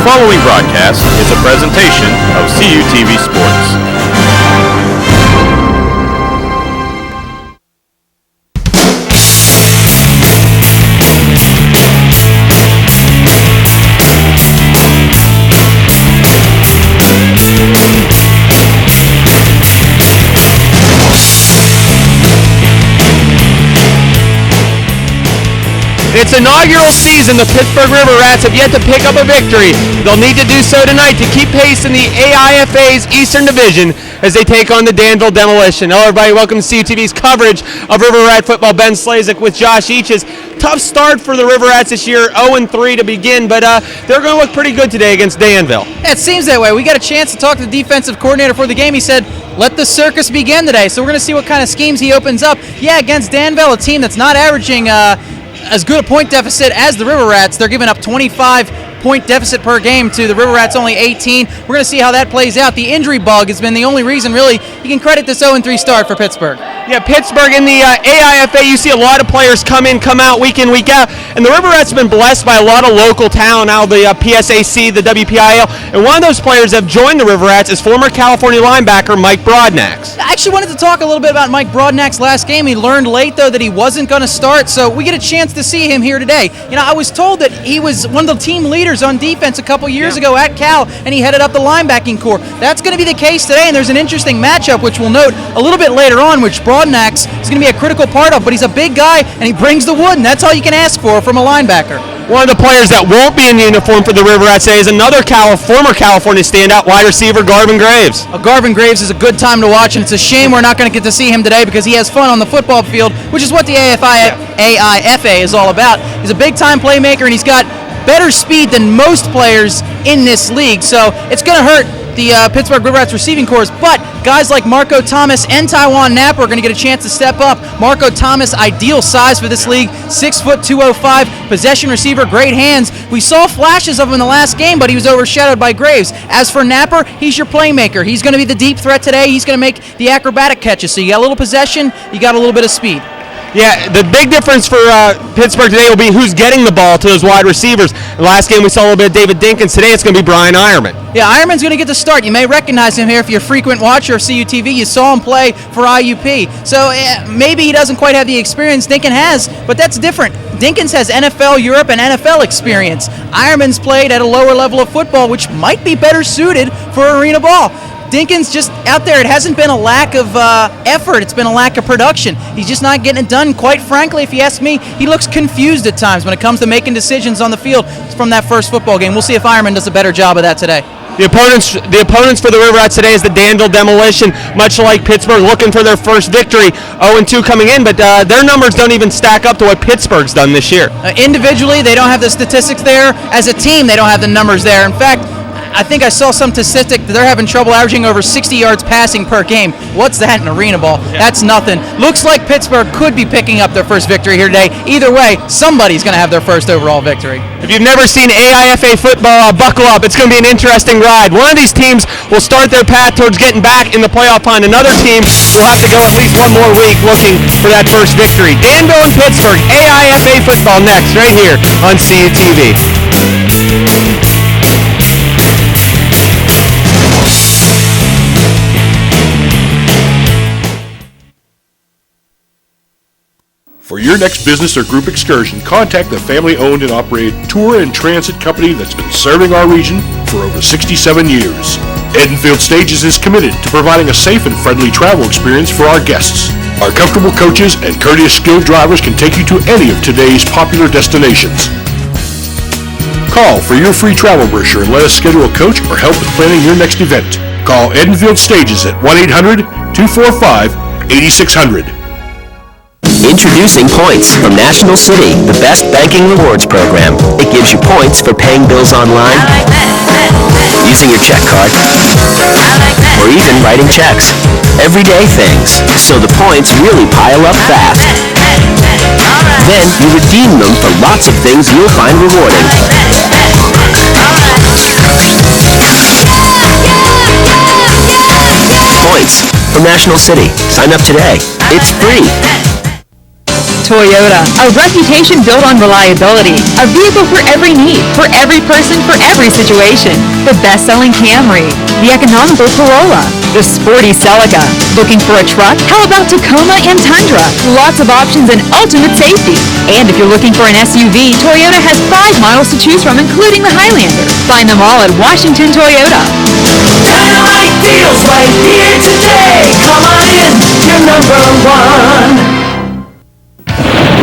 following broadcast is a presentation of CUTV Sports. It's inaugural season. The Pittsburgh RiverRats have yet to pick up a victory. They'll need to do so tonight to keep pace in the AIFA's Eastern Division as they take on the Danville Demolition. Hello, everybody. Welcome to CUTV's coverage of RiverRat football. Ben Slazak with Josh Eaches. Tough start for the RiverRats this year, 0-3 to begin, but they're going to look pretty good today against Danville. Yeah, it seems that way. We got a chance to talk to the defensive coordinator for the game. He said, let the circus begin today. So we're going to see what kind of schemes he opens up. Yeah, against Danville, a team that's not averaging as good a point deficit as the RiverRats. They're giving up 25-point deficit per game to the RiverRats, only 18. We're going to see how that plays out. The injury bug has been the only reason, really, you can credit this 0-3 start for Pittsburgh. Yeah, Pittsburgh in the AIFA, you see a lot of players come in, come out, week in, week out. And the RiverRats have been blessed by a lot of local talent out of the PSAC, the WPIL. And one of those players that have joined the RiverRats is former California linebacker Mike Broadnax. I actually wanted to talk a little bit about Mike Broadnax's last game. He learned late, though, that he wasn't going to start, so we get a chance to see him here today. You know, I was told that he was one of the team leaders on defense a couple years ago at Cal, and he headed up the linebacking corps. That's going to be the case today, and there's an interesting matchup, which we'll note a little bit later on, which Broadnax is going to be a critical part of, but he's a big guy, and he brings the wood, and that's all you can ask for from a linebacker. One of the players that won't be in uniform for the RiverRats today is another former California standout, wide receiver Garvin Graves. Garvin Graves is a good time to watch, and it's a shame we're not going to get to see him today because he has fun on the football field, which is what the AIFA is all about. He's a big-time playmaker, and he's got better speed than most players in this league, so it's going to hurt the Pittsburgh RiverRats receiving corps, but guys like Marco Thomas and Tywan Knapp are going to get a chance to step up. Marco Thomas, ideal size for this league, 6 foot 205, possession receiver, great hands. We saw flashes of him in the last game, but he was overshadowed by Graves. As for Napper, he's your playmaker. He's going to be the deep threat today. He's going to make the acrobatic catches. So you got a little possession, you got a little bit of speed. Yeah, the big difference for Pittsburgh today will be who's getting the ball to those wide receivers. The last game we saw a little bit of David Dinkins. Today it's going to be Brian Ironman. Yeah, Ironman's going to get the start. You may recognize him here if you're a frequent watcher of CUTV. You saw him play for IUP. So maybe he doesn't quite have the experience Dinkins has, but that's different. Dinkins has NFL Europe and NFL experience. Ironman's played at a lower level of football, which might be better suited for arena ball. Dinkins just out there, it hasn't been a lack of effort, it's been a lack of production. He's just not getting it done. Quite frankly, if you ask me, he looks confused at times when it comes to making decisions on the field from that first football game. We'll see if Ironman does a better job of that today. The opponents for the RiverRats today is the Danville Demolition, much like Pittsburgh, looking for their first victory, 0-2 coming in, but their numbers don't even stack up to what Pittsburgh's done this year. Individually, they don't have the statistics there. As a team, they don't have the numbers there. In fact, I think I saw some statistic that they're having trouble averaging over 60 yards passing per game. What's that in arena ball? Yeah. That's nothing. Looks like Pittsburgh could be picking up their first victory here today. Either way, somebody's going to have their first overall victory. If you've never seen AIFA football, buckle up. It's going to be an interesting ride. One of these teams will start their path towards getting back in the playoff hunt. Another team will have to go at least one more week looking for that first victory. Danville and Pittsburgh, AIFA football next, right here on CUTV. For your next business or group excursion, contact the family-owned and operated tour and transit company that's been serving our region for over 67 years. Edenfield Stages is committed to providing a safe and friendly travel experience for our guests. Our comfortable coaches and courteous skilled drivers can take you to any of today's popular destinations. Call for your free travel brochure and let us schedule a coach or help with planning your next event. Call Edenfield Stages at 1-800-245-8600. Introducing Points from National City, the best banking rewards program. It gives you points for paying bills online, using your check card, or even writing checks. Everyday things, so the points really pile up fast. Then you redeem them for lots of things you'll find rewarding. Points from National City. Sign up today. It's free. Toyota, a reputation built on reliability, a vehicle for every need, for every person, for every situation. The best-selling Camry, the economical Corolla, the sporty Celica. Looking for a truck? How about Tacoma and Tundra? Lots of options and ultimate safety. And if you're looking for an SUV, Toyota has 5 models to choose from, including the Highlander. Find them all at Washington Toyota. Dynamite deals right here today. Come on in, you're number one.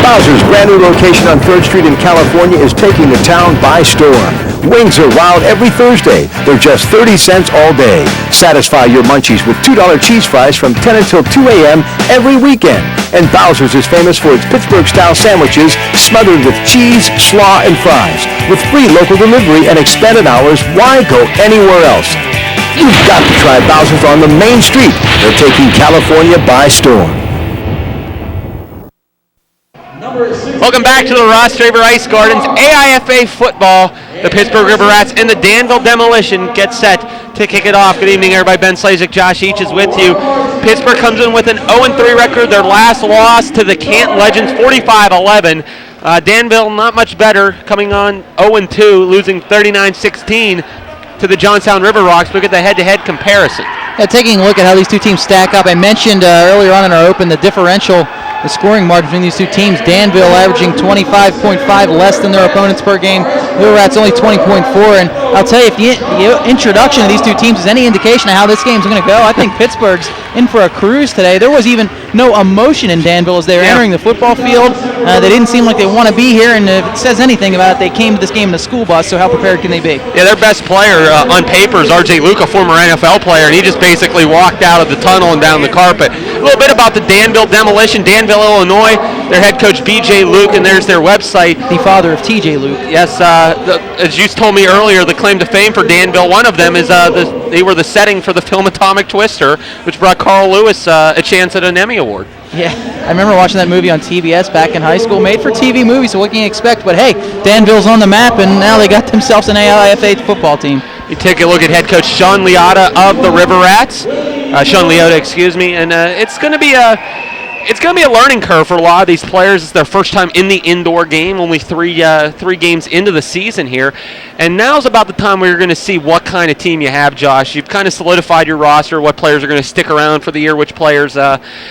Bowser's brand new location on 3rd Street in California is taking the town by storm. Wings are wild every Thursday. They're just 30 cents all day. Satisfy your munchies with $2 cheese fries from 10 until 2 a.m. every weekend. And Bowser's is famous for its Pittsburgh-style sandwiches smothered with cheese, slaw, and fries. With free local delivery and expanded hours, why go anywhere else? You've got to try Bowser's on the main street. They're taking California by storm. Welcome back to the Ross Draver Ice Gardens. AIFA football. The Pittsburgh RiverRats and the Danville Demolition get set to kick it off. Good evening, everybody. Ben Slazek, Josh Each is with you. Pittsburgh comes in with an 0-3 record. Their last loss to the Canton Legends, 45-11. Danville, not much better, coming on 0-2, losing 39-16 to the Johnstown River Rocks. Look at the head-to-head comparison. Yeah, taking a look at how these two teams stack up, I mentioned earlier on in our open the differential, the scoring margin between these two teams. Danville averaging 25.5 less than their opponents per game. RiverRats only 20.4. And I'll tell you, if the introduction of these two teams is any indication of how this game's going to go, I think Pittsburgh's in for a cruise today. There was even no emotion in Danville as they were entering the football field. They didn't seem like they want to be here, and if it says anything about it, they came to this game in a school bus, so how prepared can they be? Yeah, their best player on paper is R.J. Luca, former NFL player, and he just basically walked out of the tunnel and down the carpet. A little bit about the Danville Demolition, Danville, Illinois. Their head coach, B.J. Luke, and there's their website. The father of T.J. Luke. Yes, as you told me earlier, the claim to fame for Danville, one of them is they were the setting for the film Atomic Twister, which brought Carl Lewis a chance at an Emmy Award. Yeah, I remember watching that movie on TBS back in high school. Made for TV movie, so what can you expect? But hey, Danville's on the map, and now they got themselves an AIFA football team. You take a look at head coach Shawn Liotta of the RiverRats. Shawn Liotta, excuse me, and it's going to be a learning curve for a lot of these players. It's their first time in the indoor game, only three games into the season here. And now's about the time where you're going to see what kind of team you have, Josh. You've kind of solidified your roster, what players are going to stick around for the year, which players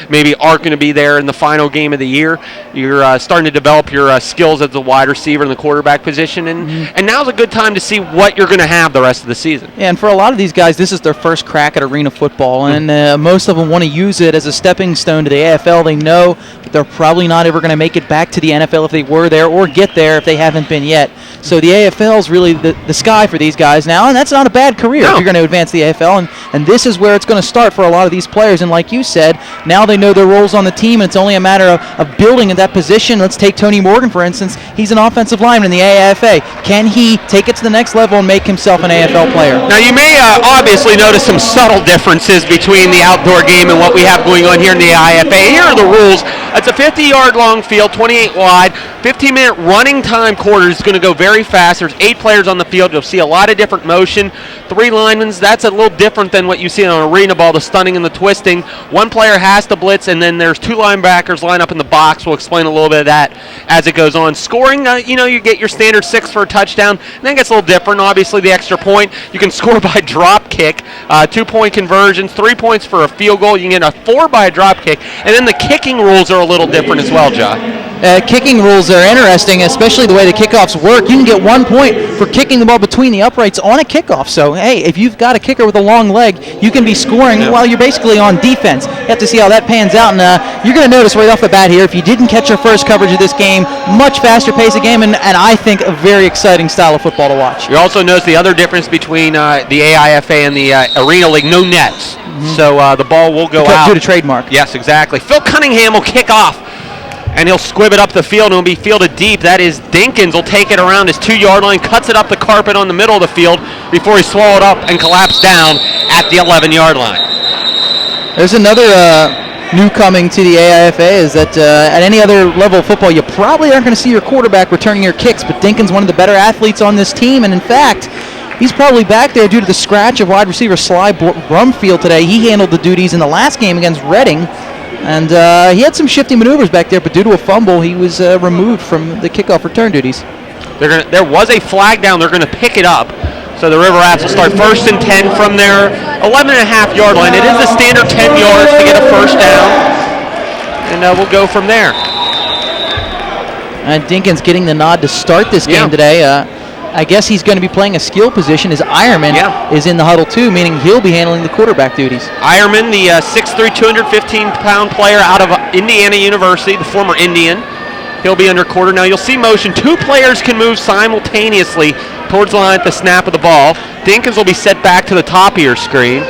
maybe aren't going to be there in the final game of the year. You're starting to develop your skills as a wide receiver in the quarterback position, and now's a good time to see what you're going to have the rest of the season. Yeah, and for a lot of these guys, this is their first crack at arena football, and most of them want to use it as a stepping stone to the AFL. They know that they're probably not ever going to make it back to the NFL if they were there, or get there if they haven't been yet. So the AFL is really the sky for these guys now, and that's not a bad career if you're going to advance the AFL, and this is where it's going to start for a lot of these players. And like you said, now they know their roles on the team, and it's only a matter of building at that position. Let's take Tony Morgan, for instance. He's an offensive lineman in the AIFA. Can he take it to the next level and make himself an AFL player? Now, you may obviously notice some subtle differences between the outdoor game and what we have going on here in the AIFA. Here are the rules. It's a 50-yard long field, 28 wide, 15-minute running time quarter is going to go very fast. There's 8 players on the field. You'll see a lot of different motion. 3 linemen, that's a little different than what you see on an arena ball, the stunning and the twisting. 1 player has to blitz, and then there's 2 linebackers line up in the box. We'll explain a little bit of that as it goes on. Scoring, you get your standard 6 for a touchdown. And then it gets a little different. Obviously, the extra point, you can score by drop kick, 2-point conversions, 3 points for a field goal. You can get a 4 by a drop kick. And then the kicking rules are a little different as well, John. Kicking rules are interesting, especially the way the kickoffs work. You can get 1 point for kicking the ball between the uprights on a kickoff. So, hey, if you've got a kicker with a long leg, you can be scoring while you're basically on defense. You have to see how that pans out. And you're going to notice right off the bat here, if you didn't catch your first coverage of this game, much faster pace of game, and I think a very exciting style of football to watch. You also notice the other difference between the AIFA and the Arena League, no nets. So the ball will go out. Due to trademark. Yes, exactly. Phil Cunningham will kick off, and he'll squib it up the field, and it'll be fielded deep. That is, Dinkins will take it around his 2-yard line, cuts it up the carpet on the middle of the field before he's swallowed up and collapsed down at the 11-yard line. There's another new coming to the AIFA is that at any other level of football, you probably aren't going to see your quarterback returning your kicks, but Dinkins, one of the better athletes on this team, and in fact, he's probably back there due to the scratch of wide receiver Sly Brumfield today. He handled the duties in the last game against Reading. And he had some shifty maneuvers back there, but due to a fumble, he was removed from the kickoff return duties. There was a flag down. They're going to pick it up. So the RiverRats will start 1st and 10 from their 11.5-yard line. It is the standard 10 yards to get a first down. And we'll go from there. And Dinkins getting the nod to start this game today. I guess he's going to be playing a skill position as Ironman is in the huddle too, meaning he'll be handling the quarterback duties. Ironman, the 6'3", 215-pound player out of Indiana University, the former Indian. He'll be under quarter. Now you'll see motion. 2 players can move simultaneously towards the line at the snap of the ball. Dinkins will be set back to the top of your screen.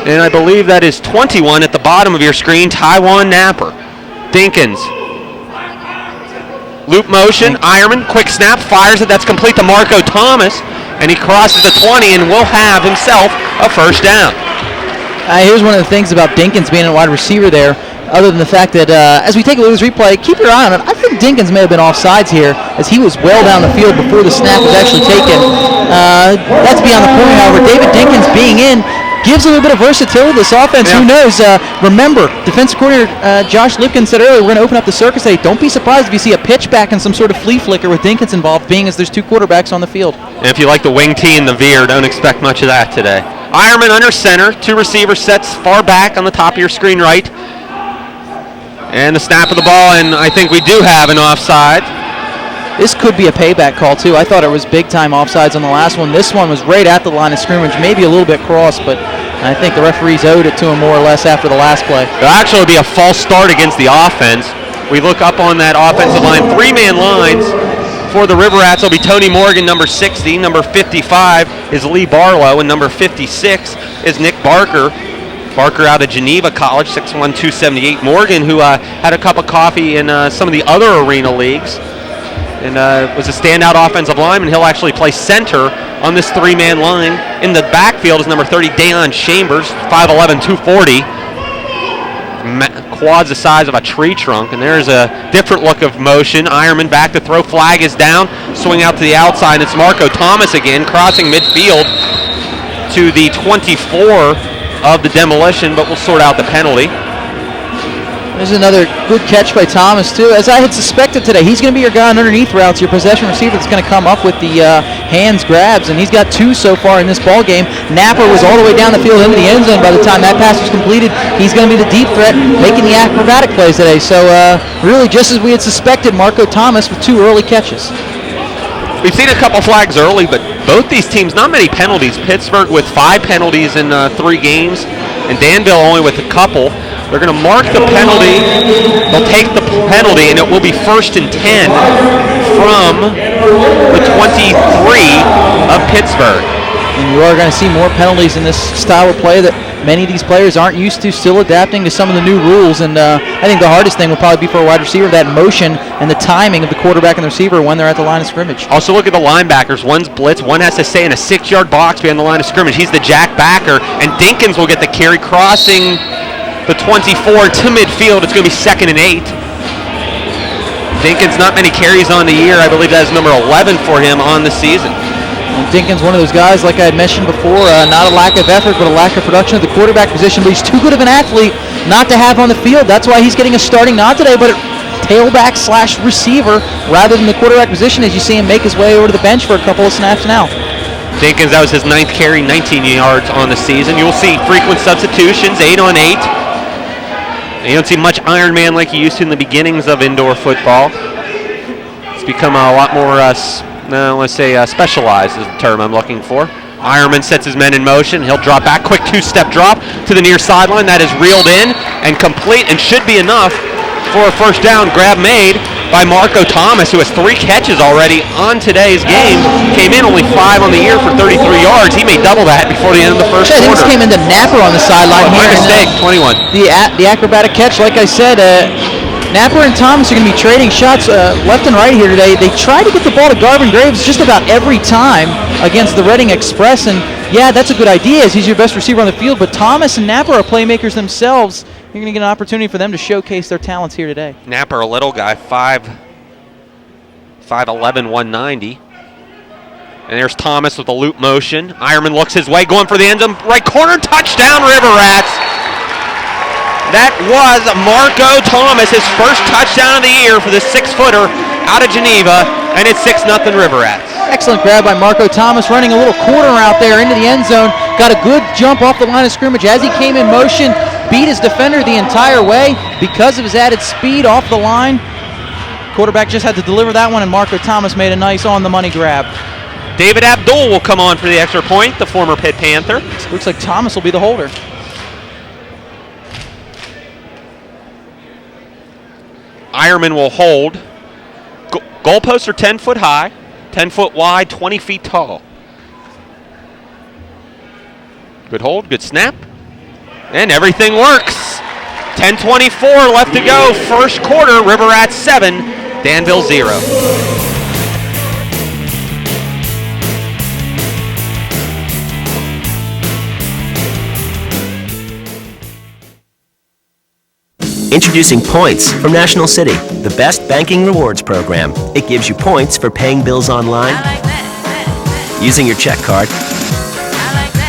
And I believe that is 21 at the bottom of your screen, Tywan Napper. Dinkins. Loop motion, Ironman, quick snap, fires it. That's complete to Marco Thomas. And he crosses the 20 and will have himself a first down. Here's one of the things about Dinkins being a wide receiver there. Other than the fact that as we take a look at this replay, keep your eye on it. I think Dinkins may have been offsides here as he was well down the field before the snap was actually taken. That's beyond the point, however. David Dinkins being in gives a little bit of versatility to this offense. Who knows? Remember, defensive coordinator Josh Lipkin said earlier, we're going to open up the circus today. Don't be surprised if you see a pitch back and some sort of flea flicker with Dinkins involved, being as there's 2 quarterbacks on the field. And if you like the wing tee and the veer, don't expect much of that today. Ironman under center, 2 receiver sets far back on the top of your screen right. And the snap of the ball, and I think we do have an offside. This could be a payback call, too. I thought it was big-time offsides on the last one. This one was right at the line of scrimmage, maybe a little bit cross, but I think the referees owed it to him more or less after the last play. There'll actually be a false start against the offense. We look up on that offensive line, 3-man lines for the RiverRats. It'll be Tony Morgan, number 60. Number 55 is Lee Barlow, and number 56 is Nick Barker. Barker out of Geneva College, 6'1", 278. Morgan, who had a cup of coffee in some of the other arena leagues and was a standout offensive lineman. He'll actually play center on this 3-man line. In the backfield is number 30, Deion Chambers, 5'11", 240. Quads the size of a tree trunk, and there's a different look of motion. Ironman back to throw, flag is down, swing out to the outside. It's Marco Thomas again, crossing midfield to the 24 of the Demolition, but we'll sort out the penalty. There's another good catch by Thomas, too. As I had suspected today, he's going to be your guy on underneath routes, your possession receiver that's going to come up with the hands grabs, and he's got 2 so far in this ball game. Napper was all the way down the field into the end zone by the time that pass was completed. He's going to be the deep threat, making the acrobatic plays today. So really, just as we had suspected, Marco Thomas with 2 early catches. We've seen a couple flags early, but both these teams, not many penalties. Pittsburgh with 5 penalties in 3 games, and Danville only with a couple. They're going to mark the penalty. They'll take the penalty, and it will be 1st and 10 from the 23 of Pittsburgh. And you are going to see more penalties in this style of play that many of these players aren't used to, still adapting to some of the new rules. And I think the hardest thing would probably be for a wide receiver, that motion and the timing of the quarterback and the receiver when they're at the line of scrimmage. Also look at the linebackers. One's blitz, one has to stay in a 6-yard box behind the line of scrimmage. He's the jack backer, and Dinkins will get the carry crossing the 24 to midfield. It's going to be 2nd and 8. Dinkins, not many carries on the year. I believe that is number 11 for him on the season. And Dinkins, one of those guys, like I had mentioned before, not a lack of effort, but a lack of production at the quarterback position. But he's too good of an athlete not to have on the field. That's why he's getting a starting nod today, but tailback / receiver rather than the quarterback position, as you see him make his way over to the bench for a couple of snaps now. Dinkins, that was his 9th carry, 19 yards on the season. You'll see frequent substitutions, 8 on 8. You don't see much Iron Man like you used to in the beginnings of indoor football. It's become a lot more, specialized is the term I'm looking for. Ironman sets his men in motion. He'll drop back, quick 2-step drop to the near sideline. That is reeled in and complete and should be enough for a first down. Grab made by Marco Thomas, who has 3 catches already on today's game. Came in only 5 on the year for 33 yards. He may double that before the end of the first quarter. This came into Napper on the sideline here. My mistake, 21. The acrobatic catch, like I said, Napper and Thomas are going to be trading shots left and right here today. They try to get the ball to Garvin Graves just about every time against the Reading Express, and yeah, that's a good idea as he's your best receiver on the field, but Thomas and Napper are playmakers themselves. You're going to get an opportunity for them to showcase their talents here today. Napper, a little guy, 5'11", 190. And there's Thomas with a loop motion. Ironman looks his way, going for the end zone. Right corner, touchdown, RiverRats. That was Marco Thomas, his first touchdown of the year for the 6-footer out of Geneva, and it's 6-0 RiverRats. Excellent grab by Marco Thomas, running a little quarter out there into the end zone. Got a good jump off the line of scrimmage as he came in motion, beat his defender the entire way because of his added speed off the line. Quarterback just had to deliver that one, and Marco Thomas made a nice on-the-money grab. David Abdul will come on for the extra point, the former Pitt Panther. Looks like Thomas will be the holder. Ironman will hold. Goalposts are 10 foot high, 10 foot wide, 20 feet tall. Good hold, good snap, and everything works. 10:24 left to go, first quarter, RiverRats 7, Danville 0. Introducing Points from National City, the best banking rewards program. It gives you points for paying bills online, using your check card,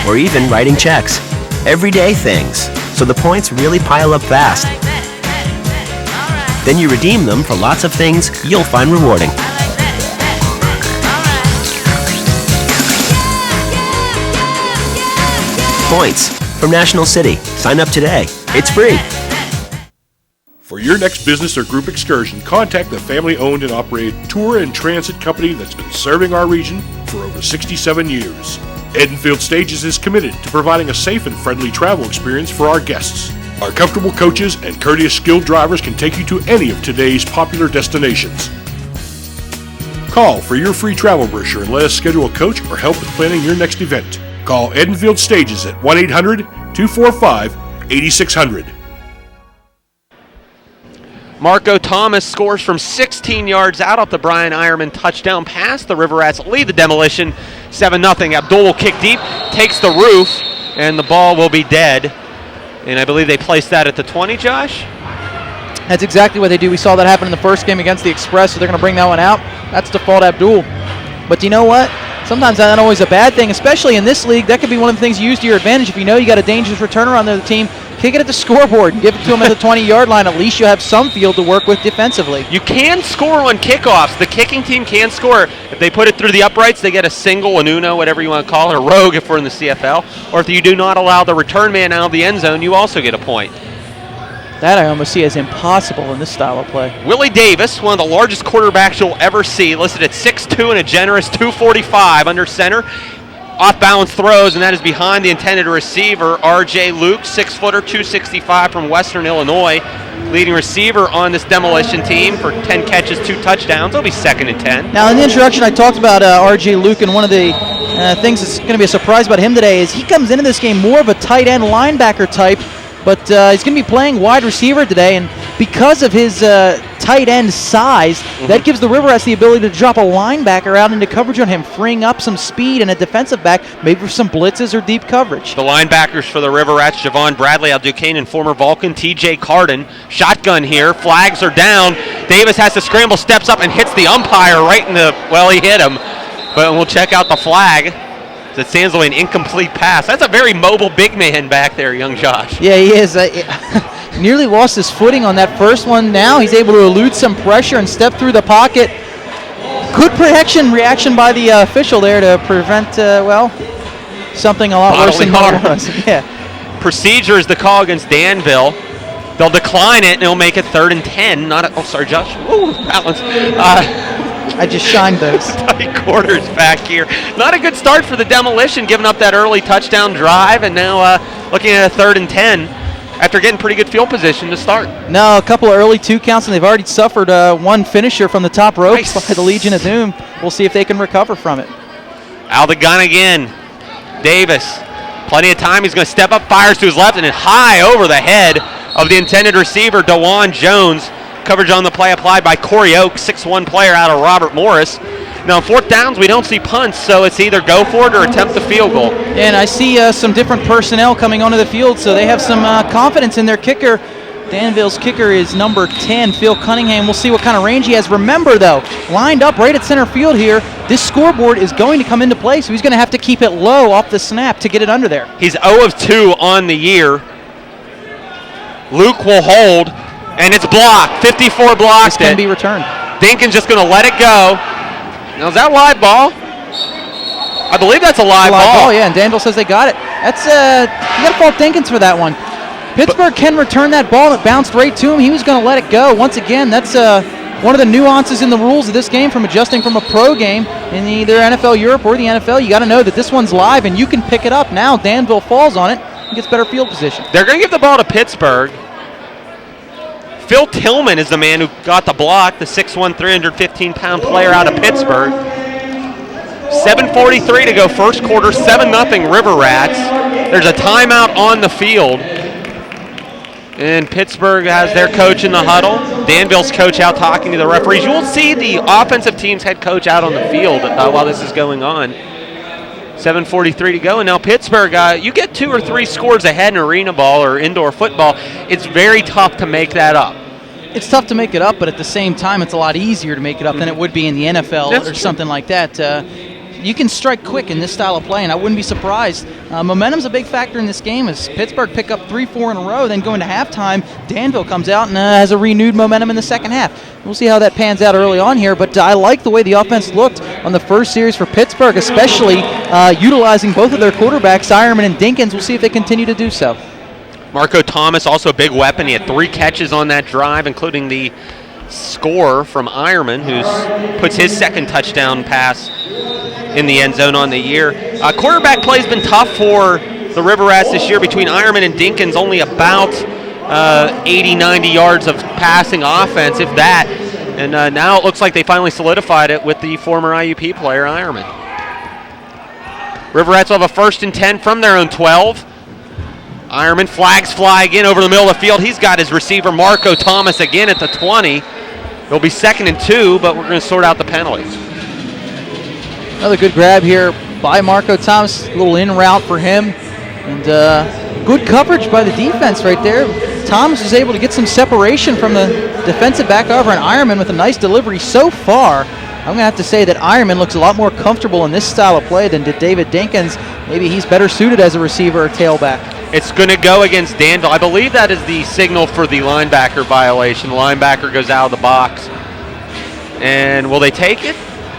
or even writing checks. Everyday things, so the points really pile up fast. Then you redeem them for lots of things you'll find rewarding. Points from National City. Sign up today. It's free. For your next business or group excursion, contact the family-owned and operated tour and transit company that's been serving our region for over 67 years. Edenfield Stages is committed to providing a safe and friendly travel experience for our guests. Our comfortable coaches and courteous skilled drivers can take you to any of today's popular destinations. Call for your free travel brochure and let us schedule a coach or help with planning your next event. Call Edenfield Stages at 1-800-245-8600. Marco Thomas scores from 16 yards out off the Brian Ironman touchdown pass. The RiverRats lead the Demolition 7-0. Abdul will kick deep, takes the roof, and the ball will be dead. And I believe they placed that at the 20, Josh? That's exactly what they do. We saw that happen in the first game against the Express, so they're going to bring that one out. That's default Abdul. But do you know what? Sometimes that's not always a bad thing, especially in this league. That could be one of the things you use to your advantage. If you know you got a dangerous returner on the team, kick it at the scoreboard and give it to him at the 20-yard line. At least you have some field to work with defensively. You can score on kickoffs. The kicking team can score. If they put it through the uprights, they get a single, an uno, whatever you want to call it, a rogue if we're in the CFL. Or if you do not allow the return man out of the end zone, you also get a point. That I almost see as impossible in this style of play. Willie Davis, one of the largest quarterbacks you'll ever see, listed at 6'2" and a generous 245 under center. Off-balance throws, and that is behind the intended receiver, R.J. Luke, 6-footer, 265 from Western Illinois. Leading receiver on this Demolition team for 10 catches, 2 touchdowns. It'll be 2nd and 10. Now, in the introduction, I talked about R.J. Luke, and one of the things that's going to be a surprise about him today is he comes into this game more of a tight end linebacker type, but he's going to be playing wide receiver today, and because of his tight end size, that gives the RiverRats the ability to drop a linebacker out into coverage on him, freeing up some speed and a defensive back, maybe for some blitzes or deep coverage. The linebackers for the RiverRats, Javon Bradley, Al Duquesne, and former Vulcan, T.J. Carden. Shotgun here, flags are down. Davis has to scramble, steps up, and hits the umpire right in the, well, he hit him. But we'll check out the flag. That stands away an incomplete pass. That's a very mobile big man back there, young Josh. Yeah, he is. Nearly lost his footing on that first one. Now he's able to elude some pressure and step through the pocket. Good reaction by the official there to prevent, something a lot worse than that was. Yeah. Procedure is the call against Danville. They'll decline it, and it'll make it 3rd and 10. Sorry, Josh. Ooh, balance. I just shined those. Tight quarters back here. Not a good start for the Demolition, giving up that early touchdown drive, and now looking at a 3rd and 10 after getting pretty good field position to start. No, a couple of early 2 counts, and they've already suffered one finisher from the top ropes by the Legion of Doom. We'll see if they can recover from it. Out the gun again. Davis, plenty of time. He's going to step up, fires to his left, and then high over the head of the intended receiver, DeJuan Jones. Coverage on the play applied by Corey Oak, 6'1" player out of Robert Morris. Now, on 4th downs, we don't see punts, so it's either go for it or attempt the field goal. And I see some different personnel coming onto the field, so they have some confidence in their kicker. Danville's kicker is number 10, Phil Cunningham. We'll see what kind of range he has. Remember, though, lined up right at center field here, this scoreboard is going to come into play, so he's going to have to keep it low off the snap to get it under there. He's 0 of 2 on the year. Luke will hold, and it's blocked. 54 blocked. This can be returned. Dinkins just going to let it go. Now, is that a live ball? I believe that's a live ball. Yeah, and Danville says they got it. That's you got to fault Dinkins for that one. Pittsburgh can return that ball. It bounced right to him. He was going to let it go. Once again, that's one of the nuances in the rules of this game from adjusting from a pro game in either NFL Europe or the NFL. You got to know that this one's live and you can pick it up. Now Danville falls on it and gets better field position. They're going to give the ball to Pittsburgh. Phil Tillman is the man who got the block, the 6'1", 315-pound player out of Pittsburgh. 7:43 to go, first quarter, 7-0 RiverRats. There's a timeout on the field. And Pittsburgh has their coach in the huddle. Danville's coach out talking to the referees. You will see the offensive team's head coach out on the field while this is going on. 7:43 to go, and now Pittsburgh, you get 2 or 3 scores ahead in arena ball or indoor football, it's very tough to make that up. It's tough to make it up, but at the same time, it's a lot easier to make it up than it would be in the NFL That's or true. something like that. You can strike quick in this style of play, and I wouldn't be surprised. Momentum's a big factor in this game as Pittsburgh pick up 3-4 in a row, then go into halftime. Danville comes out and has a renewed momentum in the second half. We'll see how that pans out early on here, but I like the way the offense looked on the first series for Pittsburgh, especially utilizing both of their quarterbacks, Ironman and Dinkins. We'll see if they continue to do so. Marco Thomas, also a big weapon. He had 3 catches on that drive, including the score from Ironman, who puts his second touchdown pass in the end zone on the year. Quarterback play's been tough for the RiverRats this year. Between Ironman and Dinkins, only about 80, 90 yards of passing offense, if that. And now it looks like they finally solidified it with the former IUP player, Ironman. RiverRats will have a 1st and 10 from their own 12. Ironman, flags fly again over the middle of the field. He's got his receiver, Marco Thomas, again at the 20. It'll be 2nd and 2, but we're going to sort out the penalties. Another good grab here by Marco Thomas. A little in route for him. And good coverage by the defense right there. Thomas was able to get some separation from the defensive back over an Ironman with a nice delivery so far. I'm going to have to say that Ironman looks a lot more comfortable in this style of play than did David Dinkins. Maybe he's better suited as a receiver or tailback. It's going to go against Danville. I believe that is the signal for the linebacker violation. The linebacker goes out of the box. And will they take it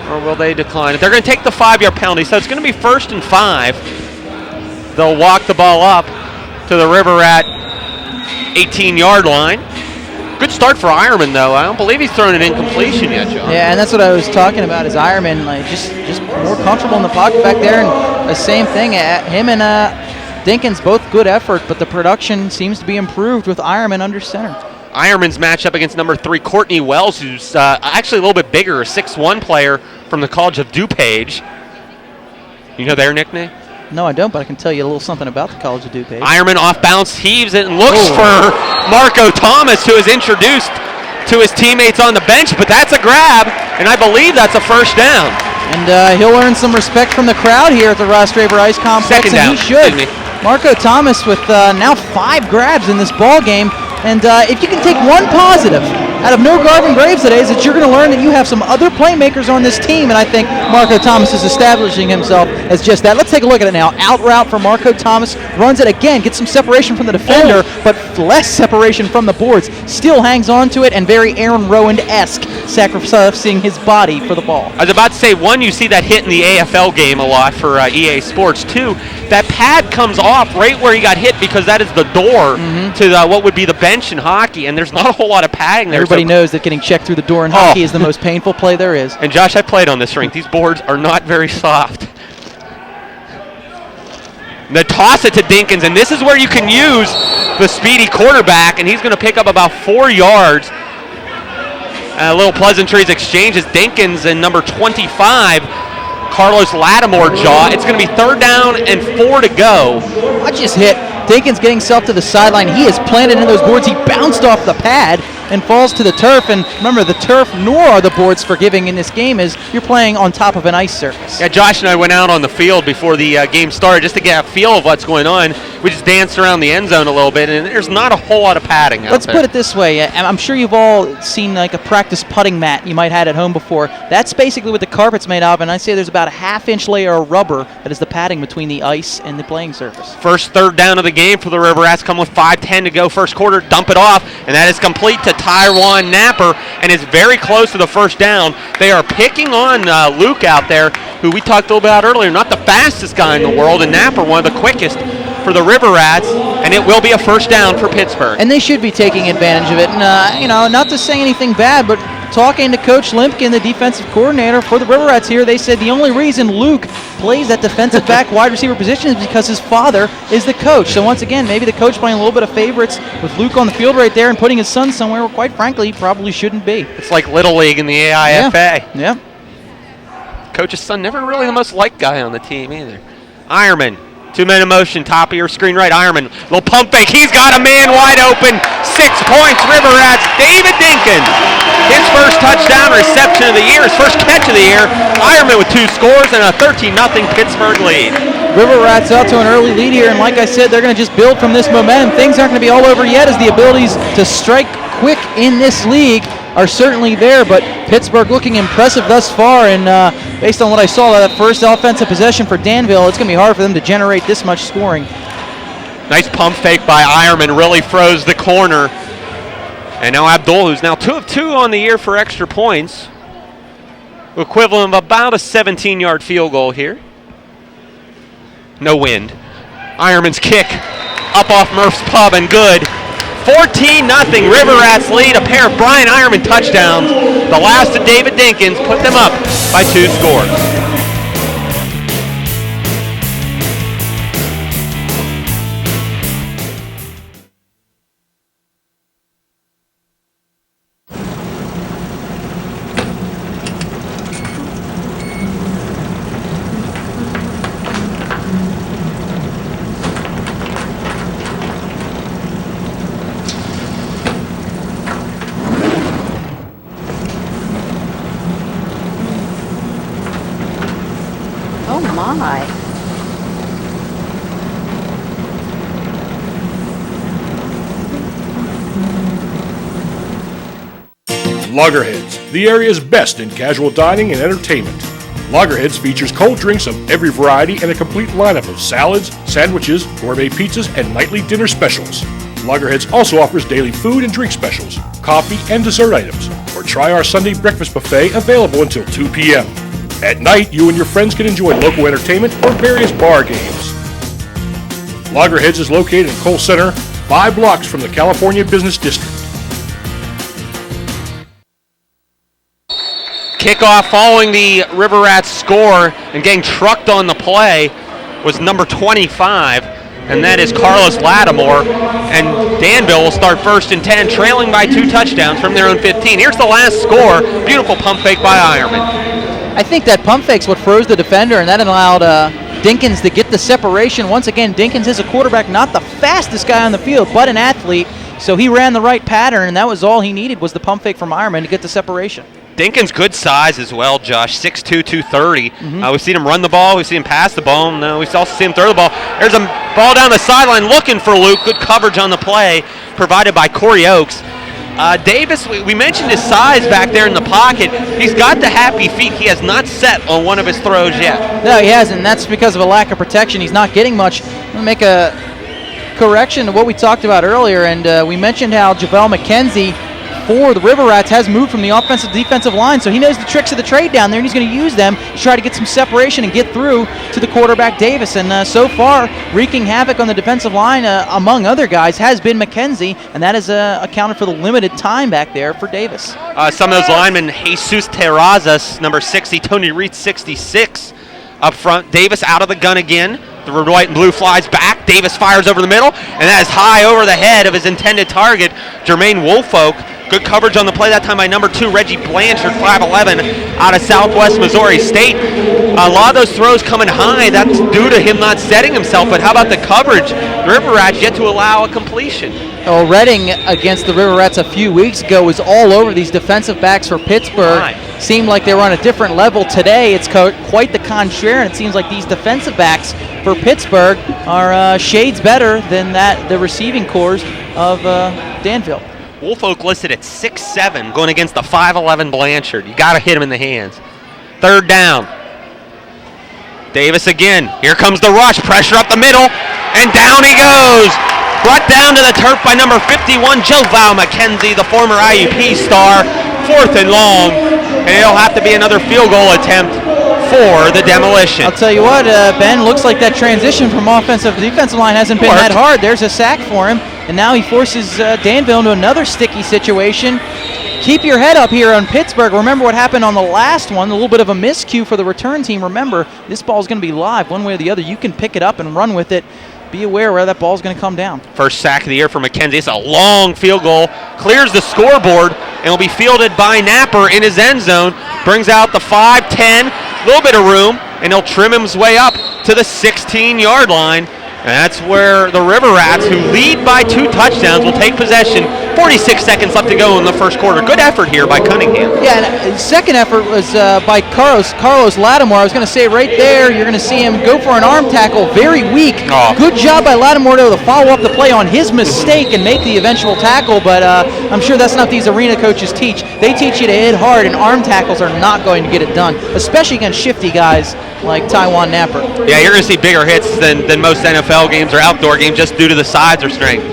or will they decline it? They're going to take the 5-yard penalty, so it's going to be 1st and 5. They'll walk the ball up to the RiverRat 18-yard line. Good start for Ironman, though. I don't believe he's thrown an incompletion yet, John. Yeah, and that's what I was talking about is Ironman, like just more comfortable in the pocket back there. And the same thing, him and Dinkins, both good effort, but the production seems to be improved with Ironman under center. Ironman's match up against number 3, Courtney Wells, who's actually a little bit bigger, a 6'1" player from the College of DuPage. You know their nickname? No, I don't, but I can tell you a little something about the College of DuPage. Ironman off bounce, heaves it, and looks for Marco Thomas, who is introduced to his teammates on the bench, but that's a grab, and I believe that's a 1st down. And he'll earn some respect from the crowd here at the Ross Draper Ice Complex, 2nd down. and he should. Excuse me. Marco Thomas with now 5 grabs in this ball game, and if you can take one positive out of no Garvin Graves today is that you're going to learn that you have some other playmakers on this team, and I think Marco Thomas is establishing himself as just that. Let's take a look at it now. Out route for Marco Thomas, runs it again, gets some separation from the defender, but less separation from the boards. Still hangs on to it, and very Aaron Rowan-esque, sacrificing his body for the ball. I was about to say, 1, you see that hit in the AFL game a lot for EA Sports. 2, that pad comes off right where he got hit because that is the door to what would be the bench in hockey, and there's not a whole lot of padding there. Everybody knows that getting checked through the door in hockey is the most painful play there is. And Josh, I played on this rink. These boards are not very soft. They toss it to Dinkins, and this is where you can use the speedy quarterback, and he's going to pick up about 4 yards. A little pleasantries exchanges. Dinkins and number 25, Carlos Lattimore jaw. It's going to be 3rd down and 4 to go. Watch his hit. Dinkins getting himself to the sideline. He is planted in those boards. He bounced off the pad and falls to the turf. And remember, the turf nor are the boards forgiving in this game, as you're playing on top of an ice surface. Yeah, Josh and I went out on the field before the game started just to get a feel of what's going on. We just danced around the end zone a little bit, and there's not a whole lot of padding out there. Let's put it this way. I'm sure you've all seen like a practice putting mat you might have had at home before. That's basically what the carpet's made of, and I'd say there's about a half-inch layer of rubber that is the padding between the ice and the playing surface. First third down of the game for the RiverRats, come with 5:10 to go first quarter, dump it off, and that is complete to Tywan Napper, and is very close to the first down. They are picking on Luke out there, who we talked about earlier, not the fastest guy in the world, and Napper, one of the quickest for the RiverRats, and it will be a first down for Pittsburgh. And they should be taking advantage of it. And, not to say anything bad, but talking to Coach Limpkin, the defensive coordinator for the RiverRats here, they said the only reason Luke plays that defensive back wide receiver position is because his father is the coach. So once again, maybe the coach playing a little bit of favorites with Luke on the field right there and putting his son somewhere where, quite frankly, he probably shouldn't be. It's like Little League in the AIFA. Yeah. Coach's son, never really the most liked guy on the team either. Ironman. 2-minute motion, top of your screen right. Ironman, little pump fake. He's got a man wide open. 6 points, RiverRats. David Dinkins. His first touchdown reception of the year, his first catch of the year. Ironman with 2 scores and a 13-0 Pittsburgh lead. RiverRats out to an early lead here, and like I said, they're going to just build from this momentum. Things aren't going to be all over yet, as the abilities to strike quick in this league are certainly there, but Pittsburgh looking impressive thus far, and based on what I saw, that first offensive possession for Danville, it's going to be hard for them to generate this much scoring. Nice pump fake by Ironman, really froze the corner. And now Abdul, who's now 2 of 2 on the year for extra points, equivalent of about a 17-yard field goal here. No wind. Ironman's kick up off Murph's Pub and good. 14-0 RiverRats lead, a pair of Brian Ironman touchdowns. The last of David Dinkins put them up by 2 scores. Oh my. Loggerheads, the area's best in casual dining and entertainment. Loggerheads features cold drinks of every variety and a complete lineup of salads, sandwiches, gourmet pizzas, and nightly dinner specials. Loggerheads also offers daily food and drink specials, coffee, and dessert items. Or try our Sunday breakfast buffet available until 2 p.m. At night, you and your friends can enjoy local entertainment or various bar games. Loggerheads is located in Cole Center, 5 blocks from the California Business District. Kickoff following the RiverRats score and getting trucked on the play was number 25, and that is Carlos Lattimore. And Danville will start 1st and 10, trailing by 2 touchdowns from their own 15. Here's the last score. Beautiful pump fake by Ironman. I think that pump fake's what froze the defender, and that allowed Dinkins to get the separation. Once again, Dinkins is a quarterback, not the fastest guy on the field, but an athlete. So he ran the right pattern, and that was all he needed, was the pump fake from Ironman to get the separation. Dinkins good size as well, Josh, 6'2", 230. We've seen him run the ball. We've seen him pass the ball. We've also seen him throw the ball. There's a ball down the sideline looking for Luke. Good coverage on the play provided by Corey Oakes. Davis, we mentioned his size back there in the pocket. He's got the happy feet. He has not set on one of his throws yet. No, he hasn't, and that's because of a lack of protection. He's not getting much. I'm going to make a correction to what we talked about earlier, and we mentioned how JaVale McKenzie for the RiverRats has moved from the offensive to defensive line, so he knows the tricks of the trade down there, and he's going to use them to try to get some separation and get through to the quarterback Davis. And so far, wreaking havoc on the defensive line, among other guys, has been McKenzie, and that has accounted for the limited time back there for Davis. Some of those linemen, Jesus Terrazas, number 60, Tony Reed, 66, up front. Davis out of the gun again. The red, white, and blue flies back. Davis fires over the middle, and that is high over the head of his intended target, Jermaine Woolfolk. Good coverage on the play that time by number 2, Reggie Blanchard, 5'11", out of Southwest Missouri State. A lot of those throws coming high, that's due to him not setting himself, but how about the coverage? The RiverRats yet to allow a completion. Well, Reading against the RiverRats a few weeks ago was all over these defensive backs for Pittsburgh. Right. Seemed like they were on a different level. Today, it's quite the contrary, and it seems like these defensive backs for Pittsburgh are shades better than the receiving corps of Danville. Woolfolk listed at 6'7", going against the 5'11" Blanchard. You got to hit him in the hands. Third down. Davis again. Here comes the rush. Pressure up the middle, and down he goes. Brought down to the turf by number 51, Joe Val McKenzie, the former IUP star. 4th and long, and it'll have to be another field goal attempt for the Demolition. I'll tell you what, Ben, looks like that transition from offensive to defensive line hasn't been that hard. There's a sack for him, and now he forces Danville into another sticky situation. Keep your head up here on Pittsburgh. Remember what happened on the last one, a little bit of a miscue for the return team. Remember, this ball's going to be live one way or the other. You can pick it up and run with it. Be aware where that ball's going to come down. First sack of the year for McKenzie. It's a long field goal. Clears the scoreboard and will be fielded by Napper in his end zone. Brings out the 5-10, a little bit of room, and he'll trim his way up to the 16-yard line. And that's where the RiverRats, who lead by 2 touchdowns, will take possession. 46 seconds left to go in the first quarter. Good effort here by Cunningham. Yeah, and second effort was by Carlos Lattimore. I was going to say right there, you're going to see him go for an arm tackle, very weak. Oh. Good job by Lattimore to follow up the play on his mistake and make the eventual tackle, but I'm sure that's not what these arena coaches teach. They teach you to hit hard, and arm tackles are not going to get it done, especially against shifty guys like Taiwan Napper. Yeah, you're going to see bigger hits than most NFL games or outdoor games just due to the size or strength.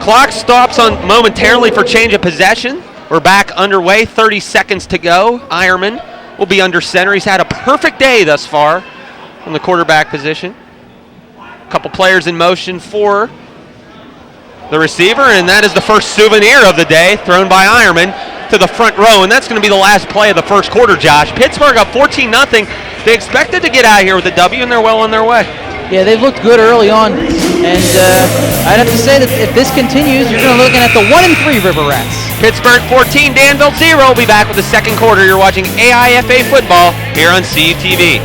Clock stops on momentarily for change of possession. We're back underway, 30 seconds to go. Ironman will be under center. He's had a perfect day thus far from the quarterback position. A couple players in motion for the receiver, and that is the first souvenir of the day thrown by Ironman to the front row, and that's going to be the last play of the first quarter, Josh. Pittsburgh up 14-0. They expected to get out of here with a W, and they're well on their way. Yeah, they've looked good early on, and I'd have to say that if this continues, you're going to be looking at the 1-3 RiverRats. Pittsburgh 14, Danville 0. We'll be back with the second quarter. You're watching AIFA football here on CUTV.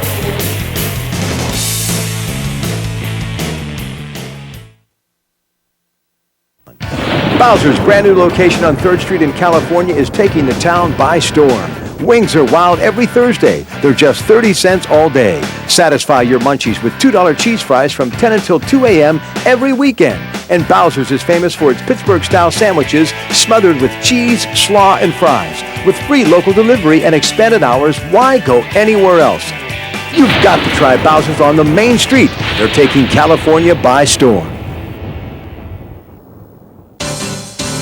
Bowser's brand new location on 3rd Street in California is taking the town by storm. Wings are wild every Thursday. They're just 30 cents all day. Satisfy your munchies with $2 cheese fries from 10 until 2 a.m. every weekend. And Bowser's is famous for its Pittsburgh-style sandwiches smothered with cheese, slaw, and fries. With free local delivery and expanded hours, why go anywhere else? You've got to try Bowser's on the main street. They're taking California by storm.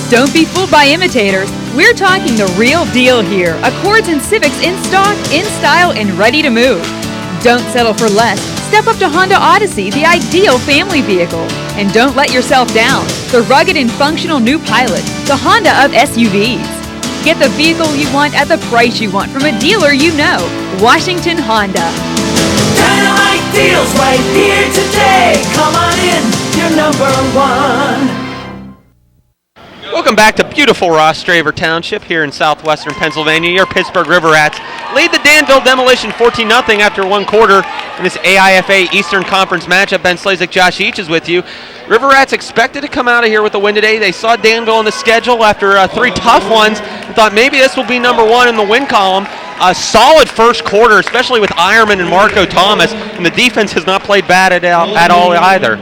Don't be fooled by imitators. We're talking the real deal here. Accords and Civics in stock, in style, and ready to move. Don't settle for less. Step up to Honda Odyssey, the ideal family vehicle. And don't let yourself down. The rugged and functional new Pilot, the Honda of SUVs. Get the vehicle you want at the price you want from a dealer you know. Washington Honda. Dynamite deals right here today. Come on in, you're number one. Welcome back to beautiful Rostraver Township here in southwestern Pennsylvania. Your Pittsburgh RiverRats lead the Danville Demolition 14-0 after one quarter in this AIFA Eastern Conference matchup. Ben Slazek, Josh Each is with you. RiverRats expected to come out of here with a win today. They saw Danville on the schedule after 3 tough ones and thought maybe this will be number 1 in the win column. A solid first quarter, especially with Ironman and Marco Thomas, and the defense has not played bad at all either.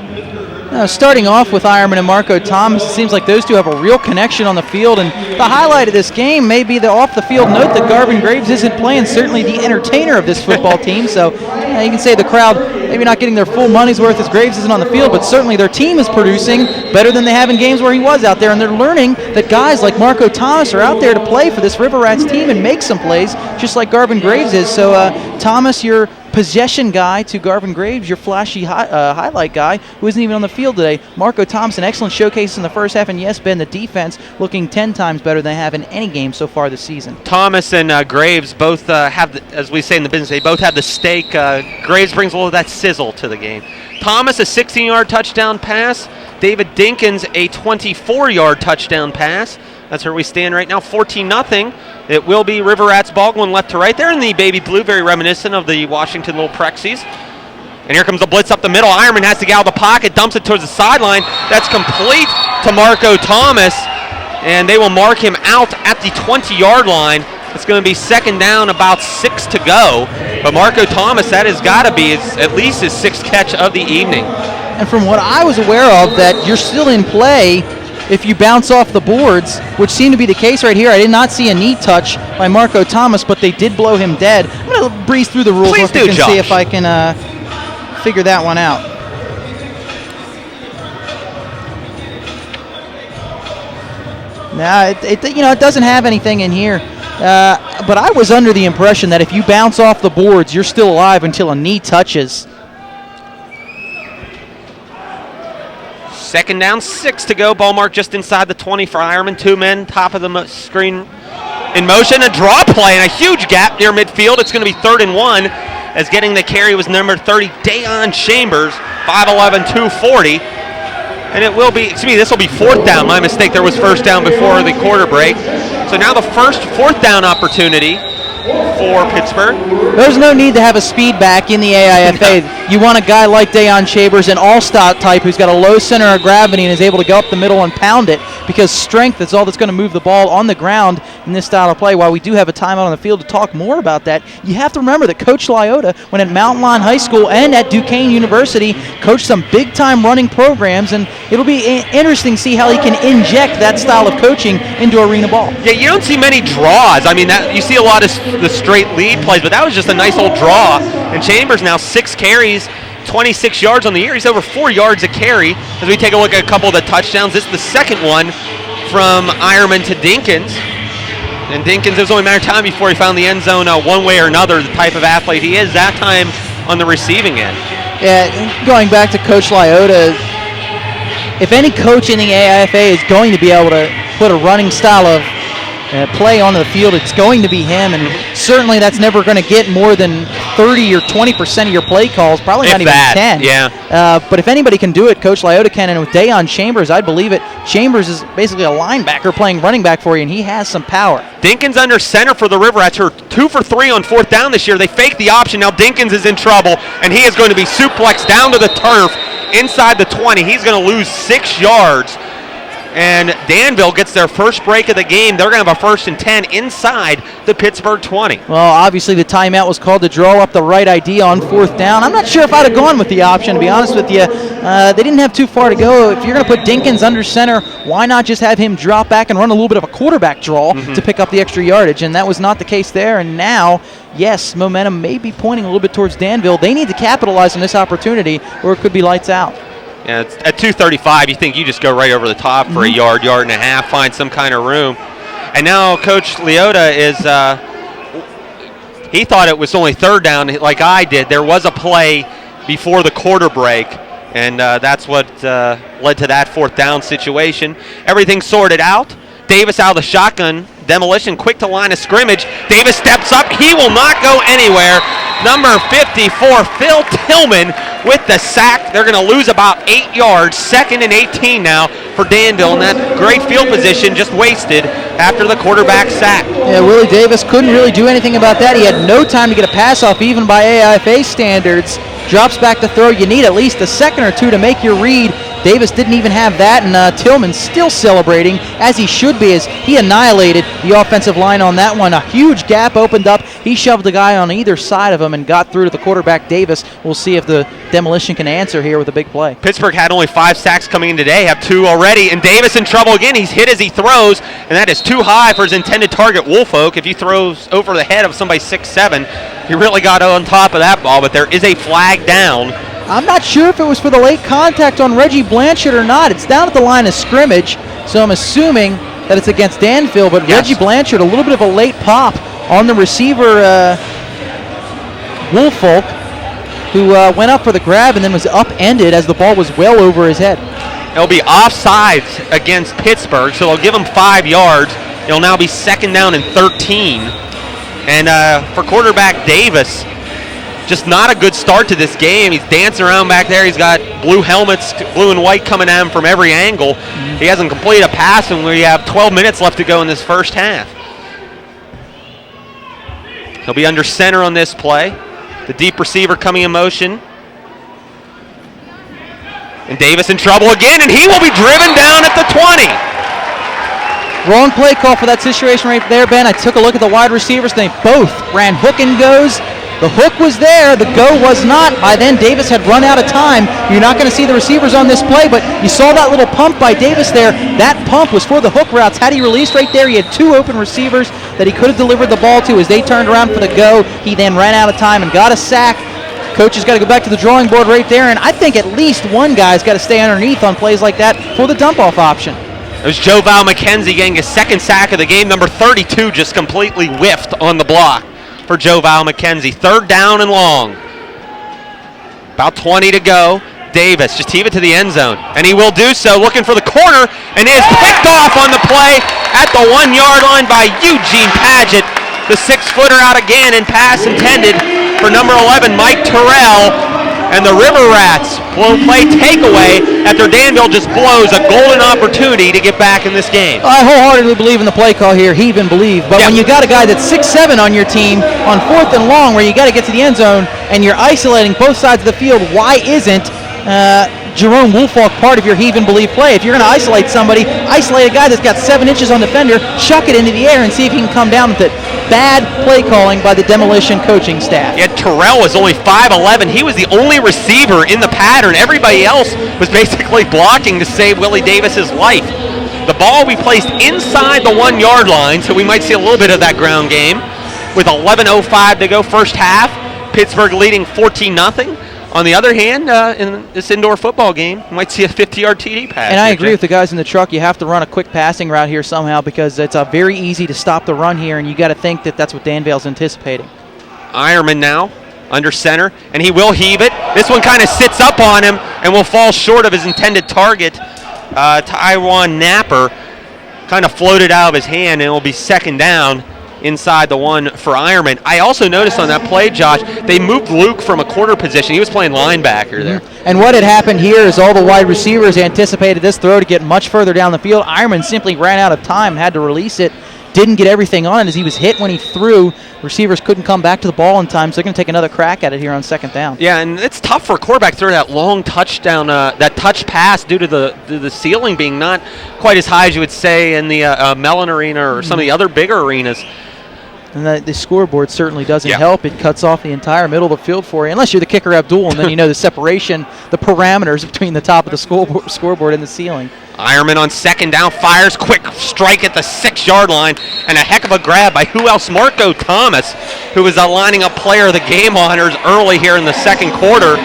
Starting off with Ironman and Marco Thomas, it seems like those two have a real connection on the field, and the highlight of this game may be the off-the-field note that Garvin Graves isn't playing, certainly the entertainer of this football team, so you can say the crowd maybe not getting their full money's worth as Graves isn't on the field, but certainly their team is producing better than they have in games where he was out there, and they're learning that guys like Marco Thomas are out there to play for this RiverRats team and make some plays, just like Garvin Graves is. So Thomas, your possession guy, to Garvin Graves, your flashy highlight guy, who isn't even on the field today. Marco Thomas, an excellent showcase in the first half, and yes, Ben, the defense looking 10 times better than they have in any game so far this season. Thomas and Graves both have, as we say in the business, they both have the steak. Graves brings a little of that sizzle to the game. Thomas, a 16-yard touchdown pass. David Dinkins, a 24-yard touchdown pass. That's where we stand right now, 14-0. It will be RiverRats ball going left to right there in the baby blue, very reminiscent of the Washington Little Prexies. And here comes the blitz up the middle. Ironman has to get out of the pocket, dumps it towards the sideline. That's complete to Marco Thomas, and they will mark him out at the 20-yard line. It's going to be second down, about 6 to go. But Marco Thomas, that has got to be at least his 6th catch of the evening. And from what I was aware of, that you're still in play if you bounce off the boards, which seemed to be the case right here. I did not see a knee touch by Marco Thomas, but they did blow him dead. I'm going to breeze through the rules real quick and see if I can figure that one out. Now, it doesn't have anything in here. But I was under the impression that if you bounce off the boards, you're still alive until a knee touches. Second down, 6 to go. Ball mark just inside the 20 for Ironman. 2 men, top of the screen in motion. A draw play and a huge gap near midfield. It's going to be 3rd and 1, as getting the carry was number 30, Dayon Chambers, 5'11", 240. And it will be, this will be 4th down. My mistake, there was 1st down before the quarter break. So now the first 4th down opportunity for Pittsburgh. There's no need to have a speed back in the AIFA. You want a guy like Dayon Chambers, an all-star type who's got a low center of gravity and is able to go up the middle and pound it, because strength is all that's going to move the ball on the ground in this style of play. While we do have a timeout on the field to talk more about that, you have to remember that Coach Liotta, when at Mountain Lawn High School and at Duquesne University, coached some big-time running programs, and it'll be interesting to see how he can inject that style of coaching into arena ball. Yeah, you don't see many draws. I mean, you see a lot of the straight lead plays, but that was just a nice old draw. And Chambers now 6 carries, 26 yards on the year. He's over 4 yards a carry. As we take a look at a couple of the touchdowns, this is the second one from Ironman to Dinkins. And Dinkins, it was only a matter of time before he found the end zone one way or another, the type of athlete he is, that time on the receiving end. Yeah, going back to Coach Liotta, if any coach in the AIFA is going to be able to put a running style of play on the field, it's going to be him, and certainly that's never going to get more than 30 or 20% of your play calls, probably not even 10. Yeah. But if anybody can do it, Coach Liotta can, and with Dayon Chambers, I believe it. Chambers is basically a linebacker playing running back for you, and he has some power. Dinkins under center for the RiverRats, who are 2 for 3 on 4th down this year. They faked the option. Now Dinkins is in trouble, and he is going to be suplexed down to the turf inside the 20. He's going to lose 6 yards. And Danville gets their first break of the game. They're going to have a 1st and 10 inside the Pittsburgh 20. Well, obviously the timeout was called to draw up the right idea on 4th down. I'm not sure if I'd have gone with the option, to be honest with you. They didn't have too far to go. If you're going to put Dinkins under center, why not just have him drop back and run a little bit of a quarterback draw to pick up the extra yardage? And that was not the case there. And now, yes, momentum may be pointing a little bit towards Danville. They need to capitalize on this opportunity, or it could be lights out. Yeah, it's at 2:35, you think you just go right over the top for a yard and a half, find some kind of room. And now Coach Liotta is, he thought it was only 3rd down like I did. There was a play before the quarter break, and that's what led to that 4th down situation. Everything sorted out. Davis out of the shotgun. Demolition quick to line of scrimmage. Davis steps up. He will not go anywhere. Number 54, Phil Tillman with the sack. They're going to lose about 8 yards. 2nd and 18 now for Danville. And that great field position just wasted after the quarterback sack. Yeah, Willie Davis couldn't really do anything about that. He had no time to get a pass off even by AIFA standards. Drops back to throw. You need at least a second or two to make your read. Davis didn't even have that, and Tillman still celebrating, as he should be, as he annihilated the offensive line on that one. A huge gap opened up. He shoved the guy on either side of him and got through to the quarterback, Davis. We'll see if the Demolition can answer here with a big play. Pittsburgh had only 5 sacks coming in today, have 2 already, and Davis in trouble again. He's hit as he throws, and that is too high for his intended target, Woolfolk. If he throws over the head of somebody 6'7", he really got on top of that ball, but there is a flag down. I'm not sure if it was for the late contact on Reggie Blanchard or not. It's down at the line of scrimmage, so I'm assuming that it's against Danville, but yes. Reggie Blanchard, a little bit of a late pop on the receiver, Woolfolk, who went up for the grab and then was upended as the ball was well over his head. It'll be offsides against Pittsburgh, so they'll give him 5 yards. It'll now be 2nd down and 13. And for quarterback Davis, just not a good start to this game. He's dancing around back there. He's got blue helmets, blue and white coming at him from every angle. He hasn't completed a pass, and we have 12 minutes left to go in this first half. He'll be under center on this play. The deep receiver coming in motion. And Davis in trouble again, and he will be driven down at the 20. Wrong play call for that situation right there, Ben. I took a look at the wide receivers. They both ran hook and goes. The hook was there. The go was not. By then, Davis had run out of time. You're not going to see the receivers on this play, but you saw that little pump by Davis there. That pump was for the hook routes. Had he released right there, he had two open receivers that he could have delivered the ball to. As they turned around for the go, he then ran out of time and got a sack. Coach has got to go back to the drawing board right there, and I think at least one guy's got to stay underneath on plays like that for the dump-off option. It was Joe Val-McKenzie getting his second sack of the game. Number 32 just completely whiffed on the block for Joe Val-McKenzie. Third down and long. About 20 to go. Davis just heave it to the end zone, and he will do so, looking for the corner, and is picked off on the play at the 1 yard line by Eugene Padgett. The 6-footer out again, and pass intended for number 11, Mike Terrell. And the RiverRats will play takeaway after Danville just blows a golden opportunity to get back in this game. I wholeheartedly believe in the play call here. Heave and believe. But when you got a guy that's 6'7" on your team on 4th and long where you got to get to the end zone and you're isolating both sides of the field, why isn't Jerome Woolfolk part of your heave and believe play? If you're going to isolate somebody, isolate a guy that's got 7 inches on the fender, chuck it into the air and see if he can come down with it. Bad play calling by the Demolition coaching staff. Yeah, Terrell was only 5'11". He was the only receiver in the pattern. Everybody else was basically blocking to save Willie Davis's life. The ball we placed inside the 1 yard line, so we might see a little bit of that ground game. With 11:05 to go first half, Pittsburgh leading 14-0. On the other hand, in this indoor football game, you might see a 50-yard TD pass. And I agree with the guys in the truck. You have to run a quick passing route here somehow because it's very easy to stop the run here, and you got to think that that's what Danville's anticipating. Ironman now under center, and he will heave it. This one kind of sits up on him and will fall short of his intended target. Taiwan Napper kind of floated out of his hand, and it will be second down inside the 1 for Ironman. I also noticed on that play, Josh, they moved Luke from a corner position. He was playing linebacker there. And what had happened here is all the wide receivers anticipated this throw to get much further down the field. Ironman simply ran out of time, had to release it, didn't get everything on it as he was hit when he threw. Receivers couldn't come back to the ball in time, so they're going to take another crack at it here on second down. Yeah, and it's tough for a quarterback to throw that long touchdown, that touch pass due to the ceiling being not quite as high as you would say in the Mellon Arena or some of the other bigger arenas. And the scoreboard certainly doesn't help. It cuts off the entire middle of the field for you, unless you're the kicker Abdul, and then you know the separation, the parameters between the top of the scoreboard and the ceiling. Ironman on second down, fires, quick strike at the 6 yard line, and a heck of a grab by who else? Marco Thomas, who was lining up player of the game honors early here in the second quarter.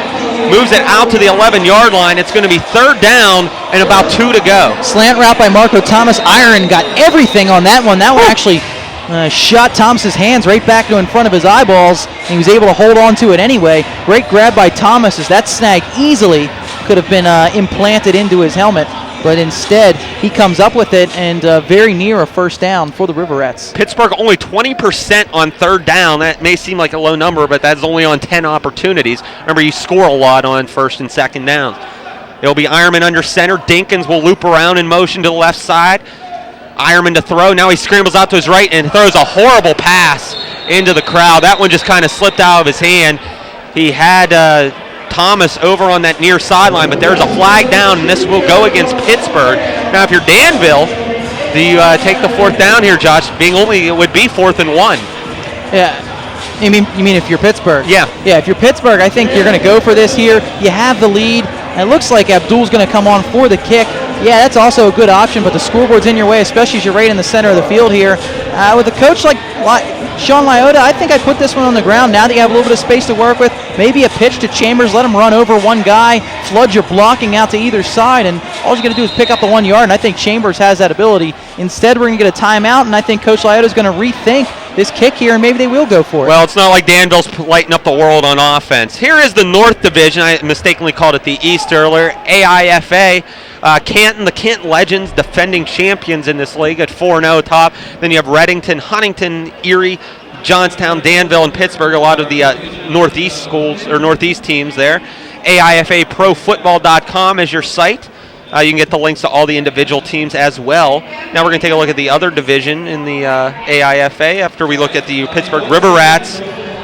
Moves it out to the 11 yard line. It's going to be third down and about 2 to go. Slant route by Marco Thomas. Iron got everything on that one. That one actually shot Thomas's hands right back to in front of his eyeballs. And he was able to hold on to it anyway. Great grab by Thomas as that snag easily could have been implanted into his helmet. But instead, he comes up with it and very near a first down for the RiverRats. Pittsburgh only 20% on third down. That may seem like a low number, but that's only on 10 opportunities. Remember, you score a lot on first and second downs. It'll be Ironman under center. Dinkins will loop around in motion to the left side. Ironman to throw. Now he scrambles out to his right and throws a horrible pass into the crowd. That one just kind of slipped out of his hand. He had Thomas over on that near sideline, but there's a flag down, and this will go against Pittsburgh. Now, if you're Danville, do you take the fourth down here, Josh? It would be 4th and 1. Yeah. You mean if you're Pittsburgh? Yeah. Yeah, if you're Pittsburgh, I think you're going to go for this here. You have the lead. It looks like Abdul's going to come on for the kick. Yeah, that's also a good option, but the scoreboard's in your way, especially as you're right in the center of the field here. With a coach like Shawn Liotta, I think I put this one on the ground. Now that you have a little bit of space to work with, maybe a pitch to Chambers, let him run over one guy, flood your blocking out to either side, and all you're going to do is pick up the 1 yard, and I think Chambers has that ability. Instead, we're going to get a timeout, and I think Coach Liotta's going to rethink this kick here, and maybe they will go for it. Well, it's not like Danville's lighting up the world on offense. Here is the North Division. I mistakenly called it the East earlier. AIFA. Canton, the Canton Legends, defending champions in this league at 4-0 top. Then you have Reddington, Huntington, Erie, Johnstown, Danville, and Pittsburgh, a lot of the Northeast schools or Northeast teams there. AIFAProFootball.com is your site. You can get the links to all the individual teams as well. Now we're going to take a look at the other division in the AIFA after we look at the Pittsburgh RiverRats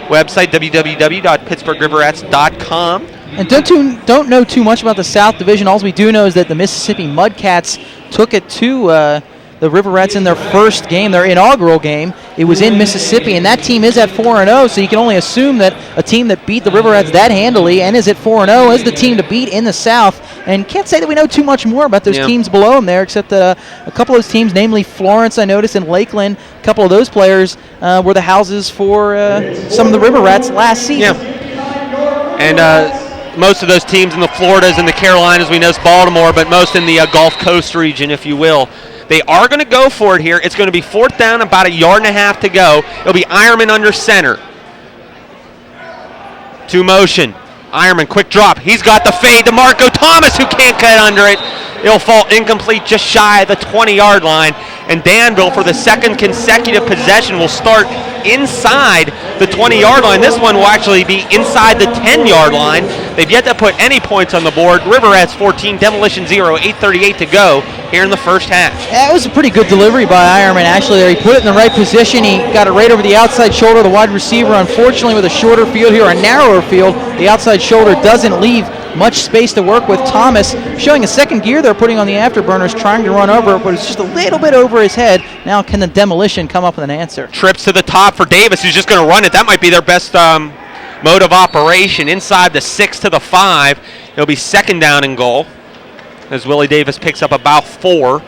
website, www.pittsburghriverrats.com. And don't know too much about the South Division. All we do know is that the Mississippi Mudcats took it to the RiverRats in their first game, their inaugural game. It was in Mississippi, and that team is at 4-0, so you can only assume that a team that beat the RiverRats that handily and is at 4-0 is the team to beat in the South. And can't say that we know too much more about those teams below them there, except that a couple of those teams, namely Florence, I noticed, and Lakeland, a couple of those players were the houses for some of the RiverRats last season. Yeah. And most of those teams in the Floridas and the Carolinas, we know it's Baltimore, but most in the Gulf Coast region, if you will. They are going to go for it here. It's going to be 4th down, about 1.5 yards to go. It'll be Ironman under center. To motion. Ironman, quick drop. He's got the fade to Marco Thomas, who can't get under it. It'll fall incomplete just shy of the 20-yard line. And Danville, for the second consecutive possession, will start inside the 20-yard line. This one will actually be inside the 10-yard line. They've yet to put any points on the board. RiverRats 14, Demolition 0, 8:38 to go here in the first half. That was a pretty good delivery by Ironman, actually. There, he put it in the right position. He got it right over the outside shoulder of the wide receiver. Unfortunately, with a shorter field here, a narrower field, the outside shoulder doesn't leave much space to work with. Thomas showing a second gear they're putting on the afterburners, trying to run over it, but it's just a little bit over his head. Now can the Demolition come up with an answer? Trips to the top for Davis, who's just going to run it. That might be their best mode of operation. Inside the 6 to the 5. It'll be 2nd down and goal as Willie Davis picks up about 4.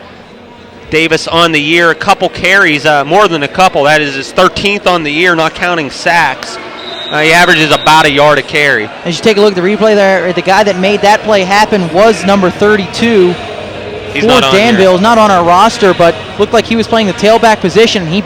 Davis on the year, a couple carries, more than a couple. That is his 13th on the year, not counting sacks. He averages about 1 yard a carry. As you take a look at the replay there, the guy that made that play happen was number 32. He's for not on Danville. here. Not on our roster, but looked like he was playing the tailback position. He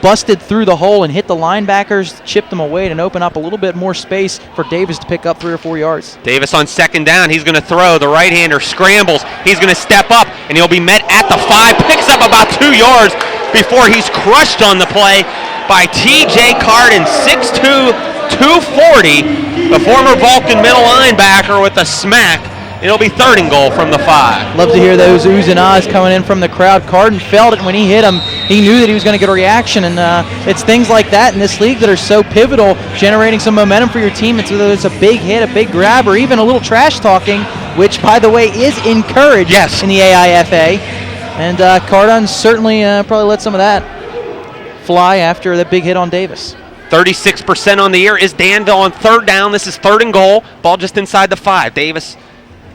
busted through the hole and hit the linebackers, chipped them away, and open up a little bit more space for Davis to pick up 3 or 4 yards. Davis on 2nd down. He's going to throw. The right-hander scrambles. He's going to step up, and he'll be met at the 5. Picks up about 2 yards before he's crushed on the play by T.J. Carden, 6'2", 240, the former Vulcan middle linebacker with a smack. It'll be 3rd and goal from the 5. Love to hear those oohs and ahs coming in from the crowd. Carden felt it when he hit him. He knew that he was going to get a reaction, and it's things like that in this league that are so pivotal, generating some momentum for your team. It's whether it's a big hit, a big grab, or even a little trash talking, which, by the way, is encouraged in the AIFA. And Carden certainly probably let some of that fly after that big hit on Davis. 36% on the year is Danville on 3rd down. This is 3rd and goal. Ball just inside the 5. Davis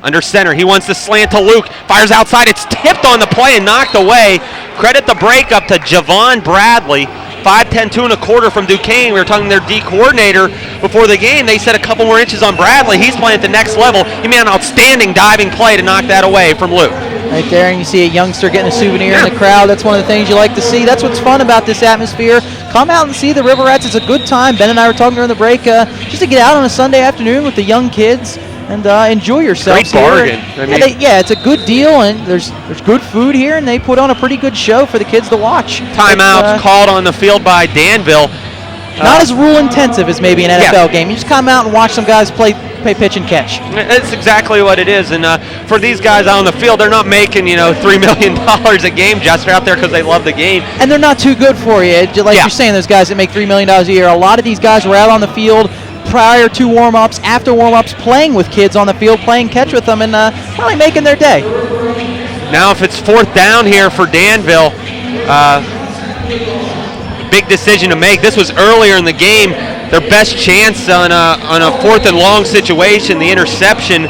under center. He wants to slant to Luke. Fires outside. It's tipped on the play and knocked away. Credit the breakup to Javon Bradley. 5'10", 2 1/4 from Duquesne. We were talking to their D coordinator before the game. They said a couple more inches on Bradley. He's playing at the next level. He made an outstanding diving play to knock that away from Luke. Right there, and you see a youngster getting a souvenir in the crowd. That's one of the things you like to see. That's what's fun about this atmosphere. Come out and see the RiverRats. It's a good time. Ben and I were talking during the break just to get out on a Sunday afternoon with the young kids and enjoy yourselves. Great bargain. It's a good deal, and there's good food here, and they put on a pretty good show for the kids to watch. Timeout called on the field by Danville. Not as rule intensive as maybe an NFL game. You just come out and watch some guys play pitch and catch. That's exactly what it is. And for these guys out on the field, they're not making $3 million a game just out there because they love the game. And they're not too good for you. Like you're saying, those guys that make $3 million a year. A lot of these guys were out on the field prior to warm-ups, after warm-ups, playing with kids on the field, playing catch with them, and probably making their day. Now if it's 4th down here for Danville, big decision to make. This was earlier in the game. Their best chance on a 4th and long situation, the interception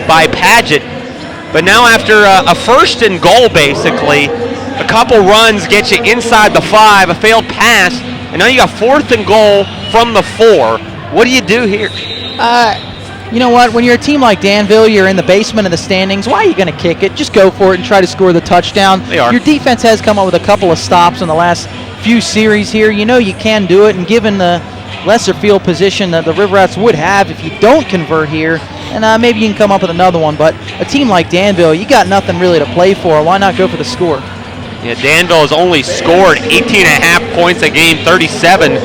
by Padgett. But now after a 1st and goal, basically, a couple runs get you inside the 5, a failed pass, and now you got 4th and goal from the 4. What do you do here? You know what? When you're a team like Danville, you're in the basement of the standings. Why are you going to kick it? Just go for it and try to score the touchdown. They are. Your defense has come up with a couple of stops in the last few series here. You know you can do it, and given the lesser field position that the RiverRats would have if you don't convert here, and maybe you can come up with another one. But a team like Danville, you got nothing really to play for. Why not go for the score? Yeah, Danville has only scored 18.5 points a game, 37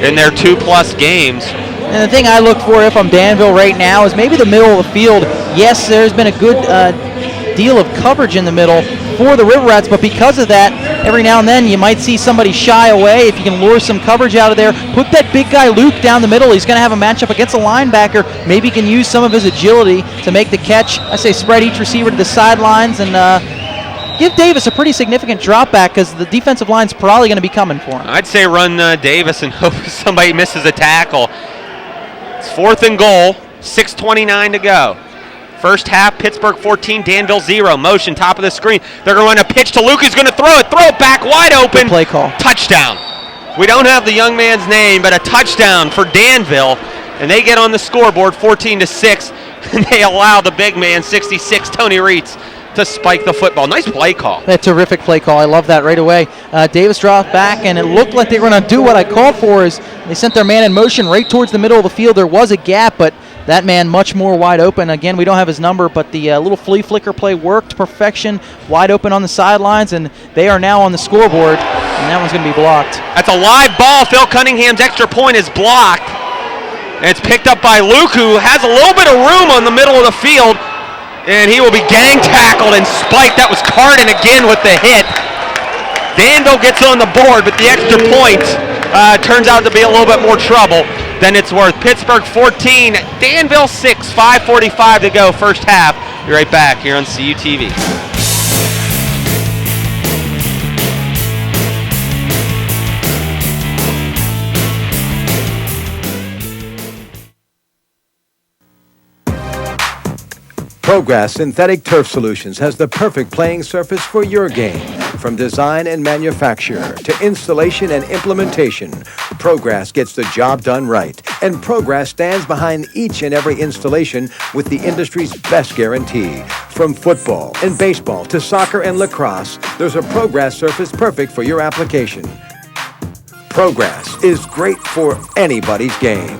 in their 2+ games. And the thing I look for if I'm Danville right now is maybe the middle of the field. Yes, there's been a good deal of coverage in the middle for the RiverRats, but because of that, every now and then you might see somebody shy away. If you can lure some coverage out of there, put that big guy Luke down the middle. He's going to have a matchup against a linebacker. Maybe he can use some of his agility to make the catch. I say spread each receiver to the sidelines and give Davis a pretty significant drop back because the defensive line's probably going to be coming for him. I'd say run Davis and hope somebody misses a tackle. It's 4th and goal, 6:29 to go. First half, Pittsburgh 14, Danville 0. Motion, top of the screen. They're going to run a pitch to Luke, who's going to throw it back wide open. Good play call. Touchdown. We don't have the young man's name, but a touchdown for Danville. And they get on the scoreboard 14-6, and they allow the big man, 66, Tony Reitz, to spike the football. Nice play call. That terrific play call. I love that right away. Davis dropped back, and it looked like they were going to do what I called for. Is they sent their man in motion right towards the middle of the field. There was a gap, but that man much more wide open. Again, we don't have his number, but the little flea flicker play worked to perfection. Wide open on the sidelines, and they are now on the scoreboard, and that one's going to be blocked. That's a live ball. Phil Cunningham's extra point is blocked. And it's picked up by Luke, who has a little bit of room on the middle of the field. And he will be gang tackled and spiked. That was Carden again with the hit. Danville gets on the board, but the extra point turns out to be a little bit more trouble than it's worth. Pittsburgh 14, Danville 6, 5:45 to go, first half. Be right back here on CUTV. Progress Synthetic Turf Solutions has the perfect playing surface for your game. From design and manufacture to installation and implementation, Progress gets the job done right. And Progress stands behind each and every installation with the industry's best guarantee. From football and baseball to soccer and lacrosse, there's a Progress surface perfect for your application. Progress is great for anybody's game.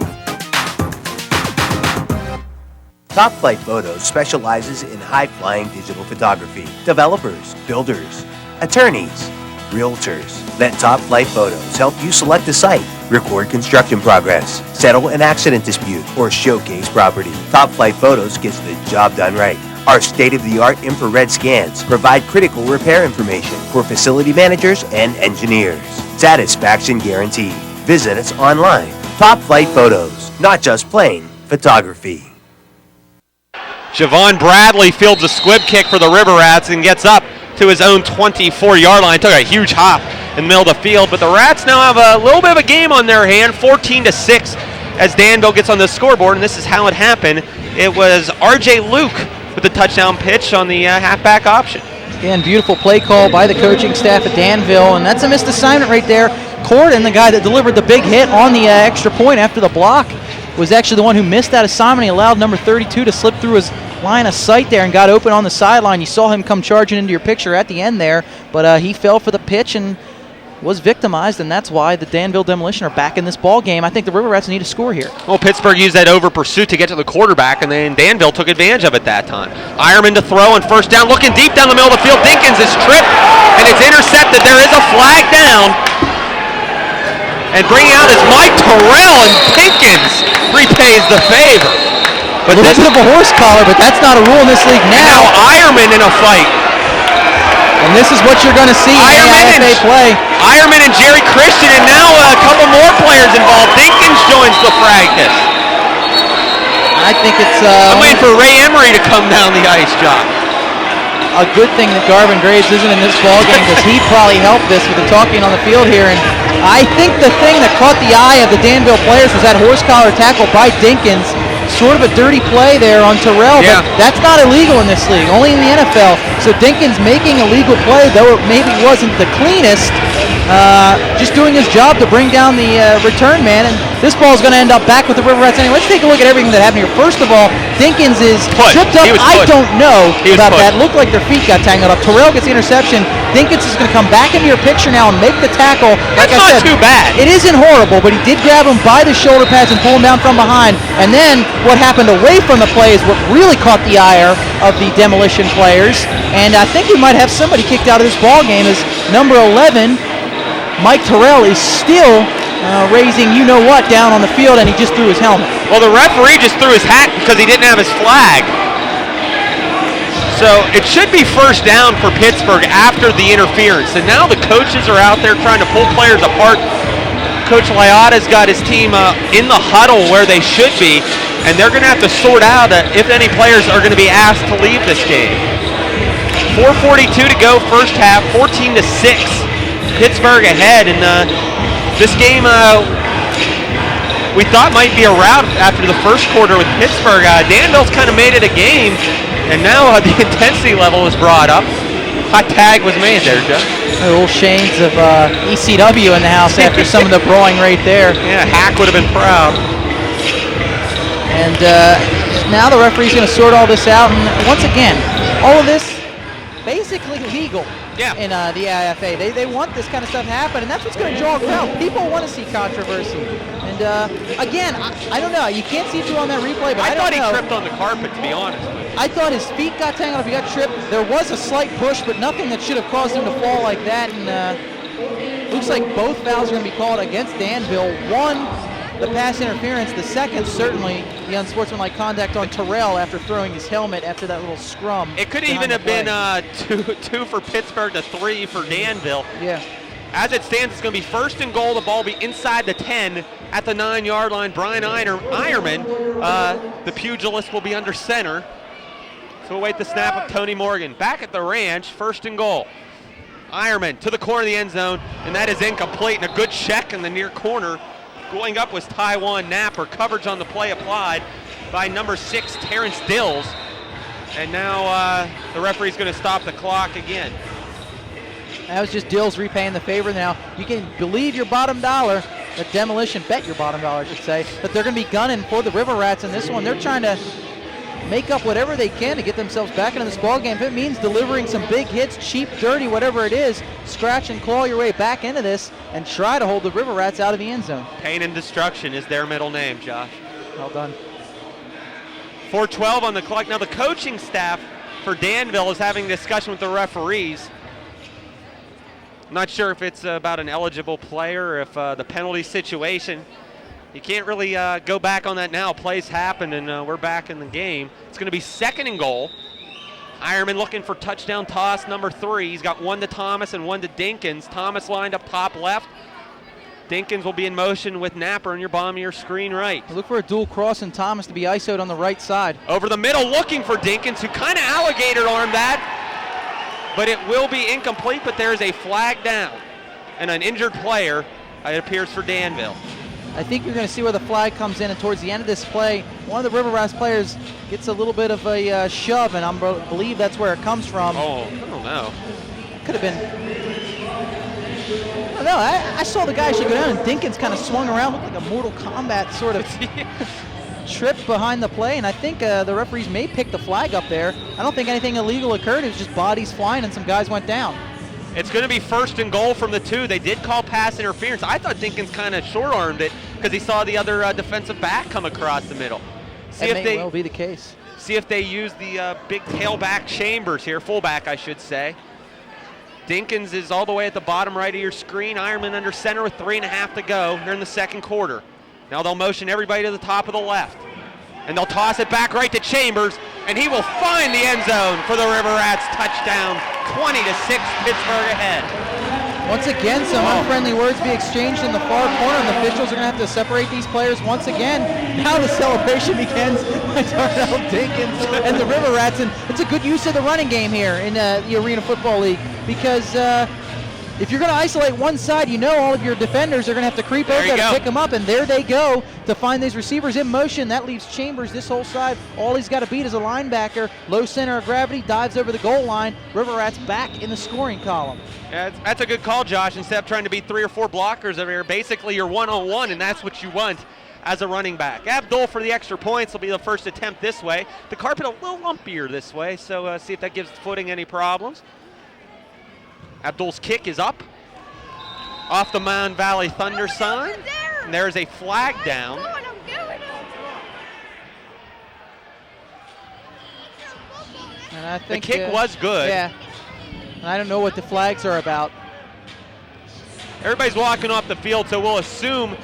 Top Flight Photos specializes in high-flying digital photography. Developers, builders, attorneys, realtors. Let Top Flight Photos help you select a site, record construction progress, settle an accident dispute, or showcase property. Top Flight Photos gets the job done right. Our state-of-the-art infrared scans provide critical repair information for facility managers and engineers. Satisfaction guaranteed. Visit us online. Top Flight Photos, not just plain photography. Javon Bradley fields a squib kick for the RiverRats and gets up to his own 24-yard line. Took a huge hop in the middle of the field, but the Rats now have a little bit of a game on their hand, 14-6, as Danville gets on the scoreboard, and this is how it happened. It was R.J. Luke with the touchdown pitch on the halfback option. Again, beautiful play call by the coaching staff at Danville, and that's a missed assignment right there. Corden, the guy that delivered the big hit on the extra point after the block, was actually the one who missed that assignment. He allowed number 32 to slip through his line of sight there and got open on the sideline. You saw him come charging into your picture at the end there, but he fell for the pitch and was victimized, and that's why the Danville Demolition are back in this ball game. I think the RiverRats need a score here. Well, Pittsburgh used that over pursuit to get to the quarterback, and then Danville took advantage of it that time. Ironman to throw on first down, looking deep down the middle of the field. Dinkins is tripped, and it's intercepted. There is a flag down. And bringing out is Mike Terrell, and Dinkins repays the favor. But this is a horse collar, but that's not a rule in this league now. Ironman in a fight. And this is what you're going to see in AIFA play. Ironman and Jerry Christian, and now a couple more players involved. Dinkins joins the fracas. I think it's... I'm waiting for Ray Emery to come down the ice, John. A good thing that Garvin Graves isn't in this ballgame, because he probably helped this with the talking on the field here. And I think the thing that caught the eye of the Danville players was that horse collar tackle by Dinkins. Sort of a dirty play there on Terrell, but that's not illegal in this league, only in the NFL. So Dinkins making a legal play, though it maybe wasn't the cleanest, just doing his job to bring down the return man, and this ball is going to end up back with the RiverRats anyway. Let's take a look at everything that happened here. First of all, Dinkins is tripped up. I don't know about that. Looked like their feet got tangled up. Terrell gets the interception. Dinkins is going to come back into your picture now and make the tackle. Like that's not too bad. It isn't horrible, but he did grab him by the shoulder pads and pull him down from behind. And then what happened away from the play is what really caught the ire of the Demolition players. And I think we might have somebody kicked out of this ball game as number 11, Mike Terrell, is still raising you-know-what down on the field, and he just threw his helmet. Well, the referee just threw his hat because he didn't have his flag. So it should be first down for Pittsburgh after the interference. And now the coaches are out there trying to pull players apart. Coach Liotta's got his team in the huddle where they should be, and they're going to have to sort out if any players are going to be asked to leave this game. 4:42 to go, first half, 14-6. Pittsburgh ahead, and this game we thought might be a rout after the first quarter with Pittsburgh. Danville's kind of made it a game, and now the intensity level is brought up. Hot tag was made there, Joe. The old Shanes of ECW in the house after some of the brawling right there. Yeah, Hack would have been proud. And now the referee's going to sort all this out, and once again, all of this basically legal. In the AIFA. They want this kind of stuff to happen, and that's what's going to draw a crowd. People want to see controversy. And again, I don't know. You can't see it on that replay, but I thought don't know. he tripped on the carpet, to be honest. I thought his feet got tangled up. He got tripped. There was a slight push, but nothing that should have caused him to fall like that. And looks like both fouls are going to be called against Danville. One, the pass interference. The second, certainly, the unsportsmanlike conduct on Terrell after throwing his helmet after that little scrum. It could even have been two for Pittsburgh to 3 for Danville. Yeah. As it stands, it's going to be first and goal. The ball will be inside the 10 at the 9-yard line. Brian Ironman, the pugilist, will be under center. So we'll wait the snap of Tony Morgan. Back at the ranch, first and goal. Ironman to the corner of the end zone, and that is incomplete, and a good check in the near corner. Going up was Taiwan Napper. Coverage on the play applied by number 6, Terrence Dills. And now the referee's going to stop the clock again. That was just Dills repaying the favor. Now, you can believe your bottom dollar, that Demolition, bet your bottom dollar, I should say, that they're going to be gunning for the RiverRats in this one. They're trying to make up whatever they can to get themselves back into this ballgame. If it means delivering some big hits, cheap, dirty, whatever it is, scratch and claw your way back into this and try to hold the RiverRats out of the end zone. Pain and Destruction is their middle name, Josh. Well done. 4:12 on the clock. Now the coaching staff for Danville is having a discussion with the referees. I'm not sure if it's about an eligible player or if the penalty situation. You can't really go back on that now. Plays happen, and we're back in the game. It's going to be second and goal. Ironman looking for touchdown toss number 3. He's got one to Thomas and one to Dinkins. Thomas lined up top left. Dinkins will be in motion with Napper on your bottom of your screen right. Look for a dual cross and Thomas to be ISO'd on the right side. Over the middle looking for Dinkins, who kind of alligator armed that. But it will be incomplete, but there's a flag down. And an injured player, it appears, for Danville. I think you're going to see where the flag comes in, and towards the end of this play, one of the RiverRats players gets a little bit of a shove, and I believe that's where it comes from. Oh, I don't know. Could have been. I don't know. I saw the guy actually go down, and Dinkins kind of swung around, looked like a Mortal Kombat sort of trip behind the play, and I think the referees may pick the flag up there. I don't think anything illegal occurred. It was just bodies flying, and some guys went down. It's going to be first and goal from the 2. They did call pass interference. I thought Dinkins kind of short-armed it because he saw the other defensive back come across the middle. That may well be the case. See if they use the big tailback Chambers here, fullback I should say. Dinkins is all the way at the bottom right of your screen. Ironman under center with 3.5 to go here in the second quarter. Now they'll motion everybody to the top of the left. And they'll toss it back right to Chambers, and he will find the end zone for the RiverRats. Touchdown, 20-6, Pittsburgh ahead. Once again, some unfriendly words be exchanged in the far corner, and the officials are going to have to separate these players once again. Now the celebration begins by Darnell Dinkins and the RiverRats, and it's a good use of the running game here in the Arena Football League because if you're going to isolate one side, you know all of your defenders are going to have to creep over there to pick them up, and there they go to find these receivers in motion. That leaves Chambers this whole side. All he's got to beat is a linebacker. Low center of gravity, dives over the goal line. RiverRats back in the scoring column. Yeah, that's a good call, Josh. Instead of trying to beat 3 or 4 blockers over here, basically you're one-on-one, and that's what you want as a running back. Abdul for the extra points will be the first attempt this way. The carpet a little lumpier this way, so see if that gives the footing any problems. Abdul's kick is up off the Mound Valley Thunder sign. And there's a flag down. And I think the kick was good. Yeah. And I don't know what the flags are about. Everybody's walking off the field, so we'll assume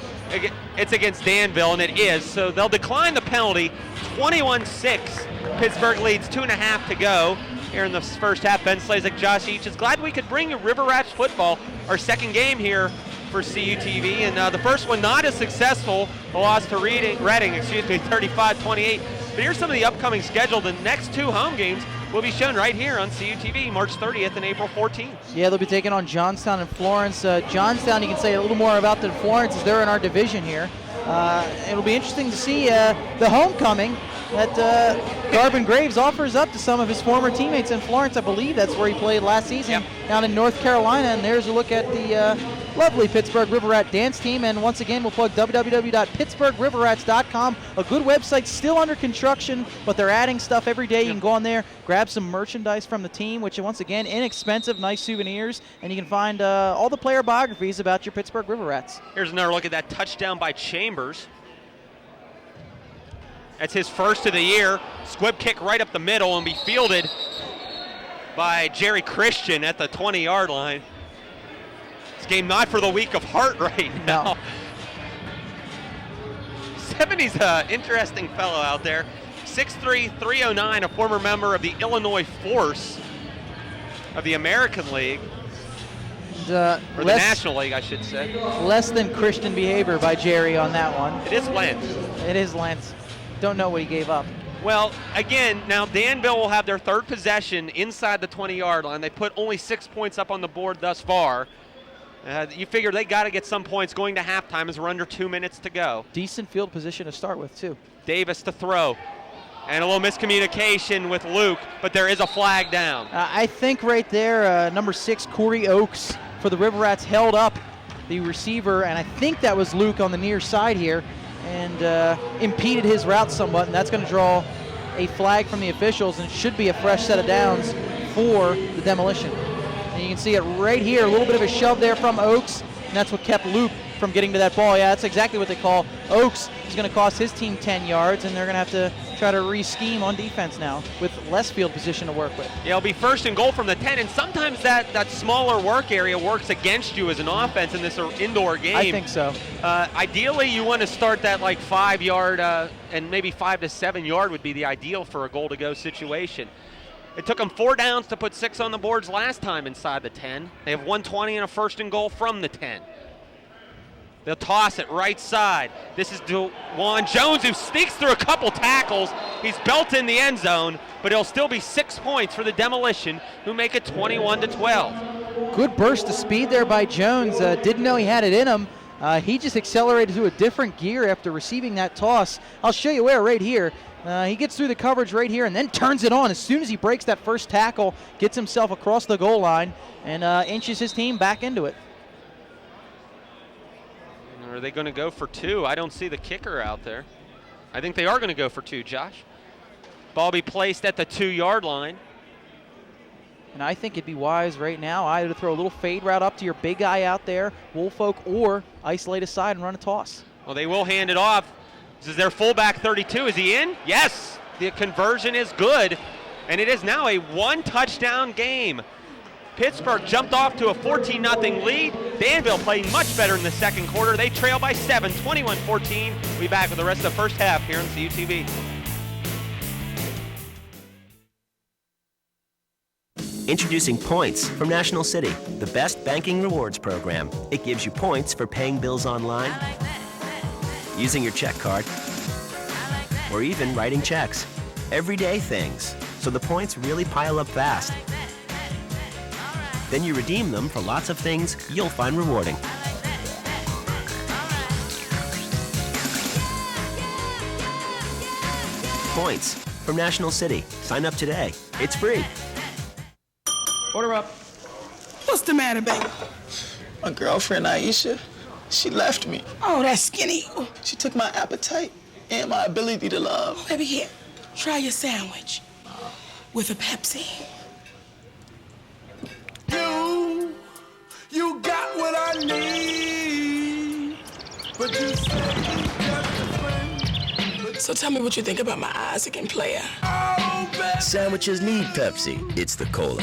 it's against Danville, and it is. So they'll decline the penalty. 21-6. Pittsburgh leads 2.5 to go here in the first half. Ben Slazek, Josh Each is glad we could bring you RiverRats football, our second game here for CUTV. And the first one not as successful, a loss to Reading, 35-28. But here's some of the upcoming schedule. The next 2 home games will be shown right here on CUTV, March 30th and April 14th. Yeah, they'll be taking on Johnstown and Florence. Johnstown, you can say a little more about than Florence, as they're in our division here. It'll be interesting to see the homecoming that Garvin Graves offers up to some of his former teammates in Florence. I believe that's where he played last season down in North Carolina. And there's a look at the lovely Pittsburgh RiverRat dance team. And once again, we'll plug www.pittsburghriverrats.com. A good website, still under construction, but they're adding stuff every day. You can go on there, grab some merchandise from the team, which once again, inexpensive, nice souvenirs. And you can find all the player biographies about your Pittsburgh RiverRats. Here's another look at that touchdown by Chambers. That's his first of the year. Squib kick right up the middle and be fielded by Jerry Christian at the 20-yard line. This game not for the weak of heart right now. No. 70's an interesting fellow out there. 6'3", 309, a former member of the Illinois Force of the American League. Or the National League, I should say. Less than Christian behavior by Jerry on that one. It is Lentz. It is Lentz. Don't know what he gave up. Well, again, now Danville will have their third possession inside the 20-yard line. They put only 6 points up on the board thus far. You figure they got to get some points going to halftime as we're under 2 minutes to go. Decent field position to start with, too. Davis to throw. And a little miscommunication with Luke, but there is a flag down. I think right there, number 6, Corey Oakes for the RiverRats held up the receiver, and I think that was Luke on the near side here, and impeded his route somewhat, and that's going to draw a flag from the officials, and it should be a fresh set of downs for the Demolition. And you can see it right here, a little bit of a shove there from Oakes, and that's what kept Luke from getting to that ball. Yeah, that's exactly what they call. Oakes is going to cost his team 10 yards, and they're going to have to try to re-scheme on defense now with less field position to work with. Yeah, it'll be first and goal from the 10, and sometimes that smaller work area works against you as an offense in this indoor game. I think so. Ideally, you want to start that like 5-yard and maybe 5 to 7 yard would be the ideal for a goal-to-go situation. It took them 4 downs to put 6 on the boards last time inside the 10. They have 120 and a first and goal from the 10. They'll toss it right side. This is DeJuan Jones, who sneaks through a couple tackles. He's belted in the end zone, but it'll still be 6 points for the Demolition, who make it 21-12. Good burst of speed there by Jones. Didn't know he had it in him. He just accelerated to a different gear after receiving that toss. I'll show you where right here. He gets through the coverage right here and then turns it on as soon as he breaks that first tackle, gets himself across the goal line, and inches his team back into it. Are they going to go for 2? I don't see the kicker out there. I think they are going to go for 2, Josh. Ball be placed at the 2-yard line. And I think it'd be wise right now either to throw a little fade route up to your big guy out there, Woolfolk, or isolate aside and run a toss. Well, they will hand it off. This is their fullback 32. Is he in? Yes! The conversion is good. And it is now a 1-touchdown game. Pittsburgh jumped off to a 14-0 lead. Danville playing much better in the second quarter. They trail by 7, 21-14. We'll be back with the rest of the first half here on CUTV. Introducing Points from National City, the best banking rewards program. It gives you points for paying bills online, using your check card, or even writing checks. Everyday things, so the points really pile up fast. Then you redeem them for lots of things you'll find rewarding. Points from National City. Sign up today. It's free. Order up. What's the matter, baby? My girlfriend, Aisha, she left me. Oh, that's skinny. She took my appetite and my ability to love. Oh, baby, here. Try your sandwich with a Pepsi. You got what I need, but you said you just a friend. So tell me what you think about my Isaac and player. Oh, baby. Sandwiches need Pepsi. It's the cola.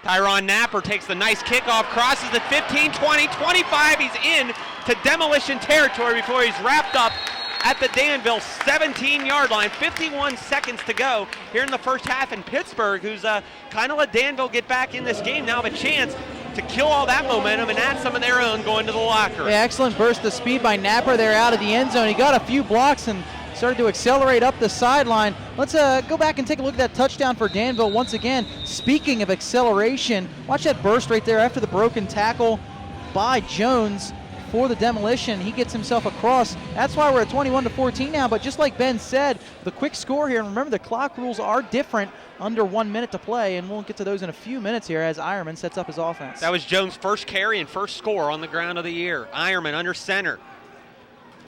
Tyron Napper takes the nice kickoff, crosses the 15, 20, 25. He's in to demolition territory before he's wrapped up at the Danville 17-yard line. 51 seconds to go here in the first half, and Pittsburgh, who's kind of let Danville get back in this game, now have a chance to kill all that momentum and add some of their own going to the locker. Yeah, excellent burst of speed by Napper there out of the end zone. He got a few blocks and started to accelerate up the sideline. Let's go back and take a look at that touchdown for Danville once again. Speaking of acceleration, watch that burst right there after the broken tackle by Jones for the Demolition. He gets himself across. That's why we're at 21-14 now, but just like Ben said, the quick score here, and remember the clock rules are different under 1 minute to play, and we'll get to those in a few minutes here as Ironman sets up his offense. That was Jones' first carry and first score on the ground of the year. Ironman under center.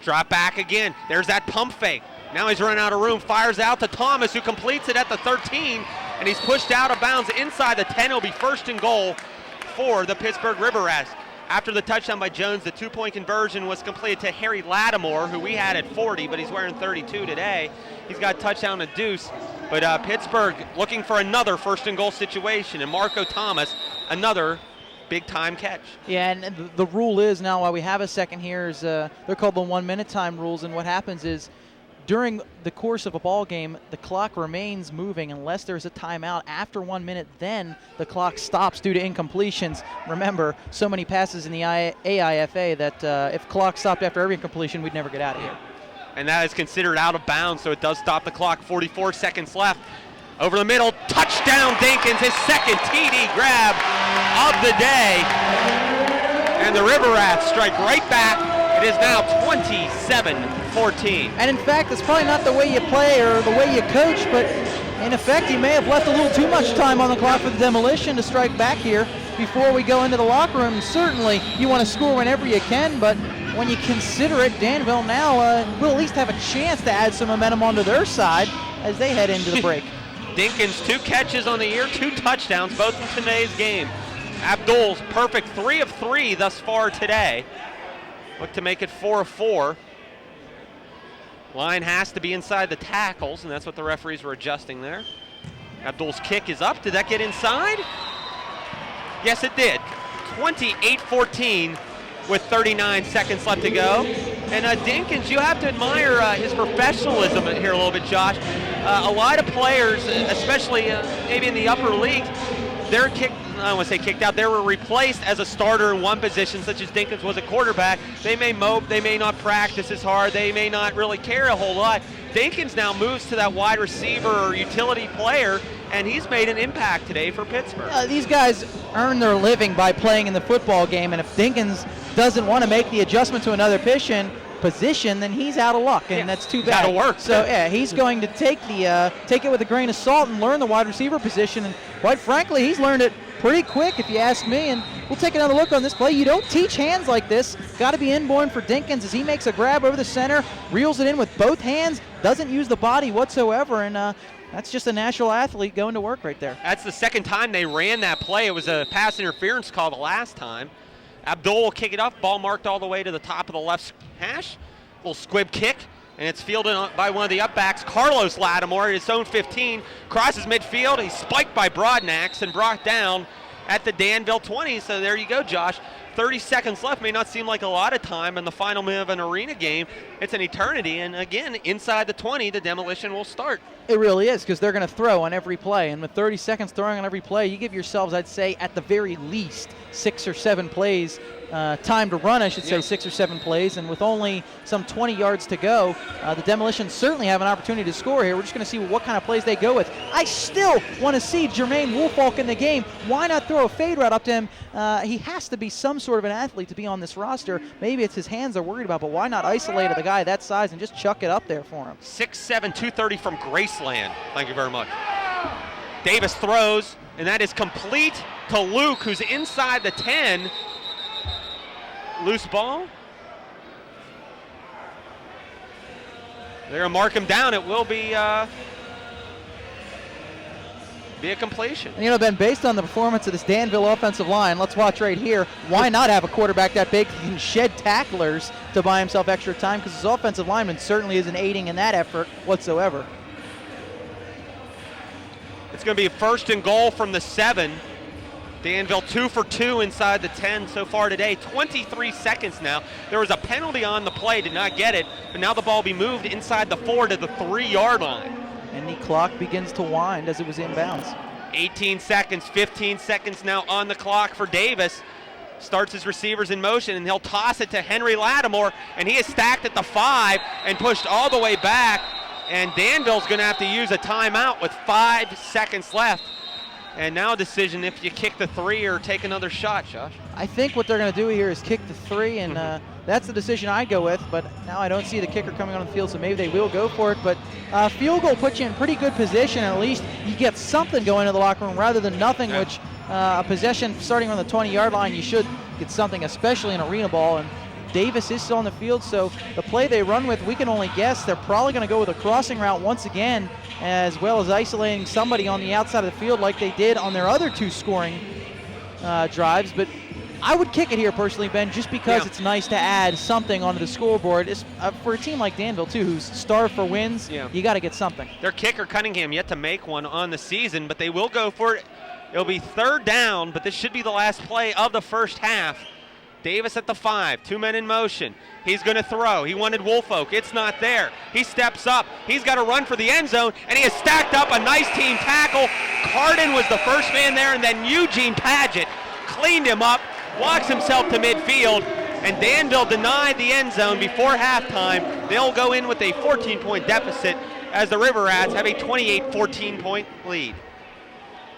Drop back again. There's that pump fake. Now he's running out of room. Fires out to Thomas, who completes it at the 13, and he's pushed out of bounds inside the 10. It'll be first and goal for the Pittsburgh RiverRats. After the touchdown by Jones, the two-point conversion was completed to Harry Lattimore, who we had at 40, but he's wearing 32 today. He's got a touchdown and deuce. But Pittsburgh looking for another first and goal situation, and Marco Thomas, another big-time catch. Yeah, and the rule is now, while we have a second here, is they're called the 1 minute time rules, and what happens is during the course of a ball game, the clock remains moving unless there's a timeout. After 1 minute, then the clock stops due to incompletions. Remember, so many passes in the AIFA that if clock stopped after every incompletion, we'd never get out of here. And that is considered out of bounds, so it does stop the clock. 44 seconds left. Over the middle, touchdown Dinkins, his second TD grab of the day. And the RiverRats strike right back. It is now 27-14. And in fact, it's probably not the way you play or the way you coach, but in effect, you may have left a little too much time on the clock for the Demolition to strike back here before we go into the locker room. Certainly, you want to score whenever you can, but when you consider it, Danville now will at least have a chance to add some momentum onto their side as they head into the break. Dinkins, 2 catches on the year, 2 touchdowns, both in today's game. Abdul's perfect 3 of 3 thus far today. Look to make it 4 of 4. Line has to be inside the tackles, and that's what the referees were adjusting there. Abdul's kick is up. Did that get inside? Yes, it did. 28-14 with 39 seconds left to go. And Dinkins, you have to admire his professionalism here a little bit, Josh. A lot of players, especially maybe in the upper leagues, they're I don't want to say kicked out, they were replaced as a starter in one position, such as Dinkins was a quarterback. They may mope, they may not practice as hard, they may not really care a whole lot. Dinkins now moves to that wide receiver or utility player, and he's made an impact today for Pittsburgh. These guys earn their living by playing in the football game, and if Dinkins doesn't want to make the adjustment to another position, then he's out of luck, and that's too bad. Gotta work. So yeah, he's going to take it with a grain of salt and learn the wide receiver position, and quite frankly, he's learned it pretty quick, if you ask me. And we'll take another look on this play. You don't teach hands like this. Got to be inborn for Dinkins as he makes a grab over the center, reels it in with both hands, doesn't use the body whatsoever, and that's just a natural athlete going to work right there. That's the second time they ran that play. It was a pass interference call the last time. Abdul will kick it up, ball marked all the way to the top of the left hash. Little squib kick, and it's fielded by one of the upbacks, Carlos Lattimore, at his own 15, crosses midfield. He's spiked by Broadnax and brought down at the Danville 20. So there you go, Josh. 30 seconds left. May not seem like a lot of time in the final minute of an arena game. It's an eternity, and again, inside the 20, the Demolition will start. It really is, because they're going to throw on every play, and with 30 seconds throwing on every play, you give yourselves, I'd say, at the very least, 6 or 7 plays. Time to run, I should say, 6 or 7 plays, and with only some 20 yards to go, the Demolition certainly have an opportunity to score here. We're just going to see what kind of plays they go with. I still want to see Jermaine Woolfolk in the game. Why not throw a fade route up to him? He has to be some sort of an athlete to be on this roster. Maybe it's his hands they're worried about, but why not isolate the guy that size and just chuck it up there for him? 6'7", 230 from Graceland. Thank you very much. Davis throws, and that is complete to Luke, who's inside the 10. Loose ball. They're going to mark him down. It will be a completion. And, you know, Ben, based on the performance of this Danville offensive line, let's watch right here. Why not have a quarterback that big who can shed tacklers to buy himself extra time? Because his offensive lineman certainly isn't aiding in that effort whatsoever. It's going to be a first and goal from the 7. Danville 2 for 2 inside the 10 so far today. 23 seconds now. There was a penalty on the play, did not get it, but now the ball will be moved inside the 4 to the 3-yard line. And the clock begins to wind as it was inbounds. 18 seconds, 15 seconds now on the clock for Davis. Starts his receivers in motion, and he'll toss it to Henry Lattimore, and he is stacked at the 5 and pushed all the way back. And Danville's going to have to use a timeout with 5 seconds left. And now a decision if you kick the 3 or take another shot, Josh. I think what they're going to do here is kick the 3, and that's the decision I go with. But now I don't see the kicker coming on the field, so maybe they will go for it. But field goal puts you in pretty good position. At least you get something going to the locker room rather than nothing, which a possession starting on the 20-yard line, you should get something, especially in arena ball. And Davis is still on the field, so the play they run with, we can only guess. They're probably going to go with a crossing route once again, as well as isolating somebody on the outside of the field like they did on their other 2 scoring drives. But I would kick it here personally, Ben, just because it's nice to add something onto the scoreboard. It's, for a team like Danville, too, who's starved for wins, you got to get something. Their kicker, Cunningham, yet to make one on the season, but they will go for it. It'll be 3rd down, but this should be the last play of the first half. Davis at the 5, 2 men in motion. He's going to throw. He wanted Woolfolk. It's not there. He steps up. He's got to run for the end zone, and he has stacked up a nice team tackle. Cardin was the first man there, and then Eugene Padgett cleaned him up, walks himself to midfield, and Danville denied the end zone before halftime. They'll go in with a 14-point deficit as the RiverRats have a 28-14-point lead.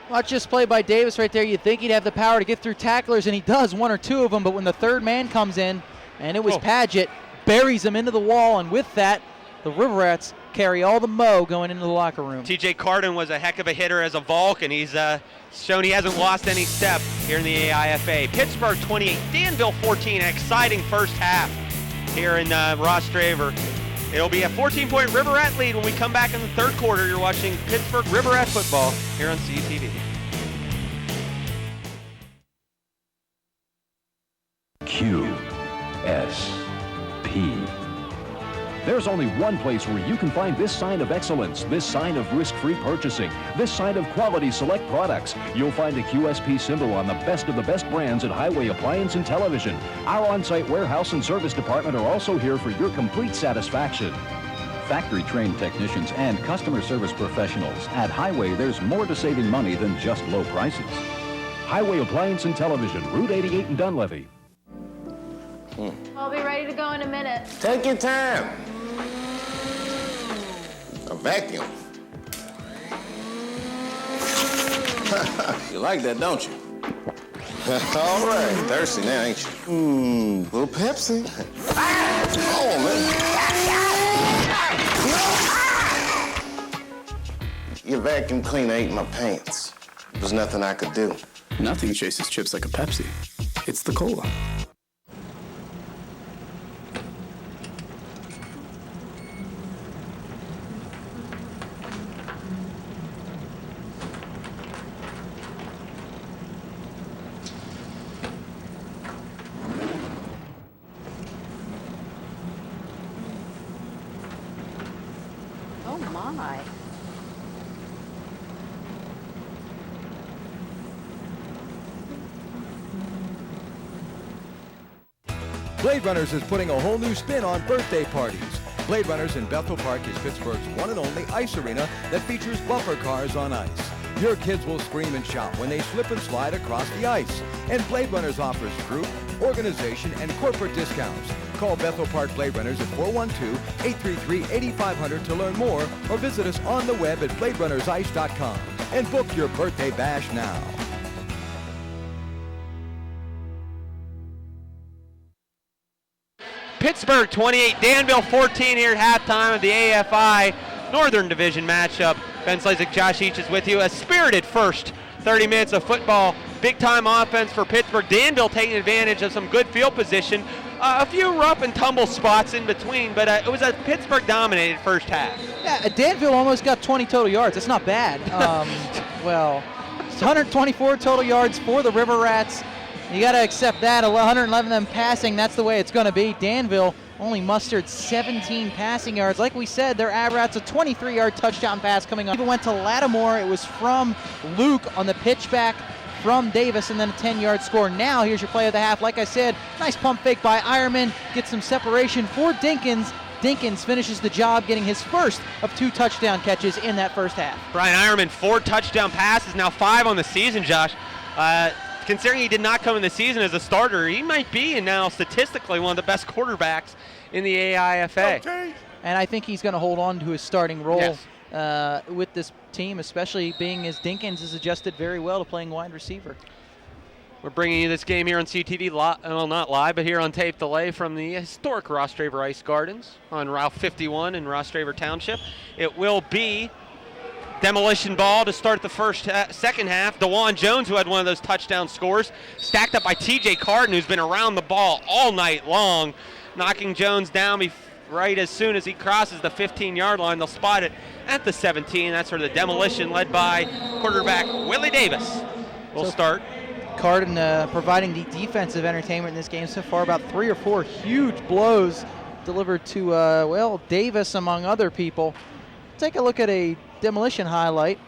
Watch this play by Davis right there. You'd think he'd have the power to get through tacklers, and he does, 1 or 2 of them, but when the 3rd man comes in, and it was Padgett, buries him into the wall, and with that, the RiverRats carry all the mo going into the locker room. TJ Cardin was a heck of a hitter as a Volk, and he's shown he hasn't lost any step here in the AIFA. Pittsburgh 28, Danville 14, an exciting first half here in Ross Draver. It'll be a 14-point RiverRat lead when we come back in the 3rd quarter. You're watching Pittsburgh RiverRat football here on CUTV. QSP. There's only one place where you can find this sign of excellence, this sign of risk-free purchasing, this sign of quality select products. You'll find the QSP symbol on the best of the best brands at Highway Appliance and Television. Our on-site warehouse and service department are also here for your complete satisfaction. Factory-trained technicians and customer service professionals. At Highway, there's more to saving money than just low prices. Highway Appliance and Television, Route 88 in Dunleavy. I'll be ready to go in a minute. Take your time. A vacuum. You like that, don't you? All right. Thirsty now, ain't you? Little Pepsi. Oh, man. Your vacuum cleaner ate my pants. There was nothing I could do. Nothing chases chips like a Pepsi. It's the cola. Oh my. Blade Runners is putting a whole new spin on birthday parties. Blade Runners in Bethel Park is Pittsburgh's one and only ice arena that features bumper cars on ice. Your kids will scream and shout when they slip and slide across the ice. And Blade Runners offers group, organization, and corporate discounts. Call Bethel Park Blade Runners at 412-833-8500 to learn more, or visit us on the web at bladerunnersice.com and book your birthday bash now. Pittsburgh 28, Danville 14 here at halftime of the AFI Northern Division matchup. Ben Slazik, Josh Each is with you. A spirited first 30 minutes of football. Big-time offense for Pittsburgh. Danville taking advantage of some good field position. A few rough and tumble spots in between, but it was a Pittsburgh-dominated first half. Yeah, Danville almost got 20 total yards. That's not bad. Well, it's 124 total yards for the RiverRats. You got to accept that. 111 of them passing. That's the way it's going to be. Danville only mustered 17 passing yards. Like we said, their RiverRats a 23-yard touchdown pass coming on. Even went to Lattimore. It was from Luke on the pitchback from Davis, and then a 10-yard score. Now here's your play of the half. Like I said, nice pump fake by Ironman. Gets some separation for Dinkins. Dinkins finishes the job, getting his first of 2 touchdown catches in that first half. Brian Ironman, 4 touchdown passes, now 5 on the season, Josh. Considering he did not come in the season as a starter, he might be now statistically one of the best quarterbacks in the AIFA. Okay. And I think he's going to hold on to his starting role with this team, especially being as Dinkins has adjusted very well to playing wide receiver. We're bringing you this game here on CTV, well, not live, but here on tape delay from the historic Rostraver Ice Gardens on Route 51 in Rostraver Township. It will be demolition ball to start the second half. DeJuan Jones, who had one of those touchdown scores, stacked up by TJ Carden, who's been around the ball all night long, knocking Jones down right as soon as he crosses the 15-yard line. They'll spot it at the 17. That's where the demolition, led by quarterback Willie Davis, will start. Carden providing the defensive entertainment in this game so far. About 3 or 4 huge blows delivered to, Davis among other people. Take a look at a demolition highlight.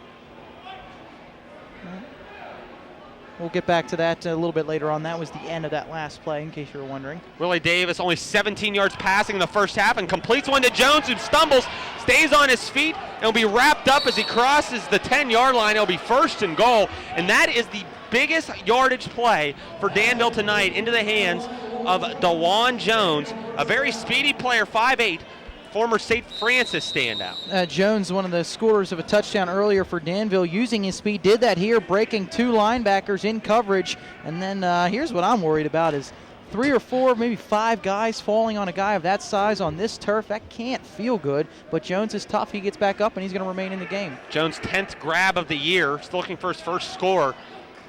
We'll get back to that a little bit later on. That was the end of that last play, in case you were wondering. Willie Davis only 17 yards passing in the first half and completes one to Jones, who stumbles, stays on his feet, and will be wrapped up as he crosses the 10-yard line. It'll be 1st and goal, and that is the biggest yardage play for Danville tonight into the hands of DeJuan Jones, a very speedy player, 5'8", former St. Francis standout. Jones, one of the scorers of a touchdown earlier for Danville, using his speed, did that here, breaking 2 linebackers in coverage. And then here's what I'm worried about is 3 or 4, maybe 5 guys falling on a guy of that size on this turf. That can't feel good, but Jones is tough. He gets back up, and he's going to remain in the game. Jones' 10th grab of the year, still looking for his first score.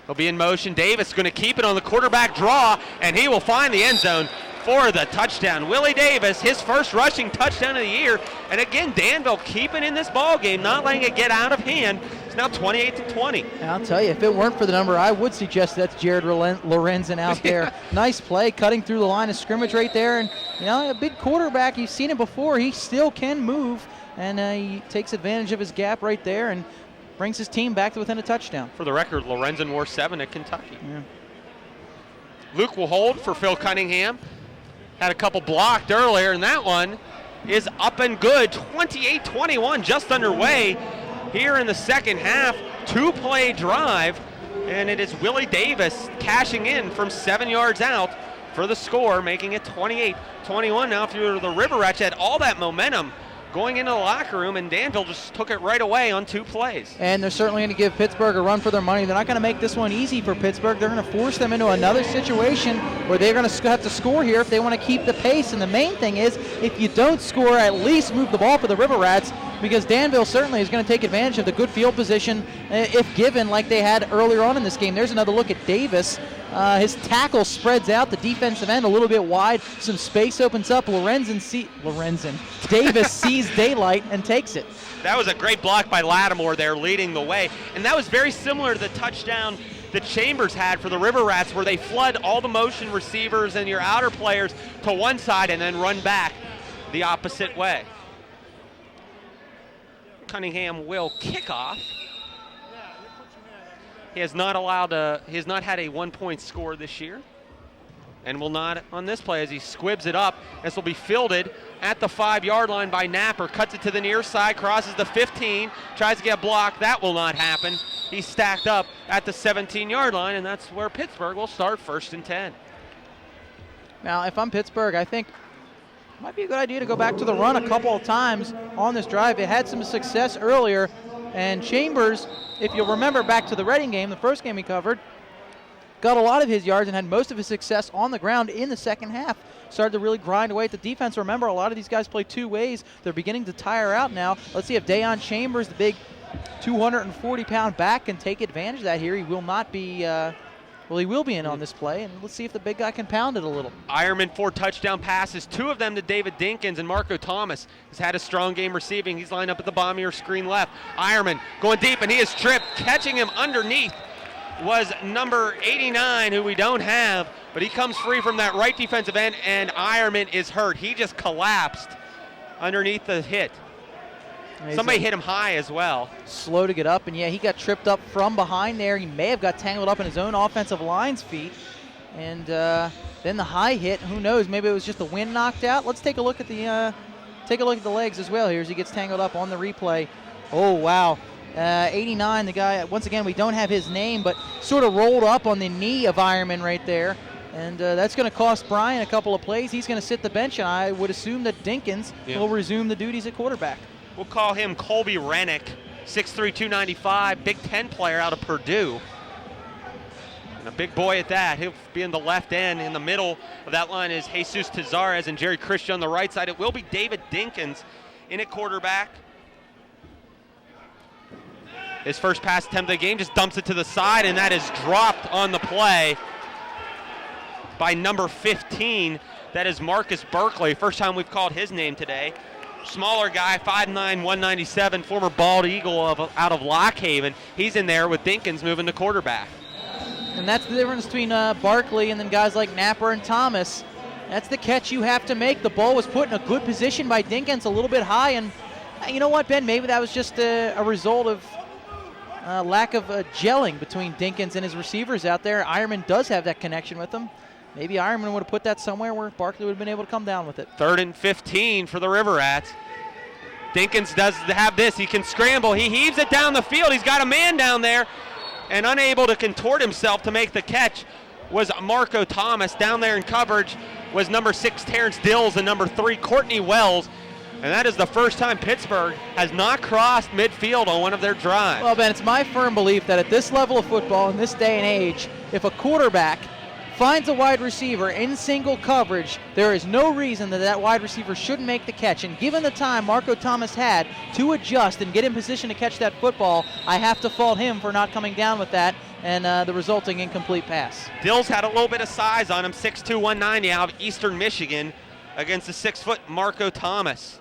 He'll be in motion. Davis going to keep it on the quarterback draw, and he will find the end zone for the touchdown. Willie Davis, his first rushing touchdown of the year. And again, Danville keeping in this ball game, not letting it get out of hand. It's now 28-20. I'll tell you, if it weren't for the number, I would suggest that's Jared Lorenzen out there. Nice play, cutting through the line of scrimmage right there. And, a big quarterback, you've seen it before. He still can move, and he takes advantage of his gap right there and brings his team back to within a touchdown. For the record, Lorenzen wore 7 at Kentucky. Yeah. Luke will hold for Phil Cunningham. Had a couple blocked earlier, and that one is up and good. 28-21, just underway here in the second half. 2-play drive, and it is Willie Davis cashing in from 7 yards out for the score, making it 28-21. Now through the RiverRats had all that momentum going into the locker room, and Danville just took it right away on 2 plays. And they're certainly going to give Pittsburgh a run for their money. They're not going to make this one easy for Pittsburgh. They're going to force them into another situation where they're going to have to score here if they want to keep the pace. And the main thing is, if you don't score, at least move the ball for the RiverRats, because Danville certainly is going to take advantage of the good field position if given, like they had earlier on in this game. There's another look at Davis. His tackle spreads out, the defensive end a little bit wide, some space opens up. Davis sees daylight and takes it. That was a great block by Lattimore there, leading the way. And that was very similar to the touchdown that Chambers had for the RiverRats, where they flood all the motion receivers and your outer players to one side and then run back the opposite way. Cunningham will kick off. He has not had a 1-point score this year, and will not on this play as he squibs it up. This will be fielded at the 5-yard line by Napper. Cuts it to the near side, crosses the 15, tries to get blocked. That will not happen. He's stacked up at the 17-yard line, and that's where Pittsburgh will start 1st and 10. Now, if I'm Pittsburgh, I think it might be a good idea to go back to the run a couple of times on this drive. It had some success earlier, and Chambers, if you'll remember back to the Reading game, the first game he covered, got a lot of his yards and had most of his success on the ground in the second half. Started to really grind away at the defense. Remember, a lot of these guys play 2 ways. They're beginning to tire out now. Let's see if Deion Chambers, the big 240-pound back, can take advantage of that here. He will not be, he will be in on this play, and let's see if the big guy can pound it a little. Ironman 4 touchdown passes, 2 of them to David Dinkins, and Marco Thomas has had a strong game receiving. He's lined up at the bottom of your screen left. Ironman going deep, and he is tripped. Catching him underneath was number 89, who we don't have, but he comes free from that right defensive end, and Ironman is hurt. He just collapsed underneath the hit. Somebody hit him high as well. Slow to get up, and yeah, he got tripped up from behind there. He may have got tangled up in his own offensive line's feet. And then the high hit, who knows, maybe it was just the wind knocked out. Let's take a look at the legs as well here as he gets tangled up on the replay. Oh, wow. 89, the guy, once again, we don't have his name, but sort of rolled up on the knee of Ironman right there. And that's going to cost Brian a couple of plays. He's going to sit the bench, and I would assume that Dinkins will resume the duties at quarterback. We'll call him Colby Rennick, 6'3", 295, Big Ten player out of Purdue. And a big boy at that. He'll be in the left end. In the middle of that line is Jesus Tazares and Jerry Christian on the right side. It will be David Dinkins in at quarterback. His first pass attempt of the game, just dumps it to the side, and that is dropped on the play by number 15. That is Marcus Berkeley. First time we've called his name today. Smaller guy, 5'9", 197, former bald eagle out of Lock Haven. He's in there with Dinkins moving to quarterback. And that's the difference between Barkley and then guys like Napper and Thomas. That's the catch you have to make. The ball was put in a good position by Dinkins, a little bit high. And you know what, Ben? Maybe that was just a result of lack of gelling between Dinkins and his receivers out there. Ironman does have that connection with him. Maybe Ironman would have put that somewhere where Barkley would have been able to come down with it. 3rd and 15 for the RiverRats. Dinkins does have this. He can scramble. He heaves it down the field. He's got a man down there. And unable to contort himself to make the catch was Marco Thomas. Down there in coverage was number 6, Terrence Dills, and number 3, Courtney Wells. And that is the first time Pittsburgh has not crossed midfield on one of their drives. Well, Ben, it's my firm belief that at this level of football, in this day and age, if a quarterback finds a wide receiver in single coverage, there is no reason that wide receiver shouldn't make the catch. And given the time Marco Thomas had to adjust and get in position to catch that football, I have to fault him for not coming down with that and the resulting incomplete pass. Dills had a little bit of size on him, 6'2", 190 out of Eastern Michigan against the 6-foot Marco Thomas.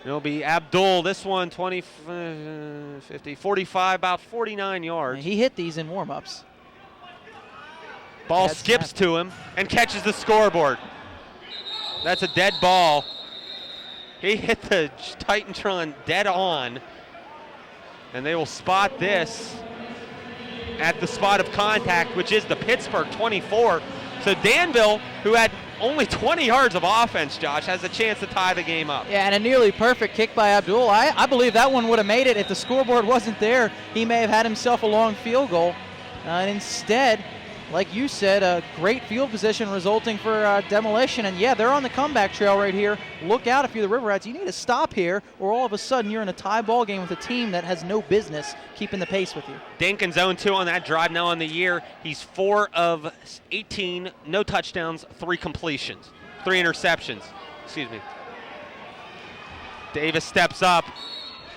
It'll be Abdul, this one 20, 50, 45, about 49 yards. He hit these in warm-ups. Ball skips to him and catches the scoreboard. That's a dead ball. He hit the Titantron dead on. And they will spot this at the spot of contact, which is the Pittsburgh 24. So Danville, who had only 20 yards of offense, Josh, has a chance to tie the game up. Yeah, and a nearly perfect kick by Abdul. I believe that one would have made it. If the scoreboard wasn't there, he may have had himself a long field goal. And instead, like you said, a great field position resulting for Demolition. And yeah, they're on the comeback trail right here. Look out if you're the RiverRats. You need to stop here, or all of a sudden you're in a tie ball game with a team that has no business keeping the pace with you. Dinkins 0-2 on that drive now on the year. He's 4 of 18, no touchdowns, 3 completions, 3 interceptions. Excuse me. Davis steps up,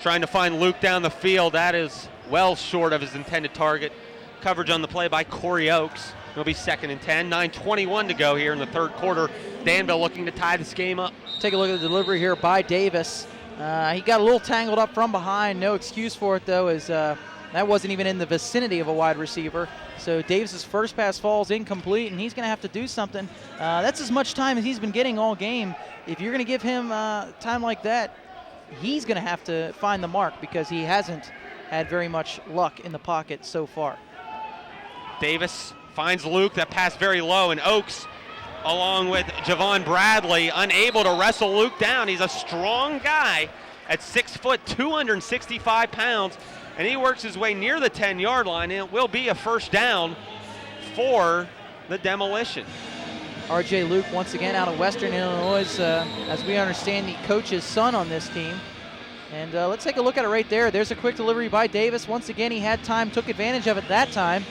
trying to find Luke down the field. That is well short of his intended target. Coverage on the play by Corey Oakes. It'll be 2nd and 10. 9:21 to go here in the third quarter. Danville looking to tie this game up. Take a look at the delivery here by Davis. He got a little tangled up from behind. No excuse for it, though, as that wasn't even in the vicinity of a wide receiver. So Davis's first pass falls incomplete, and he's going to have to do something. That's as much time as he's been getting all game. If you're going to give him time like that, he's going to have to find the mark because he hasn't had very much luck in the pocket so far. Davis finds Luke. That pass very low, and Oakes, along with Javon Bradley, unable to wrestle Luke down. He's a strong guy at 6 foot, 265 pounds, and he works his way near the 10-yard line, and it will be a first down for the Demolition. R.J. Luke, once again, out of Western Illinois, as we understand, the coach's son on this team. And let's take a look at it right there. There's a quick delivery by Davis. Once again, he had time, took advantage of it that time.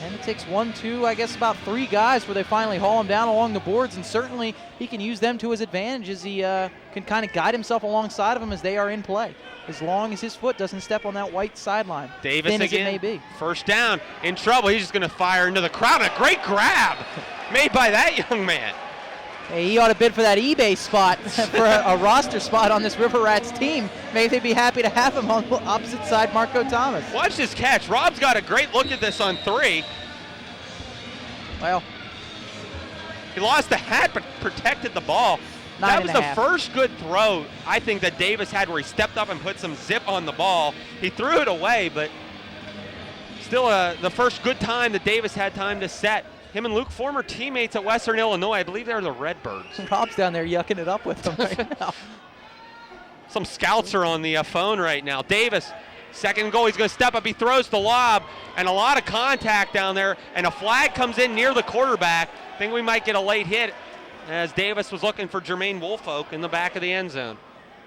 And it takes 1, 2, I guess about 3 guys where they finally haul him down along the boards, and certainly he can use them to his advantage as he can kind of guide himself alongside of them as they are in play, as long as his foot doesn't step on that white sideline. Davis thin again, as it may be. First down, in trouble. He's just going to fire into the crowd. A great grab made by that young man. Hey, he ought to bid for that eBay spot for a roster spot on this RiverRats team. Maybe they'd be happy to have him on the opposite side, Marco Thomas. Watch this catch. Rob's got a great look at this on 3. Well, he lost the hat but protected the ball. That was the first good throw, I think, that Davis had where he stepped up and put some zip on the ball. He threw it away, but still the first good time that Davis had time to set. Him and Luke, former teammates at Western Illinois. I believe they're the Redbirds. Rob's down there yucking it up with them right now. Some scouts are on the phone right now. Davis, second goal, he's going to step up. He throws the lob, and a lot of contact down there, and a flag comes in near the quarterback. I think we might get a late hit as Davis was looking for Jermaine Woolfolk in the back of the end zone.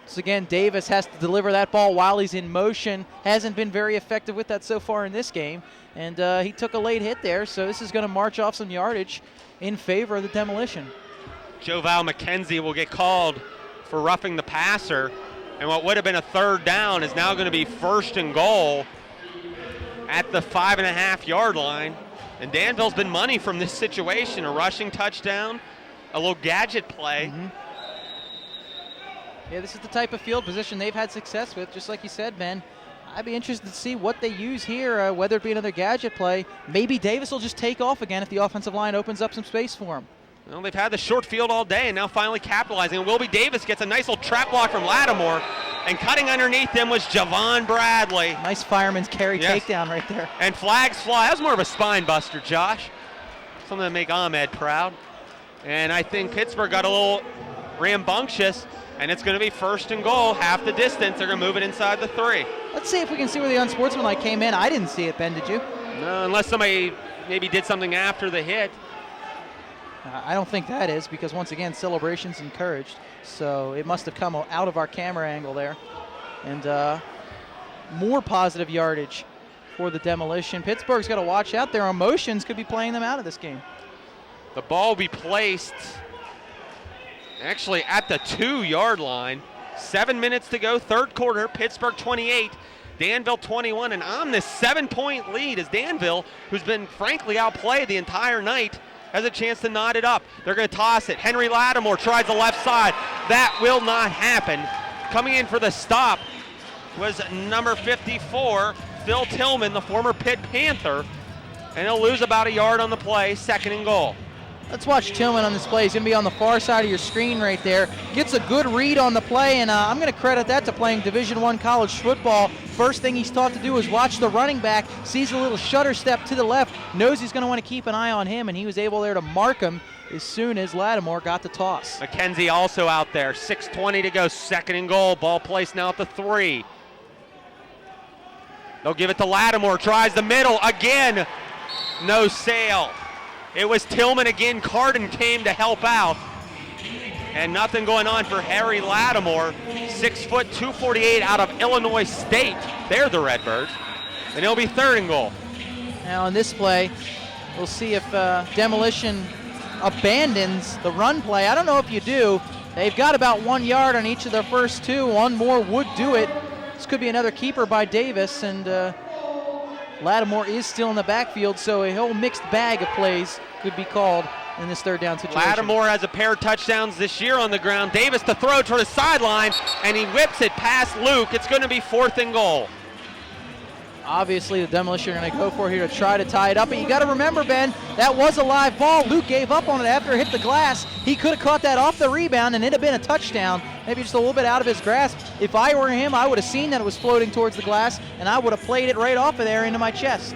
So again, Davis has to deliver that ball while he's in motion. Hasn't been very effective with that so far in this game. And he took a late hit there, so this is going to march off some yardage in favor of the Demolition. Joe Val McKenzie will get called for roughing the passer. And what would have been a third down is now going to be first and goal at the 5.5-yard line. And Danville's been money from this situation. A rushing touchdown, a little gadget play. Yeah, this is the type of field position they've had success with, just like you said, Ben. I'd be interested to see what they use here, whether it be another gadget play. Maybe Davis will just take off again if the offensive line opens up some space for him. Well, they've had the short field all day and now finally capitalizing. And Wilby Davis gets a nice little trap block from Lattimore. And cutting underneath them was Javon Bradley. Nice fireman's carry takedown right there. And flags fly. That was more of a spine buster, Josh. Something to make Ahmed proud. And I think Pittsburgh got a little rambunctious. And it's going to be first and goal, half the distance. They're going to move it inside the 3. Let's see if we can see where the unsportsmanlike came in. I didn't see it, Ben, did you? No, unless somebody maybe did something after the hit. I don't think that is, because once again, celebration's encouraged. So it must have come out of our camera angle there. And more positive yardage for the Demolition. Pittsburgh's got to watch out. Their emotions could be playing them out of this game. The ball will be placed actually at the 2-yard line. 7 minutes to go, third quarter. Pittsburgh 28, Danville 21. And on this 7-point lead is Danville, who's been frankly outplayed the entire night, has a chance to knot it up. They're going to toss it. Henry Lattimore tries the left side. That will not happen. Coming in for the stop was number 54, Phil Tillman, the former Pitt Panther. And he'll lose about a yard on the play, second and goal. Let's watch Tillman on this play. He's going to be on the far side of your screen right there. Gets a good read on the play, and I'm going to credit that to playing Division I college football. First thing he's taught to do is watch the running back, sees a little shutter step to the left, knows he's going to want to keep an eye on him, and he was able there to mark him as soon as Lattimore got the toss. McKenzie also out there. 6:20 to go, second and goal. Ball placed now at the 3. They'll give it to Lattimore, tries the middle again. No sail. It was Tillman again. Carden came to help out. And nothing going on for Harry Lattimore. 6 foot, 248 out of Illinois State. They're the Redbirds. And it'll be third and goal. Now in this play, we'll see if Demolition abandons the run play. I don't know if you do. They've got about 1 yard on each of their first 2. One more would do it. This could be another keeper by Davis, and Lattimore is still in the backfield, so a whole mixed bag of plays could be called in this third down situation. Lattimore has a pair of touchdowns this year on the ground. Davis to throw toward the sideline, and he whips it past Luke. It's going to be fourth and goal. Obviously, the Demolition are going to go for it here to try to tie it up. But you got to remember, Ben, that was a live ball. Luke gave up on it after it hit the glass. He could have caught that off the rebound, and it'd have been a touchdown. Maybe just a little bit out of his grasp. If I were him, I would have seen that it was floating towards the glass, and I would have played it right off of there into my chest.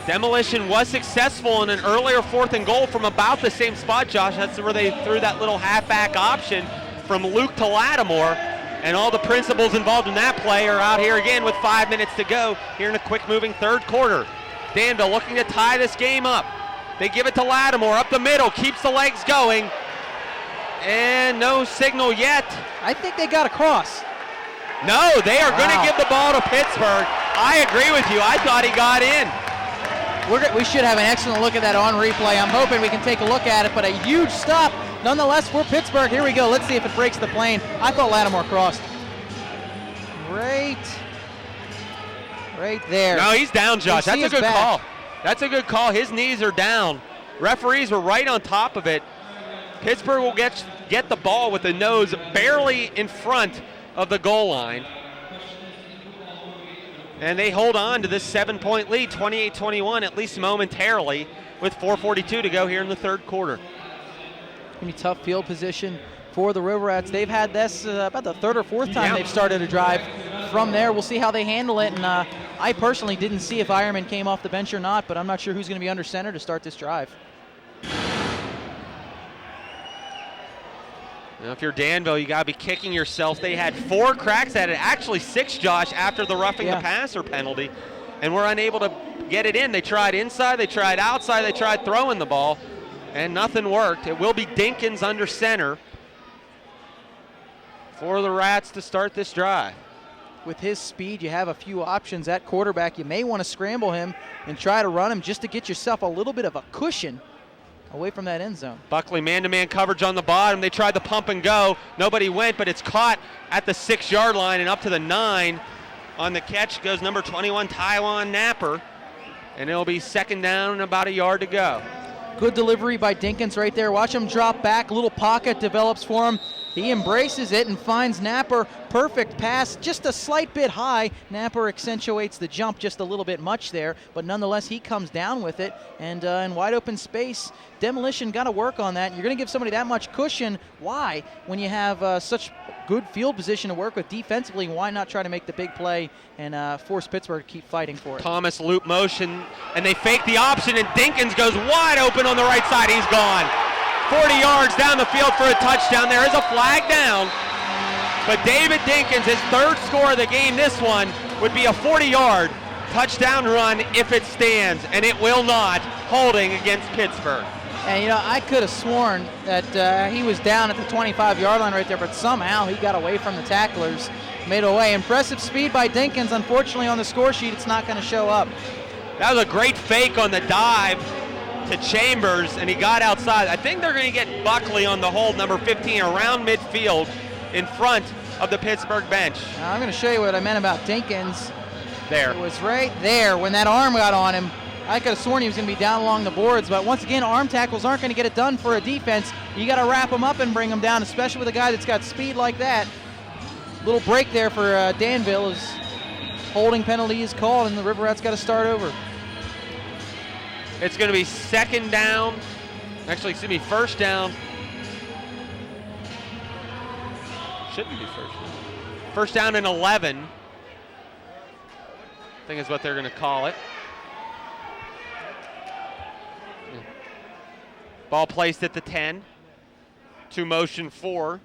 Demolition was successful in an earlier fourth and goal from about the same spot, Josh. That's where they threw that little halfback option from Luke to Lattimore. And all the principals involved in that play are out here again with 5 minutes to go here in a quick-moving third quarter. Danville looking to tie this game up. They give it to Lattimore up the middle, keeps the legs going. And no signal yet. I think they got across. No, they are going to give the ball to Pittsburgh. I agree with you. I thought he got in. We should have an excellent look at that on replay. I'm hoping we can take a look at it, but a huge stop nonetheless for Pittsburgh. Here we go. Let's see if it breaks the plane. I thought Lattimore crossed. Right there. No, he's down, Josh. That's a good call. That's a good call. His knees are down. Referees were right on top of it. Pittsburgh will get the ball with the nose barely in front of the goal line. And they hold on to this 7-point lead, 28-21, at least momentarily, with 4:42 to go here in the third quarter. going to be tough field position for the RiverRats. They've had this about the third or fourth time they've started a drive. From there, we'll see how they handle it. And I personally didn't see if Ironman came off the bench or not, but I'm not sure who's going to be under center to start this drive. Now, if you're Danville, you got to be kicking yourself. They had 4 cracks at it, actually 6, Josh, after the roughing the passer penalty, and were unable to get it in. They tried inside, they tried outside, they tried throwing the ball, and nothing worked. It will be Dinkins under center for the Rats to start this drive. With his speed, you have a few options at quarterback. You may want to scramble him and try to run him just to get yourself a little bit of a cushion away from that end zone. Buckley man-to-man coverage on the bottom. They tried the pump and go. Nobody went, but it's caught at the 6-yard line and up to the 9. On the catch goes number 21, Taiwan Napper, and it'll be second down and about a yard to go. Good delivery by Dinkins right there. Watch him drop back. A little pocket develops for him. He embraces it and finds Napper. Perfect pass, just a slight bit high. Napper accentuates the jump just a little bit much there, but nonetheless he comes down with it. And in wide open space, Demolition got to work on that. You're going to give somebody that much cushion. Why? When you have such good field position to work with defensively, why not try to make the big play and force Pittsburgh to keep fighting for it? Thomas loop motion, and they fake the option, and Dinkins goes wide open on the right side. He's gone. 40 yards down the field for a touchdown. There is a flag down, but David Dinkins, his 3rd score of the game, this one would be a 40-yard touchdown run if it stands, and it will not, holding against Pittsburgh. And, I could have sworn that he was down at the 25-yard line right there, but somehow he got away from the tacklers, made away. Impressive speed by Dinkins. Unfortunately, on the score sheet, it's not going to show up. That was a great fake on the dive to Chambers, and he got outside. I think they're going to get Buckley on the hold, number 15, around midfield in front of the Pittsburgh bench. Now, I'm going to show you what I meant about Dinkins. There. It was right there when that arm got on him. I could have sworn he was going to be down along the boards, but once again, arm tackles aren't going to get it done for a defense. You got to wrap him up and bring him down, especially with a guy that's got speed like that. Little break there for Danville as holding penalty is called, and the RiverRats got to start over. It's going to be second down. Actually, excuse me, first down. Shouldn't be first down. First down and 11. I think is what they're going to call it. Ball placed at the 10. 2 motion 4.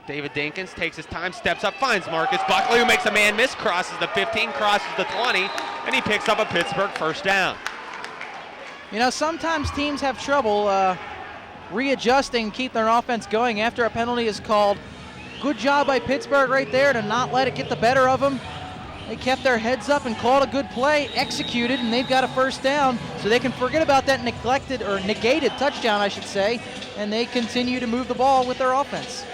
David Dinkins takes his time, steps up, finds Marcus Buckley, who makes a man miss, crosses the 15, crosses the 20, and he picks up a Pittsburgh first down. Sometimes teams have trouble readjusting, keep their offense going after a penalty is called. Good job by Pittsburgh right there to not let it get the better of them. They kept their heads up and called a good play, executed, and they've got a first down, so they can forget about that negated touchdown, I should say, and they continue to move the ball with their offense.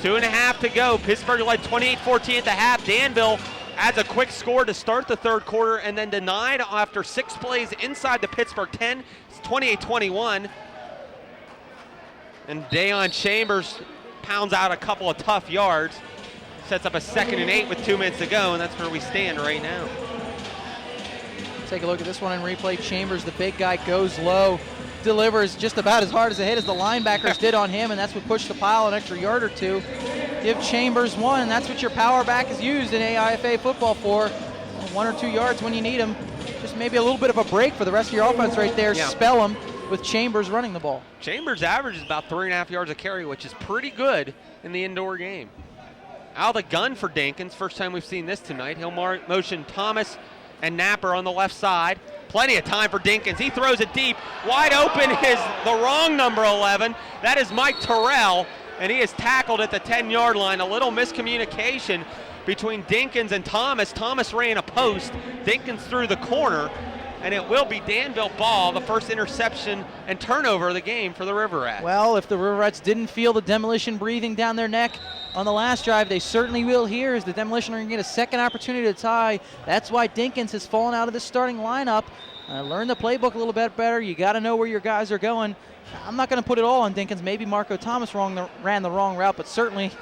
2.5 to go. Pittsburgh led 28-14 at the half. Danville adds a quick score to start the third quarter and then denied after 6 plays inside the Pittsburgh 10. It's 28-21. And Deion Chambers pounds out a couple of tough yards. Sets up a 2nd and 8 with 2 minutes to go, and that's where we stand right now. Take a look at this one in replay. Chambers, the big guy, goes low, delivers just about as hard as a hit as the linebackers did on him, and that's what pushed the pile an extra yard or 2. Give Chambers 1, and that's what your power back is used in AIFA football for. 1 or 2 yards when you need them. Just maybe a little bit of a break for the rest of your offense right there. Yeah. Spell them with Chambers running the ball. Chambers averages about 3.5 yards a carry, which is pretty good in the indoor game. Out of the gun for Dinkins. First time we've seen this tonight. He'll motion Thomas and Napper on the left side. Plenty of time for Dinkins. He throws it deep. Wide open is the wrong number 11. That is Mike Terrell, and he is tackled at the 10-yard line. A little miscommunication between Dinkins and Thomas. Thomas ran a post. Dinkins threw the corner, and it will be Danville ball, the first interception and turnover of the game for the RiverRats. Well, if the RiverRats didn't feel the Demolition breathing down their neck on the last drive, they certainly will here as the Demolition are going to get a second opportunity to tie. That's why Dinkins has fallen out of the starting lineup. Learn the playbook a little bit better. You got to know where your guys are going. I'm not going to put it all on Dinkins. Maybe Marco Thomas ran the wrong route, but certainly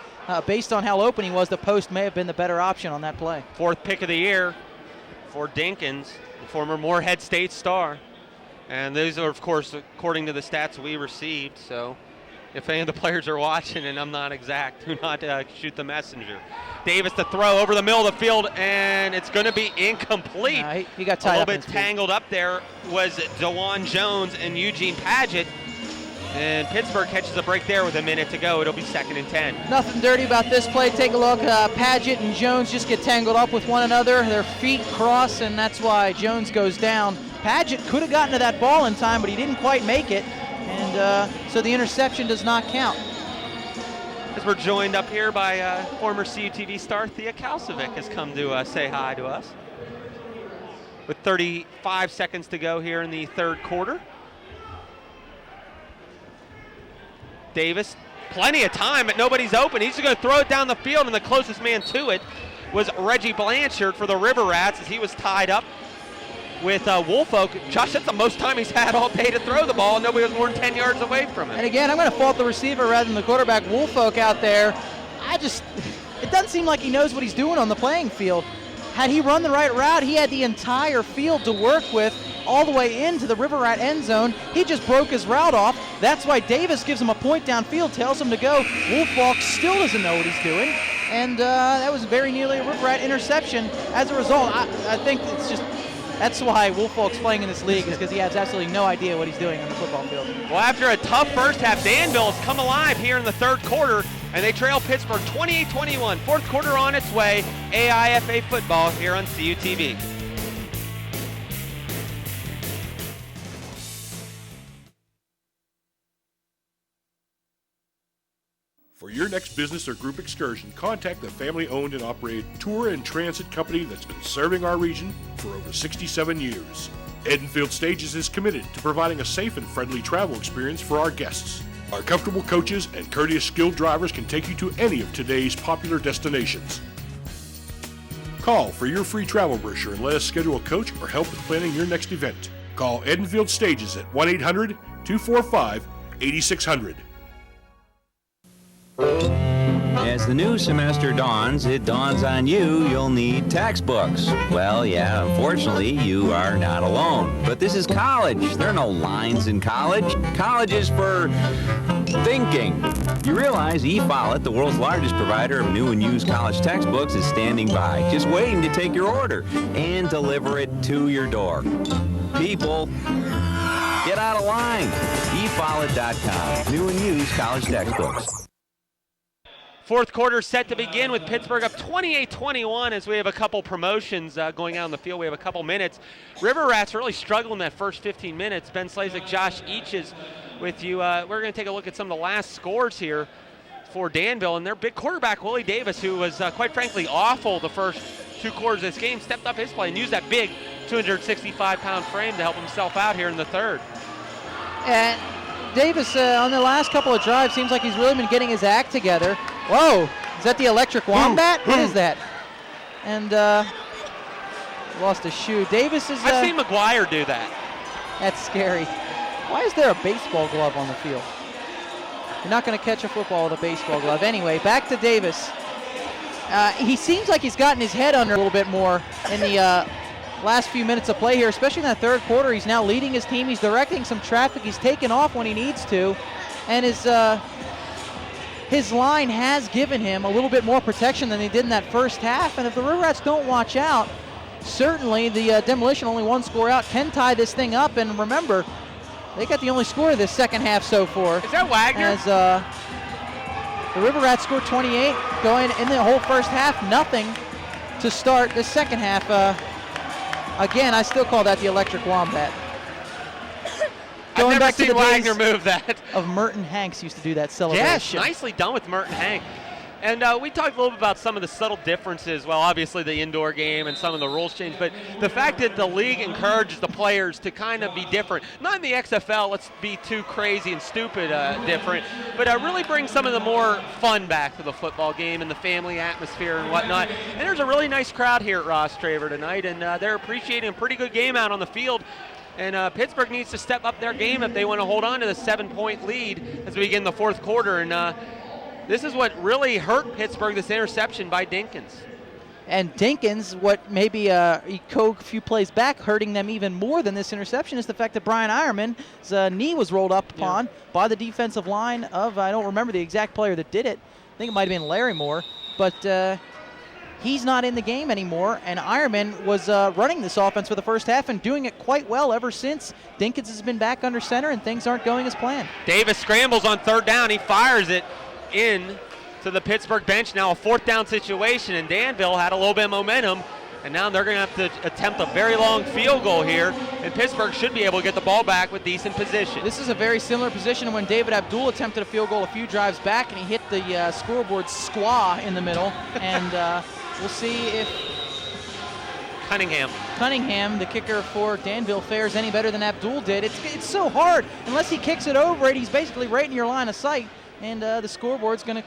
based on how open he was, the post may have been the better option on that play. 4th pick of the year for Dinkins, the former Morehead State star. And those are, of course, according to the stats we received. So if any of the players are watching, and I'm not exact, do not shoot the messenger. Davis to throw over the middle of the field, and it's going to be incomplete. He got tied a up little bit tangled up there was DeJuan Jones and Eugene Padgett, and Pittsburgh catches a break there with a minute to go. It'll be 2nd and 10. Nothing dirty about this play. Take a look. Padgett and Jones just get tangled up with one another. Their feet cross, and that's why Jones goes down. Padgett could have gotten to that ball in time, but he didn't quite make it, and so the interception does not count. As we're joined up here by former CUTV star Thea Kalsovic has come to say hi to us. With 35 seconds to go here in the third quarter. Davis, plenty of time, but nobody's open. He's just going to throw it down the field, and the closest man to it was Reggie Blanchard for the RiverRats as he was tied up with Woolfolk. Josh, that's the most time he's had all day to throw the ball, and nobody was more than 10 yards away from him. And again, I'm going to fault the receiver rather than the quarterback. Woolfolk out there, it doesn't seem like he knows what he's doing on the playing field. Had he run the right route, he had the entire field to work with all the way into the RiverRat end zone. He just broke his route off. That's why Davis gives him a point downfield, tells him to go. Woolfolk still doesn't know what he's doing, and that was very nearly a RiverRat interception. As a result, I think that's why Woolfolk's playing in this league, is because he has absolutely no idea what he's doing on the football field. Well, after a tough first half, Danville has come alive here in the third quarter, and they trail Pittsburgh 28-21. Fourth quarter on its way. AIFA football here on CUTV. For your next business or group excursion, contact the family-owned and operated tour and transit company that's been serving our region for over 67 years. Edenfield Stages is committed to providing a safe and friendly travel experience for our guests. Our comfortable coaches and courteous skilled drivers can take you to any of today's popular destinations. Call for your free travel brochure and let us schedule a coach or help with planning your next event. Call Edenfield Stages at 1-800-245-8600. As the new semester dawns, it dawns on you you'll need textbooks. Well, yeah, unfortunately, you are not alone. But this is college. There are no lines in college. College is for thinking. You realize eFollett, the world's largest provider of new and used college textbooks, is standing by, just waiting to take your order and deliver it to your door. People, get out of line. eFollett.com. New and used college textbooks. Fourth quarter set to begin with Pittsburgh up 28-21 as we have a couple promotions going out on the field. We have a couple minutes. RiverRats really struggled in that first 15 minutes. Ben Slazik, Josh Eaches with you. We're going to take a look at some of the last scores here for Danville. And their big quarterback, Willie Davis, who was quite frankly awful the first two quarters of this game, stepped up his play and used that big 265-pound frame to help himself out here in the third. And Davis, on the last couple of drives, seems like he's really been getting his act together. Whoa, is that the electric wombat? What is that? And lost a shoe. Davis is... I've seen McGuire do that. That's scary. Why is there a baseball glove on the field? You're not going to catch a football with a baseball glove. Anyway, back to Davis. He seems like he's gotten his head under a little bit more in the last few minutes of play here, especially in that third quarter. He's now leading his team. He's directing some traffic. He's taken off when he needs to. And his line has given him a little bit more protection than they did in that first half. And if the RiverRats don't watch out, certainly the Demolition, only one score out, can tie this thing up. And remember, they got the only score of this second half so far. Is that Wagner? As the RiverRats scored 28, going in the whole first half, nothing to start the second half. Again, I still call that the electric wombat. I've never seen Wagner move that. Of Merton Hanks used to do that celebration. Yes, nicely done with Merton Hank. And we talked a little bit about some of the subtle differences. Well, obviously the indoor game and some of the rules change, but the fact that the league encourages the players to kind of be different. Not in the XFL, let's be too crazy and stupid different, but really bring some of the more fun back to the football game and the family atmosphere and whatnot. And there's a really nice crowd here at Ross Traver tonight, and they're appreciating a pretty good game out on the field. And Pittsburgh needs to step up their game if they want to hold on to the 7-point lead as we begin the fourth quarter. And this is what really hurt Pittsburgh, this interception by Dinkins. And Dinkins, what maybe a few plays back hurting them even more than this interception is the fact that Brian Ironman's knee was rolled up upon by the defensive line of, I don't remember the exact player that did it. I think it might have been Larry Moore. But he's not in the game anymore, and Ironman was running this offense for the first half and doing it quite well ever since. Dinkins has been back under center, and things aren't going as planned. Davis scrambles on third down. He fires it in to the Pittsburgh bench. Now a fourth down situation, and Danville had a little bit of momentum, and now they're going to have to attempt a very long field goal here, and Pittsburgh should be able to get the ball back with decent position. This is a very similar position to when David Abdul attempted a field goal a few drives back, and he hit the scoreboard squaw in the middle, and we'll see if Cunningham, the kicker for Danville, fares any better than Abdul did. It's so hard. Unless he kicks it over it, he's basically right in your line of sight, and the scoreboard's going to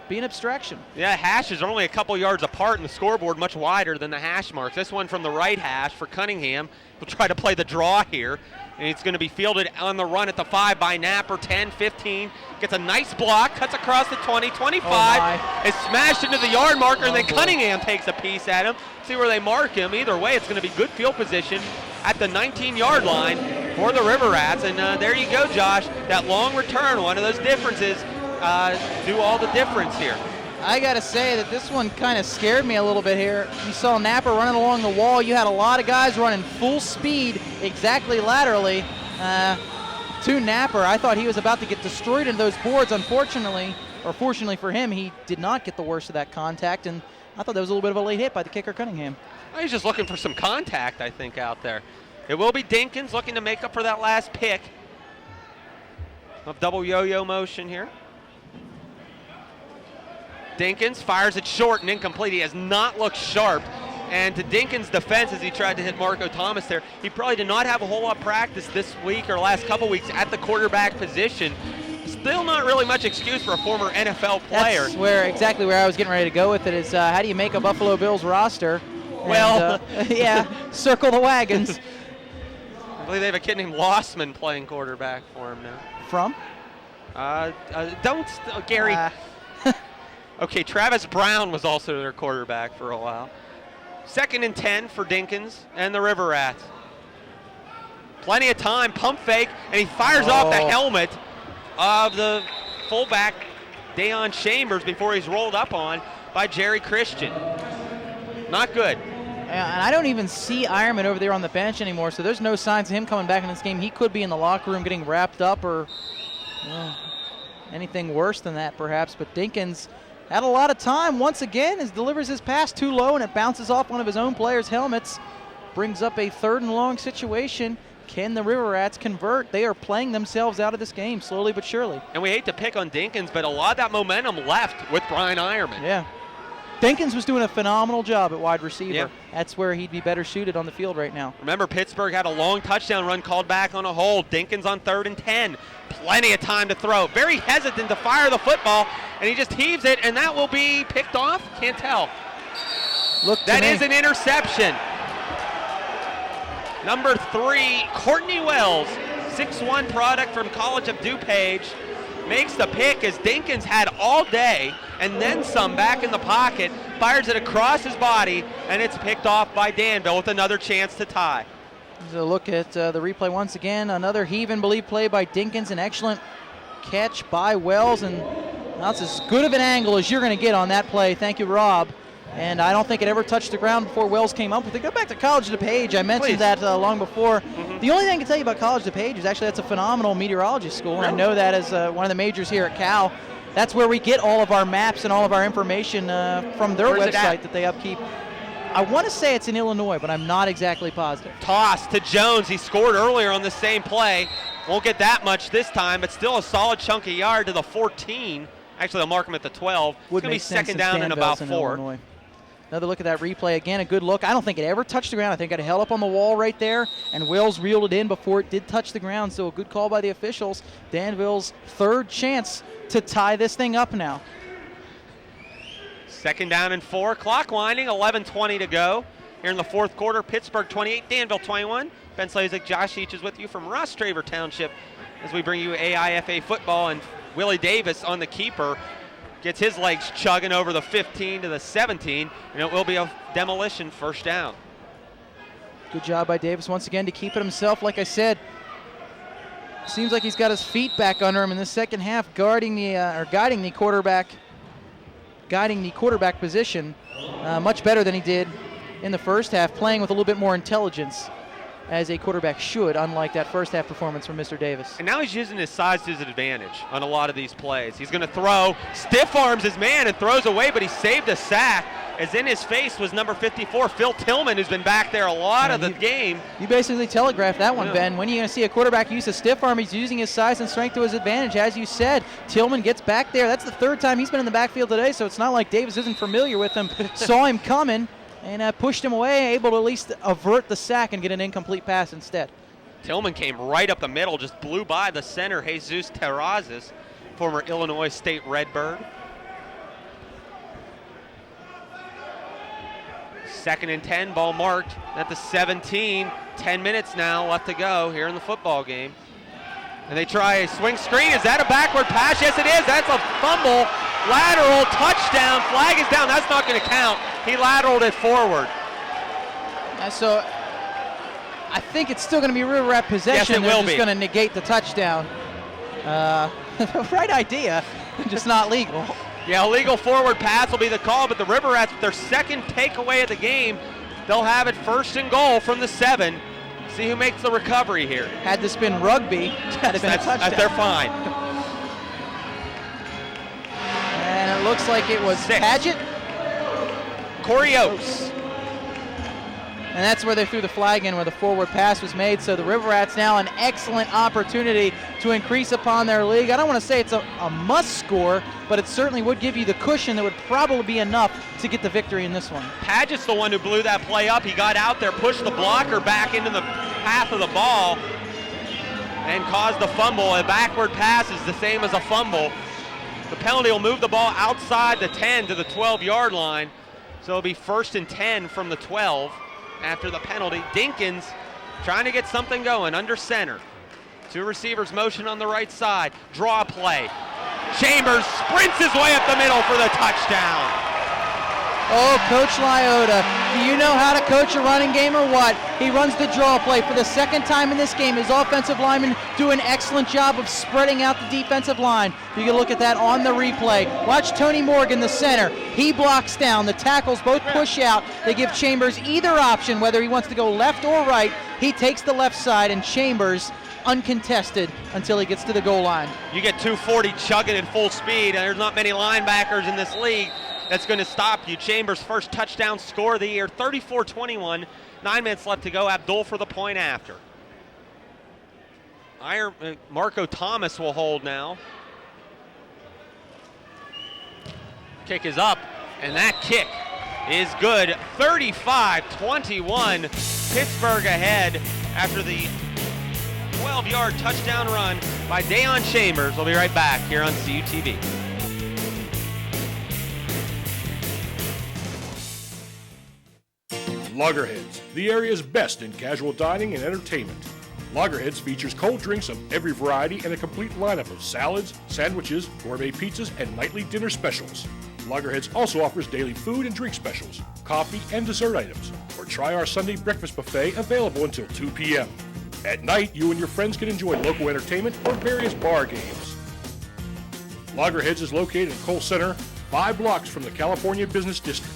be an abstraction. Yeah, hashes are only a couple yards apart, and the scoreboard much wider than the hash marks. This one from the right hash for Cunningham. We'll try to play the draw here, and it's going to be fielded on the run at the 5 by Napper. 10, 15, gets a nice block, cuts across the 20, 25, is smashed into the yard marker, and then Cunningham takes a piece at him. See where they mark him. Either way, it's going to be good field position at the 19-yard line for the RiverRats, and there you go, Josh. That long return, one of those differences, do all the difference here. I got to say that this one kind of scared me a little bit here. You saw Napper running along the wall. You had a lot of guys running full speed exactly laterally to Napper. I thought he was about to get destroyed in those boards. Unfortunately, or fortunately for him, he did not get the worst of that contact, and I thought that was a little bit of a late hit by the kicker Cunningham. Well, he's just looking for some contact, I think, out there. It will be Dinkins looking to make up for that last pick of double yo-yo motion here. Dinkins fires it short and incomplete. He has not looked sharp. And to Dinkins' defense, as he tried to hit Marco Thomas there, he probably did not have a whole lot of practice this week or last couple weeks at the quarterback position. Still not really much excuse for a former NFL player. That's exactly where I was getting ready to go with it is how do you make a Buffalo Bills roster? Well, yeah, circle the wagons. I believe they have a kid named Lossman playing quarterback for him now. From? Gary. Okay, Travis Brown was also their quarterback for a while. 2nd and 10 for Dinkins and the RiverRats. Plenty of time, pump fake, and he fires off the helmet of the fullback, Deion Chambers, before he's rolled up on by Jerry Christian. Not good. And I don't even see Ironman over there on the bench anymore, so there's no signs of him coming back in this game. He could be in the locker room getting wrapped up or anything worse than that, perhaps. But Dinkins had a lot of time. Once again, delivers his pass too low, and it bounces off one of his own players' helmets. Brings up a 3rd and long situation. Can the RiverRats convert? They are playing themselves out of this game, slowly but surely. And we hate to pick on Dinkins, but a lot of that momentum left with Brian Ironman. Yeah. Dinkins was doing a phenomenal job at wide receiver. Yeah. That's where he'd be better suited on the field right now. Remember, Pittsburgh had a long touchdown run called back on a hold. Dinkins on 3rd and 10. Plenty of time to throw. Very hesitant to fire the football, and he just heaves it, and that will be picked off? Can't tell. That is an interception. Number 3, Courtney Wells, 6'1" product from College of DuPage, makes the pick as Dinkins had all day and then some back in the pocket, fires it across his body, and it's picked off by Danville with another chance to tie. So look at the replay once again. Another heave and believe play by Dinkins. An excellent catch by Wells, and that's as good of an angle as you're going to get on that play. Thank you, Rob. And I don't think it ever touched the ground before Wells came up with it. Go back to College DuPage. I mentioned that long before. The only thing I can tell you about College DuPage is actually that's a phenomenal meteorology school. And I know that as one of the majors here at Cal. That's where we get all of our maps and all of our information from their website that they upkeep. I want to say it's in Illinois, but I'm not exactly positive. Toss to Jones. He scored earlier on the same play. Won't get that much this time, but still a solid chunk of yard to the 14. Actually, they'll mark him at the 12. It's going to be 2nd down and about 4. Illinois. Another look at that replay. Again, a good look. I don't think it ever touched the ground. I think it held up on the wall right there, and Wells reeled it in before it did touch the ground. So a good call by the officials. Danville's 3rd chance to tie this thing up now. 2nd down and 4. Clock winding. 11:20 to go here in the 4th quarter. Pittsburgh 28, Danville 21. Ben Slazik, Josh Each is with you from Ross Traver Township as we bring you AIFA football, and Willie Davis on the keeper. gets his legs chugging over the 15 to the 17, and it will be a demolition first down. Good job by Davis once again to keep it himself. Like I said, seems like he's got his feet back under him in the second half, guiding the quarterback position much better than he did in the first half, playing with a little bit more intelligence, as a quarterback should, unlike that first half performance from Mr. Davis. And now he's using his size to his advantage on a lot of these plays. He's going to throw, stiff arms his man and throws away, but he saved a sack, as in his face was number 54, Phil Tillman, who's been back there a lot of the game. You basically telegraphed that one, Ben. When are you going to see a quarterback use a stiff arm? He's using his size and strength to his advantage. As you said, Tillman gets back there. That's the third time he's been in the backfield today, so it's not like Davis isn't familiar with him. Saw him coming and pushed him away, able to at least avert the sack and get an incomplete pass instead. Tillman came right up the middle, just blew by the center, Jesus Terrazas, former Illinois State Redbird. 2nd and 10, ball marked at the 17. 10 minutes now left to go here in the football game. And they try a swing screen. Is that a backward pass? Yes, it is. That's a fumble. Lateral touchdown. Flag is down. That's not going to count. He lateraled it forward. So I think it's still going to be River-Rat possession. Yes, it will be. Just going to negate the touchdown. Right idea, just not legal. Yeah, illegal forward pass will be the call, but the River-Rats, with their second takeaway of the game, they'll have it 1st and goal from the 7. See who makes the recovery here. Had this been rugby, that'd have been a touchdown. They're fine. And it looks like it was 6. Paget. Corey Oates. And that's where they threw the flag in, where the forward pass was made. So the River-Rats now an excellent opportunity to increase upon their lead. I don't want to say it's a must score, but it certainly would give you the cushion that would probably be enough to get the victory in this one. Paget's the one who blew that play up. He got out there, pushed the blocker back into the path of the ball, and caused the fumble. A backward pass is the same as a fumble. The penalty will move the ball outside the 10 to the 12-yard line. So it'll be 1st and 10 from the 12 after the penalty. Dinkins trying to get something going under center. 2 receivers motion on the right side. Draw play. Chambers sprints his way up the middle for the touchdown. Oh, Coach Liotta, do you know how to coach a running game or what? He runs the draw play for the second time in this game. His offensive linemen do an excellent job of spreading out the defensive line. You can look at that on the replay. Watch Tony Morgan, the center. He blocks down. The tackles both push out. They give Chambers either option, whether he wants to go left or right. He takes the left side, and Chambers uncontested until he gets to the goal line. You get 240 chugging at full speed, and there's not many linebackers in this league that's going to stop you. Chambers' first touchdown score of the year, 34-21. 9 minutes left to go. Abdul for the point after. Marco Thomas will hold now. Kick is up, and that kick is good. 35-21. Pittsburgh ahead after the 12-yard touchdown run by Deion Chambers. We'll be right back here on CUTV. Loggerheads, the area's best in casual dining and entertainment. Loggerheads features cold drinks of every variety and a complete lineup of salads, sandwiches, gourmet pizzas, and nightly dinner specials. Loggerheads also offers daily food and drink specials, coffee, and dessert items. Or try our Sunday breakfast buffet available until 2 p.m. At night, you and your friends can enjoy local entertainment or various bar games. Loggerheads is located in Cole Center, 5 blocks from the California Business District.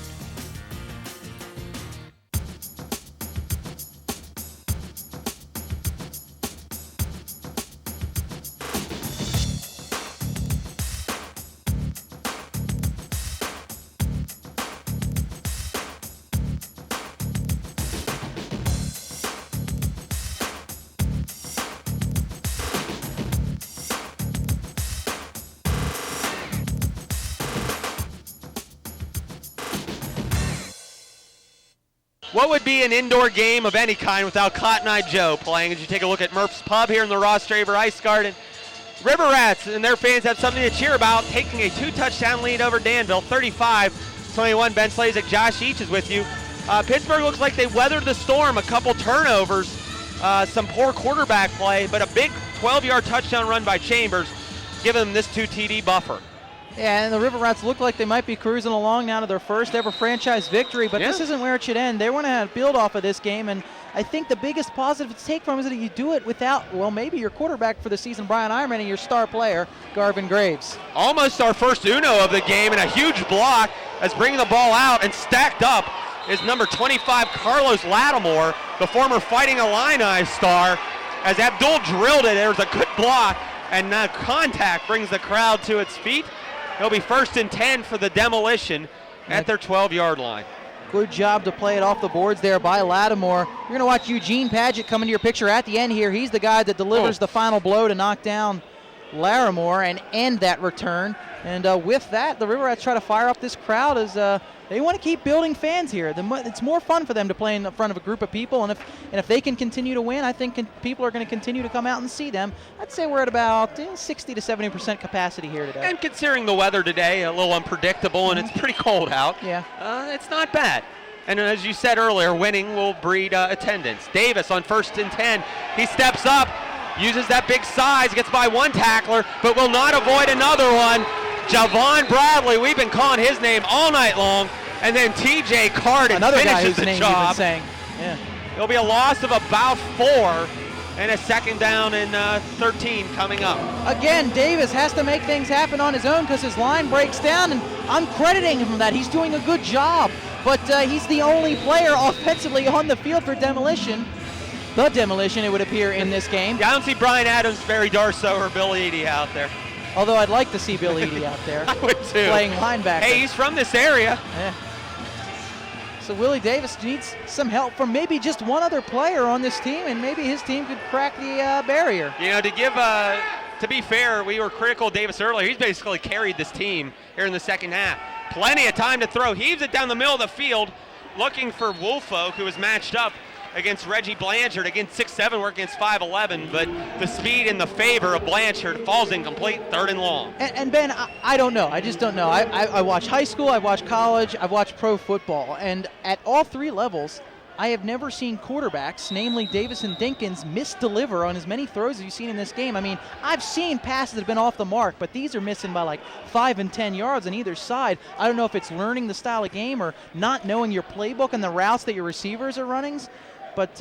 What would be an indoor game of any kind without Cotton Eye Joe playing? As you take a look at Murph's Pub here in the Ross Draver Ice Garden. RiverRats and their fans have something to cheer about, taking a 2-touchdown lead over Danville, 35-21. Ben Slazek, Josh Each is with you. Pittsburgh looks like they weathered the storm. A couple turnovers, some poor quarterback play, but a big 12-yard touchdown run by Chambers, giving them this 2 TD buffer. Yeah, and the RiverRats look like they might be cruising along now to their first ever franchise victory, but this isn't where it should end. They want to build off of this game, and I think the biggest positive to take from is that you do it without, well, maybe your quarterback for the season, Brian Ironman, and your star player, Garvin Graves. Almost our first uno of the game, and a huge block as bringing the ball out and stacked up is number 25, Carlos Lattimore, the former Fighting Illini star. As Abdul drilled it, there was a good block, and contact brings the crowd to its feet. It'll be 1st and 10 for the Demolition at their 12-yard line. Good job to play it off the boards there by Lattimore. You're going to watch Eugene Padgett come into your picture at the end here. He's the guy that delivers the final blow to knock down Lattimore and end that return. And with that, the RiverRats try to fire up this crowd as they want to keep building fans here. It's more fun for them to play in front of a group of people, and if they can continue to win, I think people are going to continue to come out and see them. I'd say we're at about 60 to 70% capacity here today. And considering the weather today, a little unpredictable, and it's pretty cold out, it's not bad. And as you said earlier, winning will breed attendance. Davis on 1st and 10. He steps up, uses that big size, gets by one tackler, but will not avoid another one. Javon Bradley, we've been calling his name all night long, and then TJ Carden finishes the job. It'll be a loss of about 4, and a 2nd down and 13 coming up. Again, Davis has to make things happen on his own because his line breaks down, and I'm crediting him for that. He's doing a good job, but he's the only player offensively on the field for Demolition. The Demolition, it would appear, in this game. Yeah, I don't see Brian Adams, Barry Darso, or Billy Eady out there. Although I'd like to see Billy Eady out there. I would too. Playing linebacker. Hey, he's from this area. Yeah. So Willie Davis needs some help from maybe just one other player on this team, and maybe his team could crack the barrier. You know, to be fair, we were critical of Davis earlier. He's basically carried this team here in the second half. Plenty of time to throw. Heaves it down the middle of the field, looking for Woolfolk, who was matched up against Reggie Blanchard. Against 6'7", we're against 5'11", but the speed in the favor of Blanchard falls incomplete, 3rd and long. And Ben, I don't know. I just don't know. I watch high school, I watch college, I've watched pro football, and at all 3 levels, I have never seen quarterbacks, namely Davis and Dinkins, misdeliver on as many throws as you've seen in this game. I mean, I've seen passes that have been off the mark, but these are missing by like 5 and 10 yards on either side. I don't know if it's learning the style of game or not knowing your playbook and the routes that your receivers are running. But,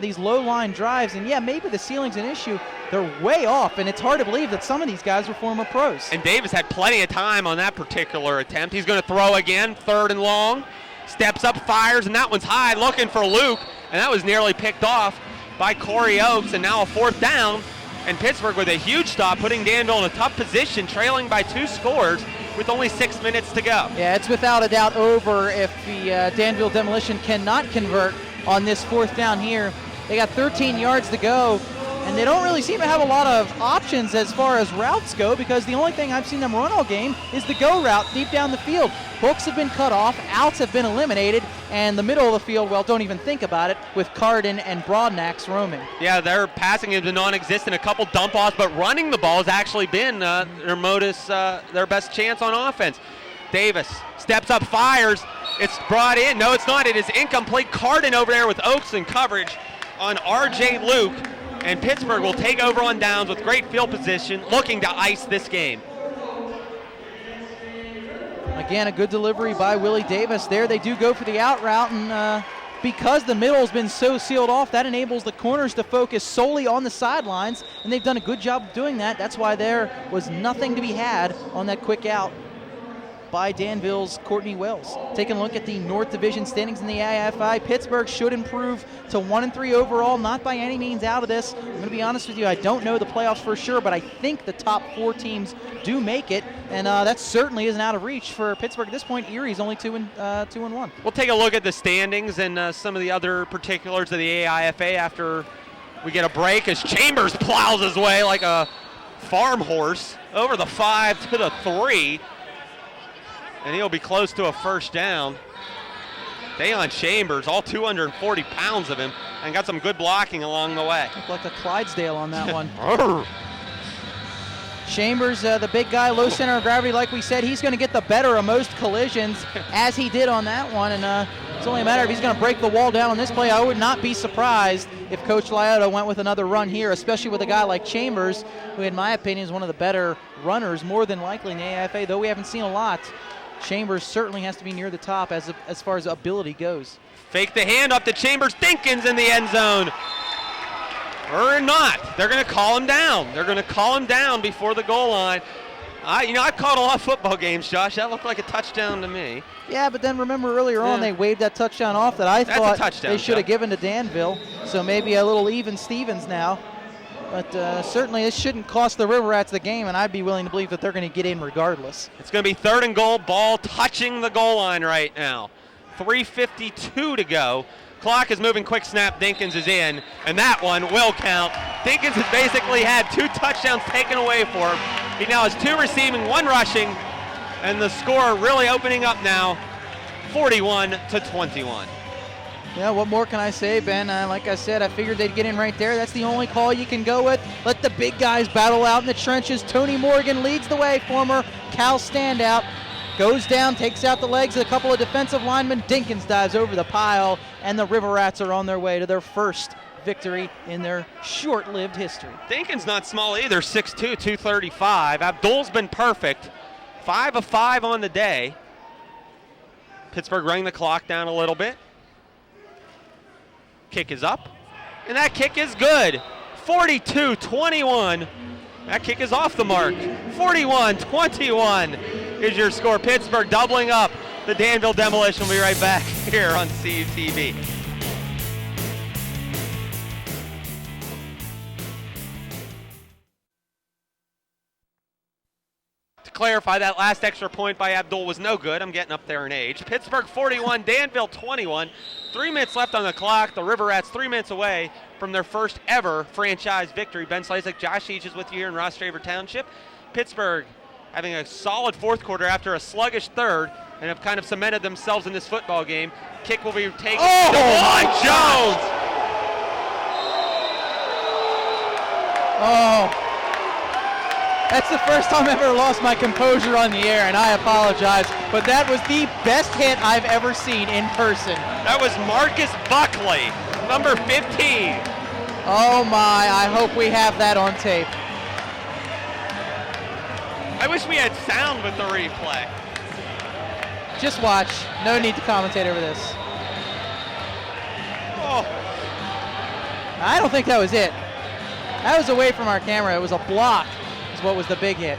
these low-line drives, and, maybe the ceiling's an issue. They're way off, and it's hard to believe that some of these guys were former pros. And Davis had plenty of time on that particular attempt. He's going to throw again, 3rd and long. Steps up, fires, and that one's high, looking for Luke, and that was nearly picked off by Corey Oakes, and now a 4th down. And Pittsburgh with a huge stop, putting Danville in a tough position, trailing by 2 scores with only 6 minutes to go. Yeah, it's without a doubt over if the Danville Demolition cannot convert on this 4th down here. They got 13 yards to go, and they don't really seem to have a lot of options as far as routes go, because the only thing I've seen them run all game is the go route deep down the field. Hooks have been cut off, outs have been eliminated, and the middle of the field, well, don't even think about it, with Carden and Broadnax roaming. Yeah, their passing has been non-existent, a couple dump-offs, but running the ball has actually been their best chance on offense. Davis steps up, fires. It's brought in. No, it's not. It is incomplete. Carden over there with Oakes in coverage on R.J. Luke. And Pittsburgh will take over on downs with great field position, looking to ice this game. Again, a good delivery by Willie Davis. There they do go for the out route, and because the middle has been so sealed off, that enables the corners to focus solely on the sidelines, and they've done a good job of doing that. That's why there was nothing to be had on that quick out by Danville's Courtney Wells. Taking a look at the North Division standings in the AIFI, Pittsburgh should improve to 1-3 overall, not by any means out of this. I'm going to be honest with you, I don't know the playoffs for sure, but I think the top 4 teams do make it, and that certainly isn't out of reach for Pittsburgh at this point. Erie's only 2-1. We'll take a look at the standings and some of the other particulars of the AIFA after we get a break, as Chambers plows his way like a farm horse over the 5 to the 3. And he'll be close to a 1st down. Deion Chambers, all 240 pounds of him, and got some good blocking along the way. Looked like a Clydesdale on that one. Chambers, the big guy, low center of gravity, like we said, he's going to get the better of most collisions, as he did on that one. And It's only a matter if he's going to break the wall down on this play. I would not be surprised if Coach Liotta went with another run here, especially with a guy like Chambers, who in my opinion is one of the better runners, more than likely in the AIFA, though we haven't seen a lot. Chambers certainly has to be near the top as far as ability goes. Fake the handoff to Chambers. Dinkins in the end zone. Or not. They're going to call him down. They're going to call him down before the goal line. I've caught a lot of football games, Josh. That looked like a touchdown to me. Yeah, but then remember earlier on they waved that touchdown off that I thought they should have given to Danville. So maybe a little even Stevens now. But certainly this shouldn't cost the RiverRats the game, and I'd be willing to believe that they're going to get in regardless. It's going to be 3rd and goal, ball touching the goal line right now. 3:52 to go. Clock is moving, quick snap, Dinkins is in, and that one will count. Dinkins has basically had 2 touchdowns taken away for him. He now has 2 receiving, 1 rushing, and the score really opening up now, 41-21. Yeah, what more can I say, Ben? Like I said, I figured they'd get in right there. That's the only call you can go with. Let the big guys battle out in the trenches. Tony Morgan leads the way, former Cal standout. Goes down, takes out the legs of a couple of defensive linemen. Dinkins dives over the pile, and the RiverRats are on their way to their first victory in their short-lived history. Dinkins not small either, 6'2", 235. Abdul's been perfect, 5 of 5 on the day. Pittsburgh running the clock down a little bit. Kick is up, and that kick is good. 42-21. That kick is off the mark. 41-21 is your score. Pittsburgh doubling up the Danville Demolition. We'll be right back here on CUTV. To clarify, that last extra point by Abdul was no good. I'm getting up there in age. Pittsburgh 41, Danville 21. 3 minutes left on the clock. The RiverRats 3 minutes away from their first ever franchise victory. Ben Slazek, Josh Each is with you here in Ross Draver Township. Pittsburgh having a solid 4th quarter after a sluggish 3rd and have kind of cemented themselves in this football game. Kick will be taken. DeJuan Jones! Oh. That's the first time I've ever lost my composure on the air, and I apologize, but that was the best hit I've ever seen in person. That was Marcus Buckley, number 15. Oh my, I hope we have that on tape. I wish we had sound with the replay. Just watch. No need to commentate over this. Oh. I don't think that was it. That was away from our camera. It was a block is what was the big hit.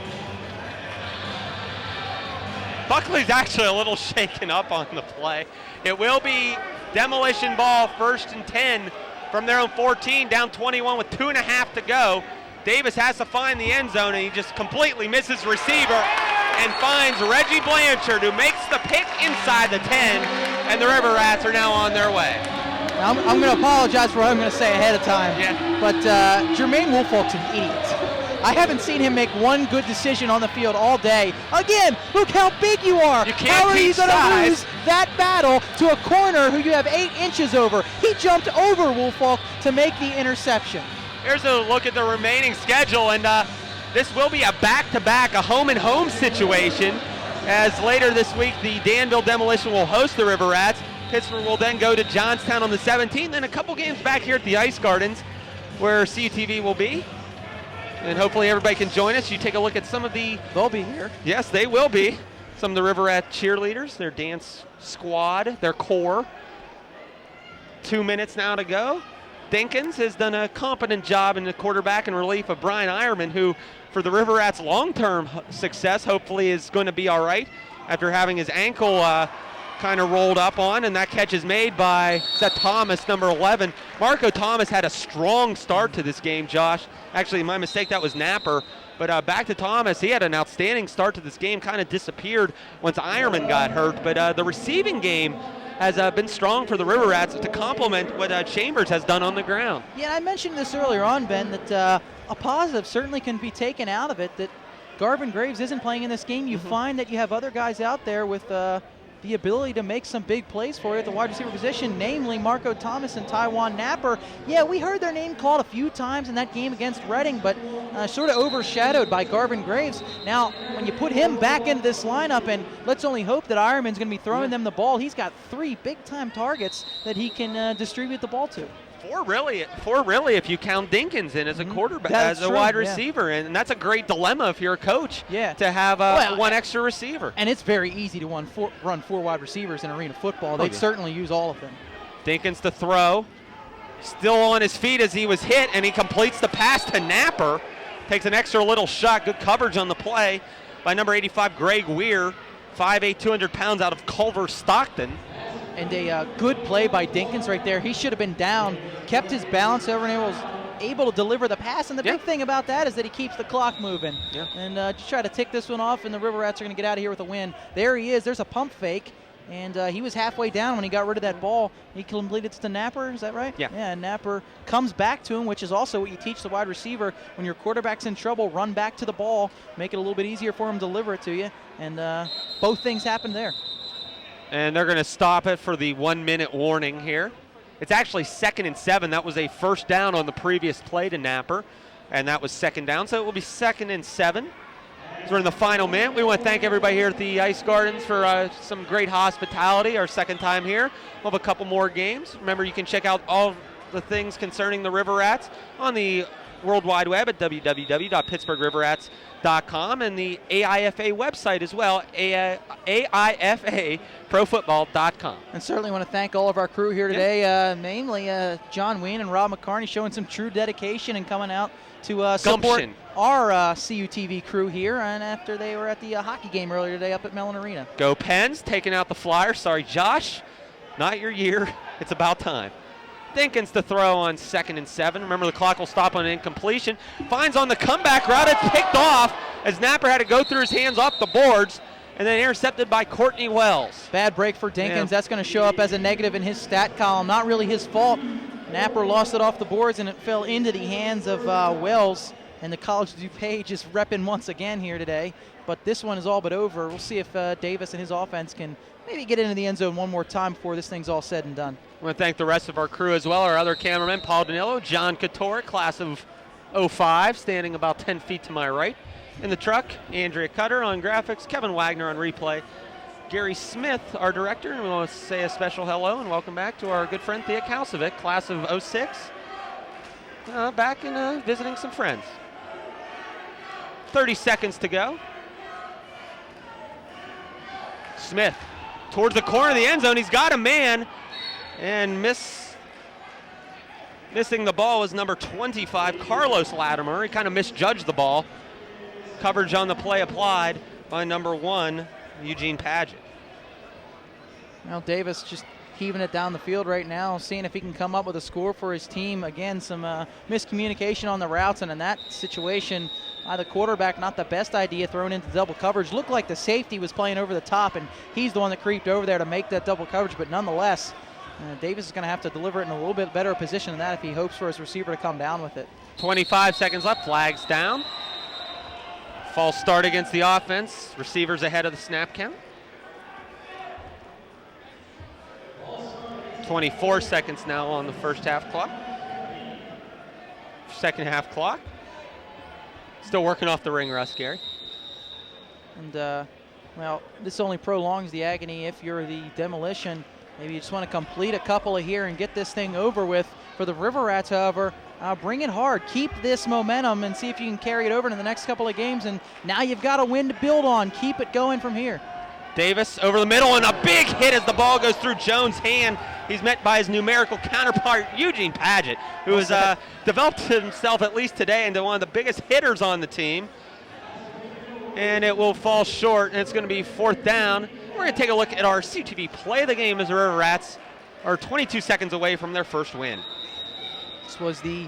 Buckley's actually a little shaken up on the play. It will be Demolition ball, 1st and 10 from their own 14, down 21 with 2.5 to go. Davis has to find the end zone, and he just completely misses receiver and finds Reggie Blanchard, who makes the pick inside the 10, and the RiverRats are now on their way. Now, I'm going to apologize for what I'm going to say ahead of time, but Jermaine Woolfolk's an idiot. I haven't seen him make one good decision on the field all day. Again, look how big you are. How are you going to lose that battle to a corner who you have 8 inches over? He jumped over Woolfolk to make the interception. Here's a look at the remaining schedule, and this will be a back-to-back, a home-and-home situation, as later this week the Danville Demolition will host the RiverRats. Pittsburgh will then go to Johnstown on the 17th, and a couple games back here at the Ice Gardens where CUTV will be. And hopefully everybody can join us. You take a look at some of the... They'll be here. Yes, they will be. Some of the RiverRat cheerleaders, their dance squad, their core. 2 minutes now to go. Dinkins has done a competent job in the quarterback in relief of Brian Eierman, who, for the RiverRats' long-term success, hopefully is going to be all right after having his ankle kind of rolled up on, and that catch is made by Thomas, number 11. Marco Thomas had a strong start to this game, Josh. Actually, my mistake, that was Napper. But back to Thomas, he had an outstanding start to this game, kind of disappeared once Eierman got hurt. But the receiving game has been strong for the RiverRats to complement what Chambers has done on the ground. Yeah, I mentioned this earlier on, Ben, that a positive certainly can be taken out of it, that Garvin Graves isn't playing in this game. You find that you have other guys out there with the ability to make some big plays for you at the wide receiver position, namely Marco Thomas and Tywan Napper. Yeah, we heard their name called a few times in that game against Reading, but sort of overshadowed by Garvin Graves. Now, when you put him back into this lineup, and let's only hope that Ironman's going to be throwing them the ball, he's got 3 big-time targets that he can distribute the ball to. Four really, if you count Dinkins in as a quarterback, That's as a true, wide yeah. receiver, and that's a great dilemma if you're a coach. Yeah. To have one extra receiver. And it's very easy to run 4 wide receivers in arena football. They'd certainly use all of them. Dinkins to throw, still on his feet as he was hit, and he completes the pass to Napper. Takes an extra little shot. Good coverage on the play by number 85, Greg Weir, 5'8", 200 pounds out of Culver, Stockton. And a good play by Dinkins right there. He should have been down, kept his balance over, and was able to deliver the pass. And the big thing about that is that he keeps the clock moving. Yeah. And just try to tick this one off, and the River Rats are going to get out of here with a win. There he is. There's a pump fake. And he was halfway down when he got rid of that ball. He completed it to Napper, is that right? Yeah. Yeah, and Napper comes back to him, which is also what you teach the wide receiver. When your quarterback's in trouble, run back to the ball, make it a little bit easier for him to deliver it to you. And both things happened there. And they're going to stop it for the 1-minute warning here. It's actually 2nd and 7. That was a first down on the previous play to Napper, and that was 2nd down. So it will be 2nd and 7. So we're in the final minute. We want to thank everybody here at the Ice Gardens for some great hospitality. Our 2nd time here. We'll have a couple more games. Remember, you can check out all the things concerning the River Rats on the World Wide Web at www.pittsburghriverrats.com and the AIFA website as well, AIFAProFootball.com. And certainly want to thank all of our crew here today, mainly John Ween and Rob McCarney, showing some true dedication and coming out to support our CUTV crew here, and after they were at the hockey game earlier today up at Mellon Arena. Go Pens, taking out the Flyer. Sorry, Josh, not your year. It's about time. Dinkins to throw on 2nd and 7. Remember, the clock will stop on an incompletion. Finds on the comeback route. It's picked off as Napper had to go through his hands off the boards, and then intercepted by Courtney Wells. Bad break for Dinkins. That's going to show up as a negative in his stat column. Not really his fault. Napper lost it off the boards, and it fell into the hands of Wells. And the College DuPage is repping once again here today. But this one is all but over. We'll see if Davis and his offense can maybe get into the end zone one more time before this thing's all said and done. I want to thank the rest of our crew as well. Our other cameramen, Paul Danilo, John Couture, class of 05, standing about 10 feet to my right. In the truck, Andrea Cutter on graphics, Kevin Wagner on replay, Gary Smith, our director, and we want to say a special hello and welcome back to our good friend Thea Kalsovic, class of 06, back and visiting some friends. 30 seconds to go. Smith towards the corner of the end zone. He's got a man, and missing the ball is number 25, Carlos Latimer. He kind of misjudged the ball. Coverage on the play applied by number 1, Eugene Padgett. Well, Davis just heaving it down the field right now, seeing if he can come up with a score for his team. Again, some miscommunication on the routes, and in that situation, the quarterback, not the best idea, thrown into double coverage. Looked like the safety was playing over the top, and he's the one that creeped over there to make that double coverage, but nonetheless, Davis is going to have to deliver it in a little bit better position than that if he hopes for his receiver to come down with it. 25 seconds left, flags down. False start against the offense. Receivers ahead of the snap count. 24 seconds now on the first half clock. Second half clock. Still working off the ring rust, Gary. And, well, this only prolongs the agony if you're the Demolition. Maybe you just want to complete a couple of here and get this thing over with. For the River Rats, however, bring it hard. Keep this momentum and see if you can carry it over into the next couple of games. And now you've got a win to build on. Keep it going from here. Davis over the middle, and a big hit as the ball goes through Jones' hand. He's met by his numerical counterpart, Eugene Padgett, who has developed himself, at least today, into one of the biggest hitters on the team. And it will fall short, and it's going to be 4th down. We're going to take a look at our CTV play of the game as the River Rats are 22 seconds away from their first win. This was the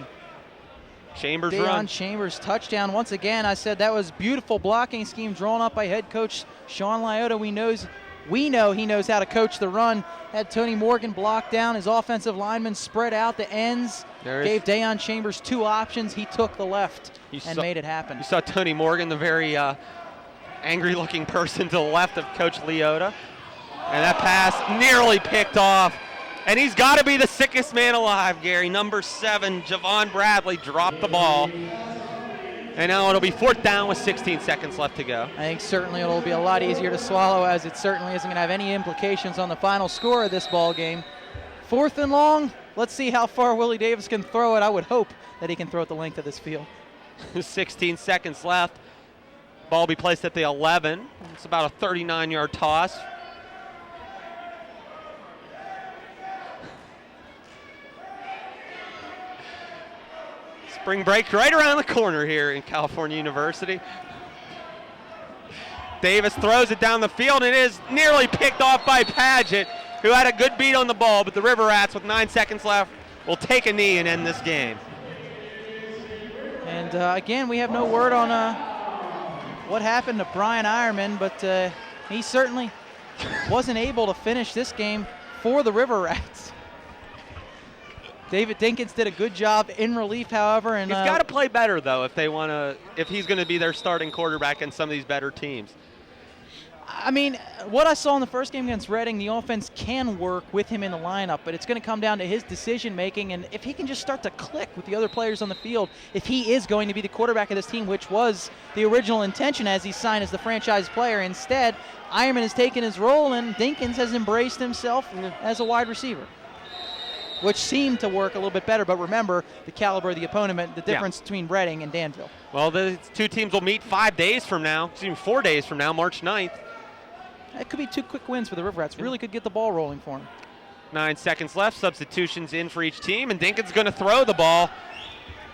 Chambers Deion run. Chambers touchdown. Once again, I said that was beautiful blocking scheme drawn up by head coach Shawn Liotta. We know he knows how to coach the run. Had Tony Morgan block down. His offensive linemen spread out the ends. Gave Deion Chambers 2 options. He took the left and made it happen. You saw Tony Morgan, the very angry-looking person to the left of Coach Liotta. And that pass nearly picked off. And he's got to be the sickest man alive, Gary. Number 7, Javon Bradley, dropped the ball. And now it'll be 4th down with 16 seconds left to go. I think certainly it'll be a lot easier to swallow, as it certainly isn't going to have any implications on the final score of this ball game. 4th and long. Let's see how far Willie Davis can throw it. I would hope that he can throw it the length of this field. 16 seconds left. Ball will be placed at the 11. It's about a 39-yard toss. Spring break right around the corner here in California University. Davis throws it down the field, and it is nearly picked off by Padgett, who had a good beat on the ball, but the RiverRats, with 9 seconds left, will take a knee and end this game. And again, we have no word on what happened to Brian Ironman, but he certainly wasn't able to finish this game for the RiverRats. David Dinkins did a good job in relief, however, and he's got to play better though if he's going to be their starting quarterback in some of these better teams. I mean, what I saw in the first game against Reading, the offense can work with him in the lineup, but it's going to come down to his decision-making, and if he can just start to click with the other players on the field, if he is going to be the quarterback of this team, which was the original intention as he signed as the franchise player. Instead, Ironman has taken his role, and Dinkins has embraced himself as a wide receiver, which seemed to work a little bit better. But remember, the caliber of the opponent, the difference between Reading and Danville. Well, the two teams will meet 4 days from now, March 9th. That could be 2 quick wins for the RiverRats. Really could get the ball rolling for them. 9 seconds left. Substitutions in for each team, and Dinkins going to throw the ball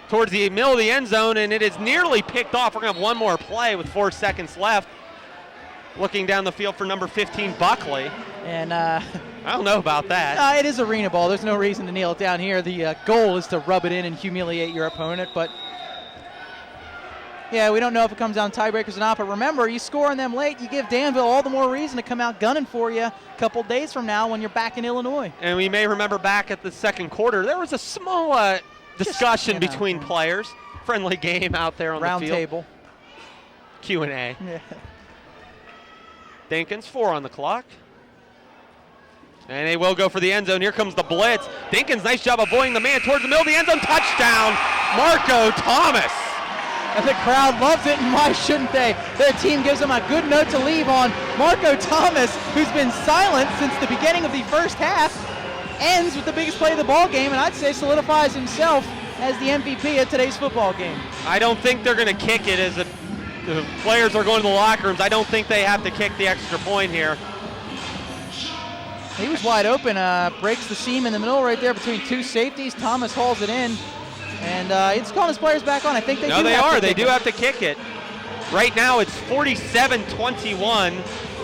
towards the middle of the end zone, and it is nearly picked off. We're going to have one more play with 4 seconds left. Looking down the field for number 15, Buckley. And I don't know about that. It is arena ball. There's no reason to kneel it down here. The goal is to rub it in and humiliate your opponent. But, yeah, we don't know if it comes down to tiebreakers or not. But remember, you score on them late, you give Danville all the more reason to come out gunning for you a couple days from now when you're back in Illinois. And we may remember back at the second quarter, there was a small discussion between players. Friendly game out there on the field. Round table. Q&A. Yeah. Dinkins, 4 on the clock. And they will go for the end zone. Here comes the blitz. Dinkins, nice job avoiding the man towards the middle of the end zone. Touchdown, Marco Thomas. And the crowd loves it, and why shouldn't they? Their team gives them a good note to leave on. Marco Thomas, who's been silent since the beginning of the first half, ends with the biggest play of the ball game, and I'd say solidifies himself as the MVP of today's football game. I don't think they're going to kick it as the players are going to the locker rooms. I don't think they have to kick the extra point here. He was wide open, breaks the seam in the middle right there between 2 safeties. Thomas hauls it in, and he's calling his players back on. I think they do have to kick it. Right now it's 47-21.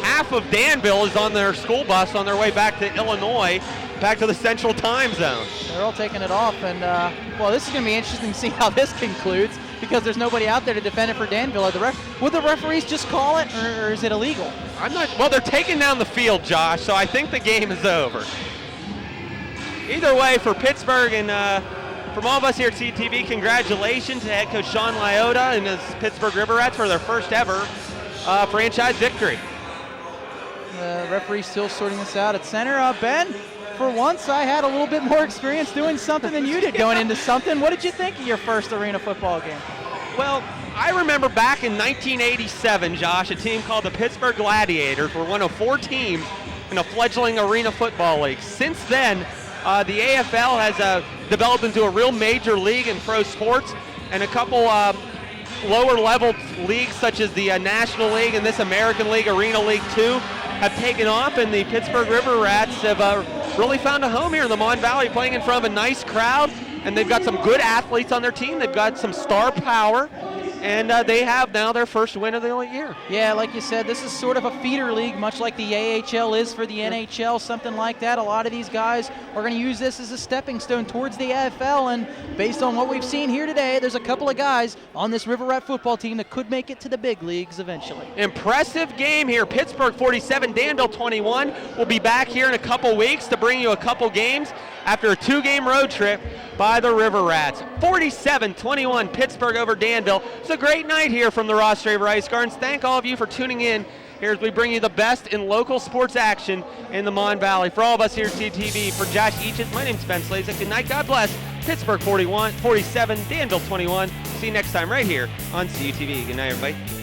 Half of Danville is on their school bus on their way back to Illinois, back to the Central Time Zone. They're all taking it off, and well, this is going to be interesting to see how this concludes, because there's nobody out there to defend it for Danville. Would the referees just call it, or is it illegal? Well, they're taking down the field, Josh, so I think the game is over. Either way, for Pittsburgh and from all of us here at CTV, congratulations to head coach Shawn Liotta and his Pittsburgh RiverRats for their first ever franchise victory. The referee still sorting this out at center. Ben, for once I had a little bit more experience doing something than you did going into something. What did you think of your first arena football game? Well, I remember back in 1987, Josh, a team called the Pittsburgh Gladiators were one of 4 teams in a fledgling arena football league. Since then, the AFL has developed into a real major league in pro sports, and a couple lower-level leagues such as the National League and this American League, Arena League 2, have taken off, and the Pittsburgh RiverRats have really found a home here in the Mon Valley, playing in front of a nice crowd, and they've got some good athletes on their team. They've got some star power, and they have now their first win of the year. Yeah, like you said, this is sort of a feeder league, much like the AHL is for the NHL, something like that. A lot of these guys are going to use this as a stepping stone towards the AFL, and based on what we've seen here today, there's a couple of guys on this RiverRat football team that could make it to the big leagues eventually. Impressive game here. Pittsburgh 47, Danville 21. We'll be back here in a couple weeks to bring you a couple games after a 2-game road trip by the RiverRats. 47-21 Pittsburgh over Danville. It's a great night here from the Ross Draver Ice Gardens. Thank all of you for tuning in here as we bring you the best in local sports action in the Mon Valley. For all of us here at CUTV, for Josh Eaches, my name's Ben Slazak. Good night, God bless. Pittsburgh 47, Danville 21. See you next time right here on CUTV. Good night, everybody.